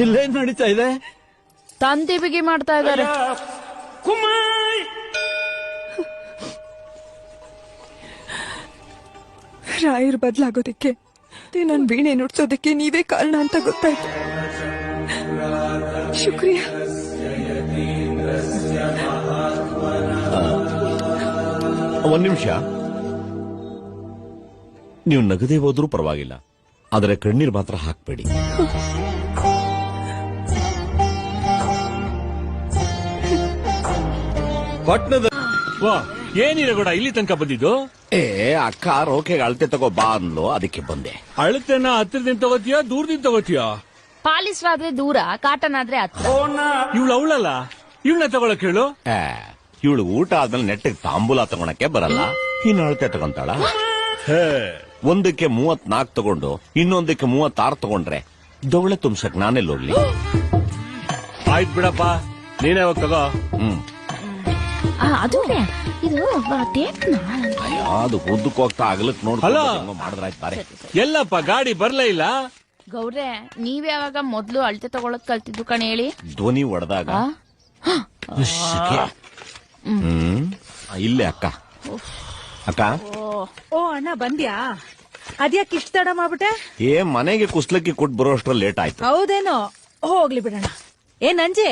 ಇಲ್ಲೇನ್ ನಡೀತಾ ಇದೆ? ತಂತಿ ಬಿಗಿ ಮಾಡ್ತಾ ಇದ್ದಾರೆ. ರಾಯರ್ ಬದಲಾಗೋದಕ್ಕೆ ನನ್ ವೀಣೆ ನುಡ್ಸೋದಕ್ಕೆ ನೀವೇ ಕಾರಣ ಅಂತ ಗೊತ್ತಾಯ್ತು. ಶುಕ್ರಿಯಾ. ಒಂದ್ ನಿಮಿಷ, ನೀವು ನಗದೇ ಹೋದ್ರೂ ಪರವಾಗಿಲ್ಲ, ಆದರೆ ಕಣ್ಣೀರ್ ಮಾತ್ರ ಹಾಕ್ಬೇಡಿ. ಪಟ್ನದ ಏನಿರಗೋಡ ಇಲ್ಲಿ ತನಕ ಬಂದಿದ್ದು? ಅಕ್ಕ ರೋಕೆಗೆ ಅಳತೆ ತಗೋ ಬಾ ಅಂದ್ಲು, ಅದಕ್ಕೆ ಬಂದೆ. ಅಳತೆನ ಹತ್ತಿರದಿಂದ ತಗೋತೀಯಾ ದೂರದಿಂದ ತಗೋತೀಯಾ? ಪಾಲಿಸ್ಟರ್ ಆದ್ರೆ ದೂರ, ಕಾಟನ್ ಆದ್ರೆ ಹತ್ರ. ಇವಳು ಅವಳಲ್ಲ, ಇವಳನ್ನ ತಗೊಳಕ್ ಹೇಳು. ಇವಳು ಊಟ ಆದ್ಮೇಲೆ ನೆಟ್ಟಿಗೆ ತಾಂಬೂಲ ತಗೊಳಕ್ಕೆ ಬರಲ್ಲ, ಇನ್ನು ಅಳತೆ ತಗೊಂತಾಳ. ಒಂದಕ್ಕೆ 34 ತಗೊಂಡು ಇನ್ನೊಂದಕ್ಕೆ 36 ತಗೊಂಡ್ರೆ ದೊಗಳೆ ತುಂಬ್ಸಕ್ ನಾನೆಲ್ಲ ಹೋಗ್ಲಿ? ಆಯ್ತು ಬಿಡಪ್ಪ, ನೀನೇ ಹೋಗ್ ತಗೋ. ಅದು ಇದು ಅದು ಉದ್ದಕ್ಕೆ ಹೋಗ್ತಾ ಅಗಲಕ್ ನೋಡ್ಕೊಂಡು ಮಾಡಿದ್ರಾಯ್ತು ಬಾರೆ. ಎಲ್ಲಪ್ಪ ಗಾಡಿ ಬರ್ಲೇ ಇಲ್ಲ? ಗೌಡ್ರೆ, ನೀವ್ ಯಾವಾಗ ಮೊದ್ಲು ಅಳತೆ ತಗೊಳಕ್ ಕಲ್ತಿದ್ದು ಕಣ್ ಹೇಳಿ? ಧ್ವನಿ ಹೊಡೆದಾಗ ಇಲ್ಲೇ ಅಕ್ಕ. ಅಕ್ಕ ಓ ಅಣ್ಣ ಬಂದ್ಯಾ? ಅದ್ಯಾಕೆ ಇಷ್ಟ ತಡ ಮಾಡ್ಬಿಟ್ಟೆ? ಮನೆಗೆ ಕುಸ್ಲಕ್ಕಿ ಕೊಟ್ಟು ಬರೋಷ್ಟ್ರಲ್ಲಿ ಲೇಟ್ ಆಯ್ತು. ಹೌದೇನೋ, ಹೋಗ್ಲಿ ಬಿಡೋಣ. ನಂಜೆ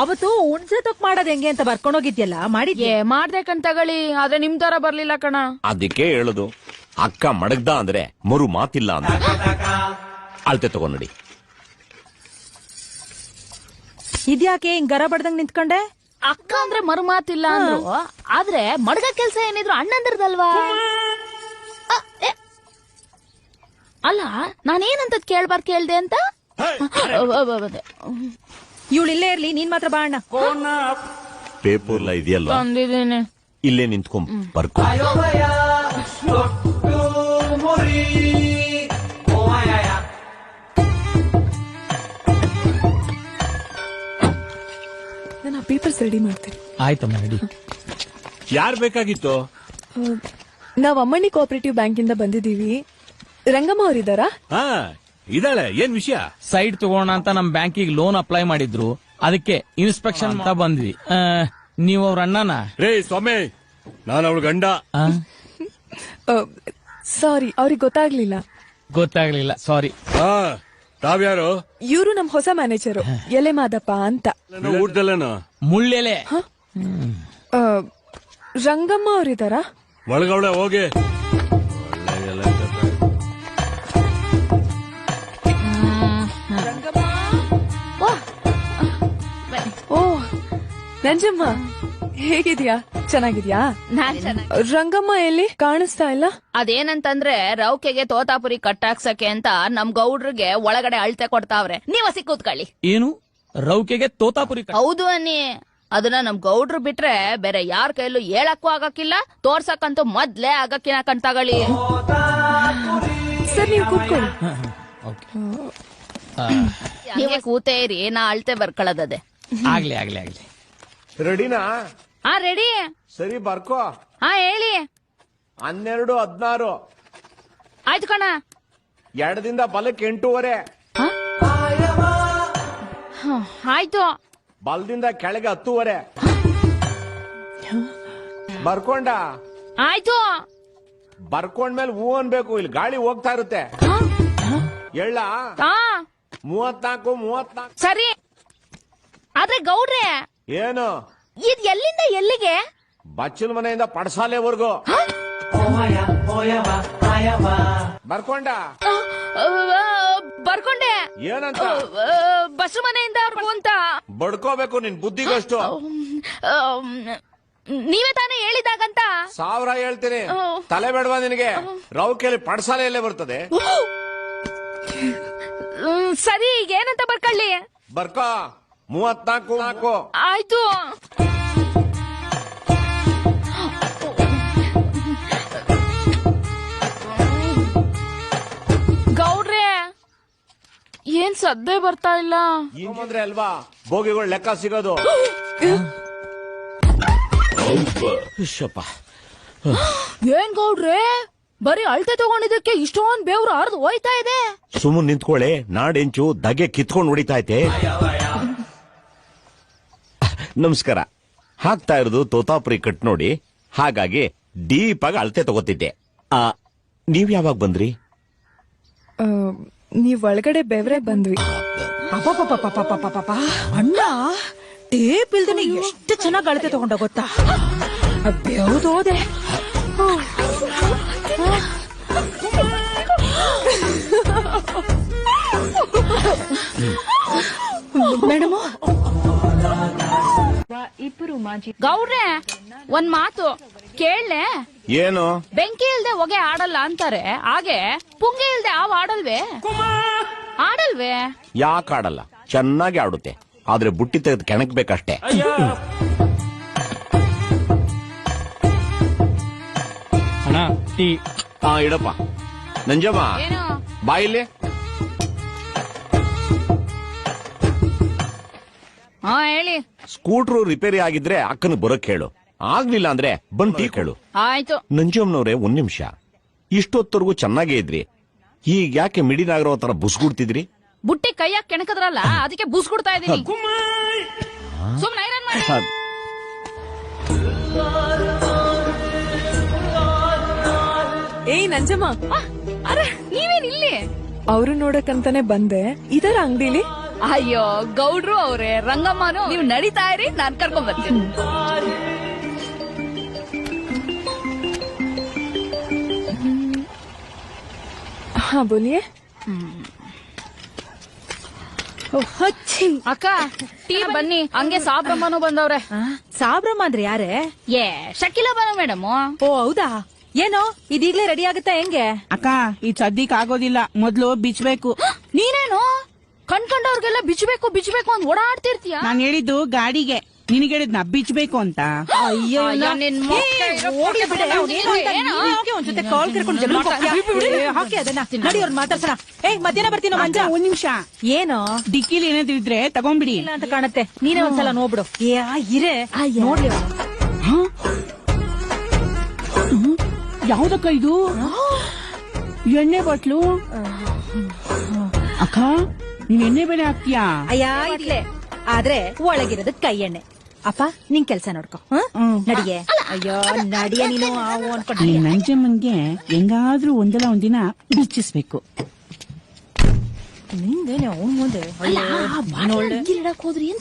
ಅವತ್ತು ಹುಣ್ಸೆ ತೊಕ್ ಮಾಡೋದ್ ಹೆಂಗೆ ಅಂತ ಬರ್ಕೊಂಡೋಗಿದ್ಯಲ್ಲ, ಮಾಡಿದ್ಯೆ? ಮಾಡ್ಬೇಕಂತ ತಗೊಳ್ಳಿ, ಆದ್ರೆ ನಿಮ್ ತರ ಬರ್ಲಿಲ್ಲ ಕಣ. ಅದಕ್ಕೆ ಹೇಳುದು, ಅಕ್ಕ ಮಡಗ್ದ ಅಂದ್ರೆ ಮರು ಮಾತಿಲ್ಲ ಅಂತ. ಅಳತೆ ತಗೊಂಡಿ. ಇದ್ಯಾಕೆ ಹಿಂಗ್ ಗರ ಬಡ್ದಂಗ್ ನಿಂತ್ಕೊಂಡೆ? ಅಕ್ಕ ಅಂದ್ರೆ ಮರು ಮಾತಿಲ್ಲ ಅಂದ್ರು, ಆದ್ರೆ ಮಡ್ಗ ಕೆಲ್ಸ ಏನಿದ್ರು ಅಣ್ಣಂದ್ರದಲ್ವಾ? ಅಲ್ಲ, ನಾನೇನಂತ ಕೇಳ್ದೆ ಅಂತ. ಇವಳಿಲ್ಲೇ ಇರ್ಲಿ, ನೀನ್ ಮಾತ್ರ ಬಾ ಅಣ್ಣ. ಪೇಪರ್ಲ ಇದೆಯಲ್ಲ, ತಂದಿದ್ದೀನಿ, ಇಲ್ಲೇ ನಿಂತ್ಕೊಂಡ್ ಬರ್ಕೊ. ನಾನು ಪೇಪರ್ಸ್ ರೆಡಿ ಮಾಡ್ತೀನಿ. ಆಯ್ತಮ್ಮ, ರೆಡಿ. ಯಾರ್ ಬೇಕಾಗಿತ್ತು? ನಾವ್ ಅಮ್ಮಣ್ಣಿ ಕೋಆಪರೇಟಿವ್ ಬ್ಯಾಂಕ್ ಇಂದ ಬಂದಿದೀವಿ. ರಂಗಮ್ಮ ಅವರಿದ್ದಾರಾ? ಹಾ ಇದಾಳೆ. ಏನ್ ವಿಷಯ? ಸೈಟ್ ತಗೋಣ ಅಂತ ನಮ್ ಬ್ಯಾಂಕಿಗೆ ಲೋನ್ ಅಪ್ಲೈ ಮಾಡಿದ್ರು, ಅದಕ್ಕೆ ಇನ್ಸ್ಪೆಕ್ಷನ್ ಅಂತ ಬಂದ್ವಿ. ನೀವು ಅವ್ರ ಅಣ್ಣನ? ರೇ ಸ್ವಾಮಿ, ನಾನು ಅವಳ ಗಂಡ. ಸಾರಿ, ಅವ್ರಿಗೆ ಗೊತ್ತಾಗ್ಲಿಲ್ಲ, ಸಾರಿ. ತಾವ್ಯಾರು? ಇವರು ನಮ್ ಹೊಸ ಮ್ಯಾನೇಜರು, ಎಲೆ ಮಾದಪ್ಪ ಅಂತ. ಊಟದಲ್ಲೇನು? ಮುಳ್ಳೆಲೆ. ರಂಗಮ್ಮ ಅವರಿದ್ದಾರಾ? ಒಳಗವಳೆ, ಹೋಗಿ. ಓ ನಂಜಮ್ಮ, ಹೇಗಿದ್ಯಾ? ಚೆನ್ನಾಗಿದ್ಯಾ? ರಂಗಮ್ಮ ಎಲ್ಲಿ ಕಾಣಿಸ್ತಾ ಇಲ್ಲ? ಅದೇನಂತಂದ್ರೆ ರೌಕೆಗೆ ತೋತಾಪುರಿ ಕಟ್ಟಾಕ್ಸಕ್ಕೆ ಅಂತ ನಮ್ ಗೌಡ್ರಿಗೆ ಒಳಗಡೆ ಅಳತೆ ಕೊಡ್ತಾವ್ರೆ. ನೀವ ಕೂತ್ಕೊಳ್ಳಿ. ಏನು ರೌಕೆಗೆ ತೋತಾಪುರಿ? ಹೌದು ಅನ್ನಿ, ಅದನ್ನ ನಮ್ ಗೌಡ್ರು ಬಿಟ್ರೆ ಬೇರೆ ಯಾರ ಕೈಲೂ ಹೇಳಕ್ಕೂ ಆಗಕ್ಕಿಲ್ಲ, ತೋರ್ಸಕ್ಕಂತೂ ಮೊದ್ಲೇ ಆಗಕ್ಕಿನ ಕಣ್ತಗಳಿ. ಸರ್, ನೀವು ಕೂತ್ಕೊಳ್ಳಿ. ನೀವೇ ಕೂತೇ ಇರಿ, ನಾ ಅಳತೆ ಬರ್ಕೊಳ್ಳೋದದೆ. ಆಗ್ಲಿ. ರೆಡಿನಾ? ರೆಡಿ. ಸರಿ, ಬರ್ಕೋ. ಹೇಳಿ. 12, 16. ಆಯ್ತು ಕಣ. 2ದಿಂದ ಬಲಕ್ಕೆ 8:15. ಆಯ್ತು. ಬಲದಿಂದ ಕೆಳಗೆ 10:15. ಬರ್ಕೊಂಡ? ಆಯ್ತು. ಬರ್ಕೊಂಡ್ಮೇಲೆ ಹೂ ಅನ್ಬೇಕು, ಇಲ್ಲಿ ಗಾಳಿ ಹೋಗ್ತಾ ಇರುತ್ತೆ. ಎಳ್ಳ 34. ಸರಿ. ಆದ್ರೆ ಗೌಡ್ರೆ, ಏನು ಇದ್ ಎಲ್ಲಿಂದ ಎಲ್ಲಿಗೆ? ಬಚ್ಚಲ ಮನೆಯಿಂದ ಪಡಸಾಲೆವರೆಗೂ. ಬರ್ಕೊಂಡ? ಬರ್ಕೊಂಡೆ. ಏನಂತ? ಬಸ್ಸು ಮನೆಯಿಂದ ಅವ್ರಿಗೂ ಅಂತ. ಬಡ್ಕೋಬೇಕು, ನಿನ್ ಬುದ್ಧಿಗಷ್ಟು. ನೀವೇ ತಾನೇ ಹೇಳಿದಾಗಂತ. 1000 ಹೇಳ್ತೀನಿ, ತಲೆ ಬೇಡವಾ ನಿನಗೆ? ರೌಕೆಯಲ್ಲಿ ಪಡಸಾಲೆಯಲ್ಲೇ ಬರ್ತದೆ. ಸರಿ, ಈಗ ಏನಂತ ಬರ್ಕೊಳ್ಳಿ? ಬರ್ಕೋ. 34. ಆಯ್ತು. ಗೌಡ್ರೆ, ಏನ್ ಸದ್ದೆ ಬರ್ತಾ ಇಲ್ಲ? ಅಂದ್ರೆ ಅಲ್ವಾ ಬೋಗಿಗಳು ಲೆಕ್ಕ ಸಿಗೋದು. ಏನ್ ಗೌಡ್ರೆ, ಬರೀ ಅಳತೆ ತಗೊಂಡಿದ್ದಕ್ಕೆ ಇಷ್ಟೊಂದ್ ಬೇವ್ರು ಹರಿದು ಹೋಯ್ತಾ ಇದೆ. ಸುಮ್ಮನೆ ನಿಂತ್ಕೊಳ್ಳೆ, ನಾಡೆಂಚು ದಗೆ ಕಿತ್ಕೊಂಡು ಹೊಡಿತಾ ಐತೆ. ನಮಸ್ಕಾರ. ಹಾಕ್ತಾ ಇರೋದು ತೋತಾಪುರಿ ಕಟ್ ನೋಡಿ, ಹಾಗಾಗಿ ಡೀಪ್ ಆಗಿ ಅಳತೆ ತಗೋತಿದ್ದೆ. ನೀವ್ ಯಾವಾಗ ಬಂದ್ರಿ? ನೀವ್ ಒಳಗಡೆ ಬೆವ್ರೆ ಬಂದ್ವಿ. ಅಣ್ಣ ಟೇಪ್ ಇಲ್ದೇನೆ ಎಷ್ಟು ಚೆನ್ನಾಗಿ ಅಳತೆ ತಗೊಂಡ ಗೊತ್ತಾ? ಬೆವ್ದೋದೆ. ಮೇಡಮ್ ಗೌಡ್ರೆ, ಒಂದ್ ಮಾತು ಕೇಳಲೆ. ಏನು? ಬೆಂಕಿ ಇಲ್ದೆ ಹೊಗೆ ಆಡಲ್ಲ ಅಂತಾರೆ, ಹಾಗೆ ಪುಂಗೆ ಇಲ್ದೆ ಹಾವು ಆಡಲ್ವೇ? ಆಡಲ್ವೇ? ಯಾಕೆ ಆಡಲ್ಲ? ಚೆನ್ನಾಗಿ ಆಡುತ್ತೆ, ಆದ್ರೆ ಬುಟ್ಟಿ ತೆಗೆದು ಕೆಣಕ್ಬೇಕಷ್ಟೇ. ಇಡಪ್ಪ. ನಂಜಮ್ಮ ಬಾಯಿಲೆ. ಹೇಳಿ. ಸ್ಕೂಟ್ರು ರಿಪೇರಿ ಆಗಿದ್ರೆ ಅಕ್ಕನ ಬರೋಕ್ ಹೇಳು, ಆಗ್ಲಿಲ್ಲ ಅಂದ್ರೆ ಬಂದ್ ಟೀ ಕೇಳು. ಆಯ್ತು. ನಂಜಮ್ಮನವ್ರೆ, ಒಂದ್ ನಿಮಿಷ. ಇಷ್ಟೊತ್ತರ್ಗೂ ಚೆನ್ನಾಗೇ ಇದ್ರಿ, ಈಗ ಯಾಕೆ ಮಿಡಿನಾಗಿರೋ ತರ ಬುಸ್ಗುಡ್ತಿದ್ರಿ? ಬುಟ್ಟಿ ಕೈಯಾಗ ಕೆಣಕದ್ರಲ್ಲ, ಅದಕ್ಕೆ ಬೂಸ್ ಕೊಡ್ತಾ ಇದೀನಿ. ಸುಮ್ನೆ ಐರನ್ ಮಾಡಿ. ಏಯ್ ನಂಜಮ್ಮ, ಅರೆ ನೀವೇನ್ ಇಲ್ಲಿ? ಅವ್ರು ನೋಡಕ್ಕಂತಾನೆ ಬಂದೆ. ಇದರ ಅಂಗಡಿಲಿ? ಅಯ್ಯೋ ಗೌಡ್ರು ಅವ್ರೆ, ರಂಗಮ್ಮನು ನೀವು ನಡೀತಾ ಇರಿ, ನಾನ್ ಕರ್ಕೊಂಡ್ ಬರ್ತೀನಿ. ಹಾ ಬೋಲಿಯೇ. ಅಕ್ಕ ಟೀ ಬನ್ನಿ. ಹಂಗೆ ಸಾಬ್ರಮ್ಮನು ಬಂದವ್ರೆ. ಸಾಬ್ರಮ್ಮ ಅಂದ್ರೆ ಯಾರೇ? ಶಕಿಲಾ ಬನ ಮೇಡಮ್. ಓ ಹೌದಾ? ಏನೋ ಇದೀಗ್ಲೇ ರೆಡಿ ಆಗುತ್ತಾ ಹೆಂಗೆ? ಅಕ್ಕ ಈ ಸದ್ಯಕ್ ಆಗೋದಿಲ್ಲ, ಮೊದ್ಲು ಬಿಚ್ಬೇಕು. ನೀನೇನು ಕಣ್ಕಂಡವ್ರಿಗೆಲ್ಲ ಬಿಚ್ಚಬೇಕು ಬಿಚ್ಚಬೇಕು ಅಂತ ಓಡಾಡ್ತಿರ್ತೀಯ? ನಾನ್ ಹೇಳಿದ್ದು ಗಾಡಿಗೆ, ನಿನಗೆ ಹೇಳಿದ್ನ ಬಿಚ್ಬೇಕು ಅಂತ. ಅಯ್ಯೋ ಒಂದ್ಸತೆ ಕಾಲ್ ಕರ್ಕೊಂಡು ಜಗಳ ಹಾಕಿ ಅದನ್ನ ನಡಿ, ಅವ್ರನ್ನ ಮಾತಾಡ್ಸೋಣ. ಮಧ್ಯಾಹ್ನ ಬರ್ತೀನೋ ಮಂಜ. ಒಂದ್ ನಿಮಿಷ. ಏನೋ ಡಿಕ್ಕಿಲಿ ಏನಾದ್ರು ಇದ್ರೆ ತಗೊಂಡ್ಬಿಡಿ. ಇಲ್ಲ ಅಂತ ಕಾಣತ್ತೆ, ನೀನೇ ಒಂದ್ಸಲ ನೋಡ್ಬಿಡು. ಇರೇ ನೋಡ್ಲಿ. ಯಾವ್ದಕ್ಕ ಇದು? ಎಣ್ಣೆ ಬಾಟ್ಲು. ಅಕ್ಕ ನೀನ್ ಎಣ್ಣೆ ಬೇರೆ ಹಾಕ್ತೀಯಾ? ಇರ್ಲೆ, ಆದ್ರೆ ಒಳಗಿರೋದು ಕೈ ಎಣ್ಣೆ. ಅಪ್ಪ ನಿನ್ ಕೆಲ್ಸ ನೋಡ್ಕೊ. ನಡಿಗೆ. ಅಯ್ಯೋ ನಡಿಯ ನೀನು ಅನ್ಕೊಂಡು. ಈ ನಂಜಮ್ಮನ್ಗೆ ಹೆಂಗಾದ್ರೂ ಒಂದಲ್ಲ ಒಂದಿನ ಬಿಚ್ಚಿಸ್ಬೇಕು. ನಿಂದೇನೆ ಅವನ್ ಮುಂದೆ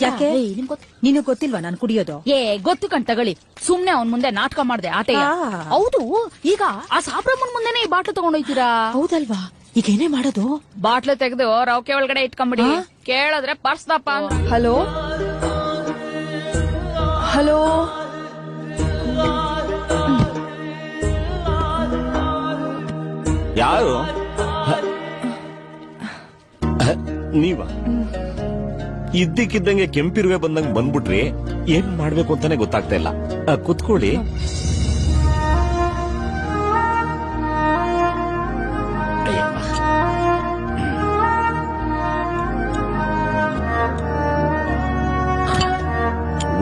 ಯಾಕೆ? ನೀನು ಗೊತ್ತಿಲ್ವಾ ನಾನು ಕುಡಿಯೋದು? ಗೊತ್ತು ಕಣ್ ತಗೊಳ್ಳಿ. ಸುಮ್ನೆ ಅವನ್ ಮುಂದೆ ನಾಟಕ ಮಾಡ್ದೆ ಆಟೆ. ಹೌದು, ಈಗ ಆ ಸಾಬ್ರಮ್ಮನ್ ಮುಂದೆನೆ ಈ ಬಾಟ್ಲು ತಗೊಂಡೋಯ್ತೀರಾ? ಹೌದಲ್ವಾ? ಈಗ ಏನೇ ಮಾಡೋದು? ಬಾಟ್ಲು ತೆಗೆದು ರೌಕೆ ಒಳಗಡೆ ಇಟ್ಕೊಂಬಿಡಿ. ಕೇಳಿದ್ರೆ ಪರ್ಸ್ ದಪ್ಪ. ಹಲೋ ಹಲೋ, ಯಾರು? ನೀವ ಇದ್ದಕ್ಕಿದ್ದಂಗೆ ಕೆಂಪಿರುವೆ ಬಂದಂಗ್ ಬಂದ್ಬಿಟ್ರಿ. ಏನ್ ಮಾಡ್ಬೇಕು ಅಂತಾನೆ ಗೊತ್ತಾಗ್ತಾ ಇಲ್ಲ. ಕುತ್ಕೊಳ್ಳಿ.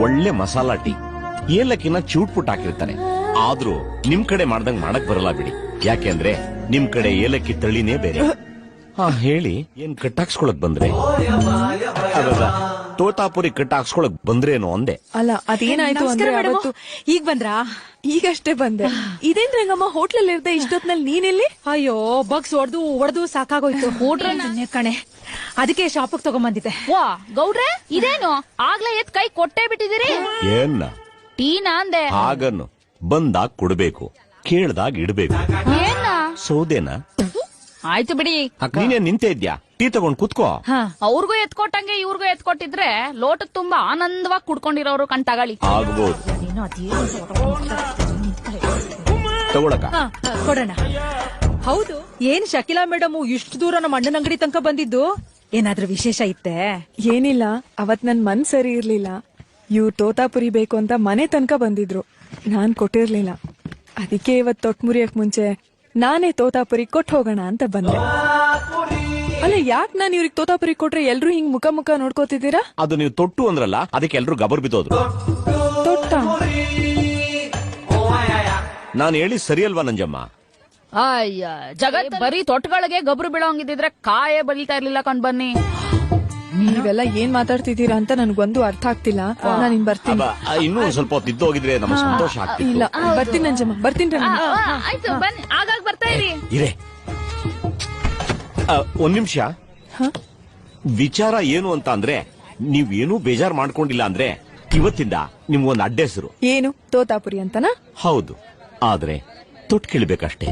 ಒಳ್ಳೆ ಮಸಾಲಾ ಟೀ, ಏಲಕ್ಕಿನ ಚೂಟ್ಪುಟ್ ಹಾಕಿರ್ತಾರೆ. ಆದ್ರೂ ನಿಮ್ ಕಡೆ ಮಾಡ್ದಂಗ್ ಮಾಡಕ್ ಬರಲ್ಲ ಬಿಡಿ. ಯಾಕೆಂದ್ರೆ ನಿಮ್ ಕಡೆ ಏಲಕ್ಕಿ ತಳಿನೇ ಬೇರೆ. ಹೇಳಿ, ಏನ್ ಕಟ್ಟಾಕ್ಸ್ಕೊಳಕ್ ಬಂದ್ರೆ? ತೋತಾಪುರಿ ಕಟ್ಟಾಕ್ಸ್ಕೊಳಕ್ ಬಂದ್ರೇನು ಅಂದೆ. ಅಲ್ಲ, ಅದೇನಾಯ್ತು ಅಂದ್ರೆ ಅವತ್ತು ಈಗ ಬಂದ್ರಾ? ಈಗಷ್ಟೇ ಬಂದೆ. ಇದೇನ್ ರಂಗಮ್ಮ ಹೋಟ್ಲಲ್ಲಿ ಇರ್ದೆ ಇಷ್ಟೊತ್ನಲ್ಲಿ ನೀನಿಲ್ಲಿ? ಅಯ್ಯೋ ಬಗ್ಸ್ ಹೊಡೆದು ಸಾಕಾಗೋಯ್ತು. ಕಣೆ, ಅದಕ್ಕೆ ಶಾಪಕ್ ತಗೊಂಬಂದಿದ್ದೆ. ವಾ ಗೌಡ್ರೆ, ಇದೇನು ಆಗ್ಲೇ ಎತ್ ಕೈ ಕೊಟ್ಟೆ ಬಿಟ್ಟಿದ್ದೀರಿ? ಏನ್ನ ಟೀನಾ ಅಂದೆ. ಹಾಗನ್ನು ಬಂದಾಗ ಕೊಡ್ಬೇಕು, ಕೇಳ್ದಾಗ ಇಡ್ಬೇಕು. ಏನ ಸೌದೆನಾ? ಆಯ್ತು ಬಿಡಿ. ನೀನೇ ನಿಂತೆ ಇದ್ಯಾ? ಟೀ ತಗೊಂಡ್ ಕುತ್ಕೋ. ಅವ್ರಿಗೂ ಎತ್ಕೊಟ್ಟಂಗೆ ಇವ್ರಿಗೂ ಎತ್ಕೊಟ್ಟಿದ್ರೆ ಲೋಟಕ್ ತುಂಬಾ ಆನಂದವಾಗಿ ಕುಡ್ಕೊಂಡಿರೋರು ಕಣ್ ತಗೊಳ್ಳಿ. ಆಗ್ಬೋದು. ತಗೊಳಕ ಕೊಡೋಣ. ಹೌದು, ಏನ್ ಶಕಿಲಾ ಮೇಡಮ್ ಇಷ್ಟು ದೂರ ನಮ್ಮ ಅಣ್ಣನ ಅಂಗಡಿ ತನಕ ಬಂದಿದ್ದು? ಏನಾದ್ರೂ ವಿಶೇಷ ಇತ್ತೆ? ಏನಿಲ್ಲ, ಅವತ್ ನನ್ ಮನ್ ಸರಿ ಇರ್ಲಿಲ್ಲ. ಇವ್ರು ತೋತಾಪುರಿ ಬೇಕು ಅಂತ ಮನೆ ತನಕ ಬಂದಿದ್ರು. ನಾನ್ ಕೊಟ್ಟಿರ್ಲಿಲ್ಲ. ಅದಕ್ಕೆ ಇವತ್ ತೊಟ್ ಮುರಿಯಕ್ ಮುಂಚೆ ನಾನೇ ತೋತಾಪುರಿ ಕೊಟ್ಟು ಹೋಗೋಣ ಅಂತ ಬಂದೆ. ಅಲ್ಲ, ಯಾಕೆ ನಾನು ಇವ್ರಿಗೆ ತೋತಾಪುರಿ ಕೊಟ್ರೆ ಎಲ್ರು ಹಿಂಗ್ ಮುಖ ಮುಖ ನೋಡ್ಕೋತಿದ್ದೀರಾ? ಅದು ನೀವು ತೊಟ್ಟು ಅಂದ್ರಲ್ಲ, ಅದಕ್ಕೆ ಎಲ್ರು ಗಬರ್ ಬಿದ್ದೋದ್ರು. ತೊಟ್ಟ? ನಾನು ಹೇಳಿ ಸರಿ ಅಲ್ವಾ ನಂಜಮ್ಮ? ಅಯ್ಯ ಜಗತ್ ಬರೀ ತೊಟ್ಗಳಿಗೆ ಗೊಬ್ಬರ ಬೀಳೋಂಗಿದ್ರೆ ಕಾಯೇ ಬಲಿತಾ ಇರ್ಲಿಲ್ಲ ಕಂಡ್ ಬನ್ನಿ. ನೀವೆಲ್ಲ ಏನ್ ಮಾತಾಡ್ತಿದ್ದೀರಾ ಅಂತ ನನ್ಗೊಂದು ಅರ್ಥ ಆಗ್ತಿಲ್ಲ. ನಾನು ಇನ್ ಬರ್ತೀನಿ. ಇನ್ನೂ ಒಂದ್ ಸ್ವಲ್ಪ ಹೊತ್ತು ಇದ್ದೋಗಿದ್ರೆ ನಮ್ಗೆ ಸಂತೋಷ ಆಗ್ತಿತ್ತು. ಇಲ್ಲ ಬರ್ತೀನಿ ನಂಜಮ್ಮ, ಬರ್ತೀನಿ ರಂಗಮ್ಮ. ಆಯ್ತು ಬನ್ನಿ, ಆಗಾಗ ಬರ್ತಾ ಇರಿ. ಇರೇ ಒಂದ್ ನಿಮಿಷ. ವಿಚಾರ ಏನು ಅಂತ ಅಂದ್ರೆ, ನೀವೇನೂ ಬೇಜಾರ್ ಮಾಡ್ಕೊಂಡಿಲ್ಲ ಅಂದ್ರೆ ಇವತ್ತಿಂದ ನಿಮ್ಗೊಂದು ಅಡ್ಡ ಹೆಸರು. ಏನು ತೋತಾಪುರಿ ಅಂತನಾ? ಹೌದು, ಆದ್ರೆ ತೊಟ್ಟು ಕೇಳ್ಬೇಕಷ್ಟೇ.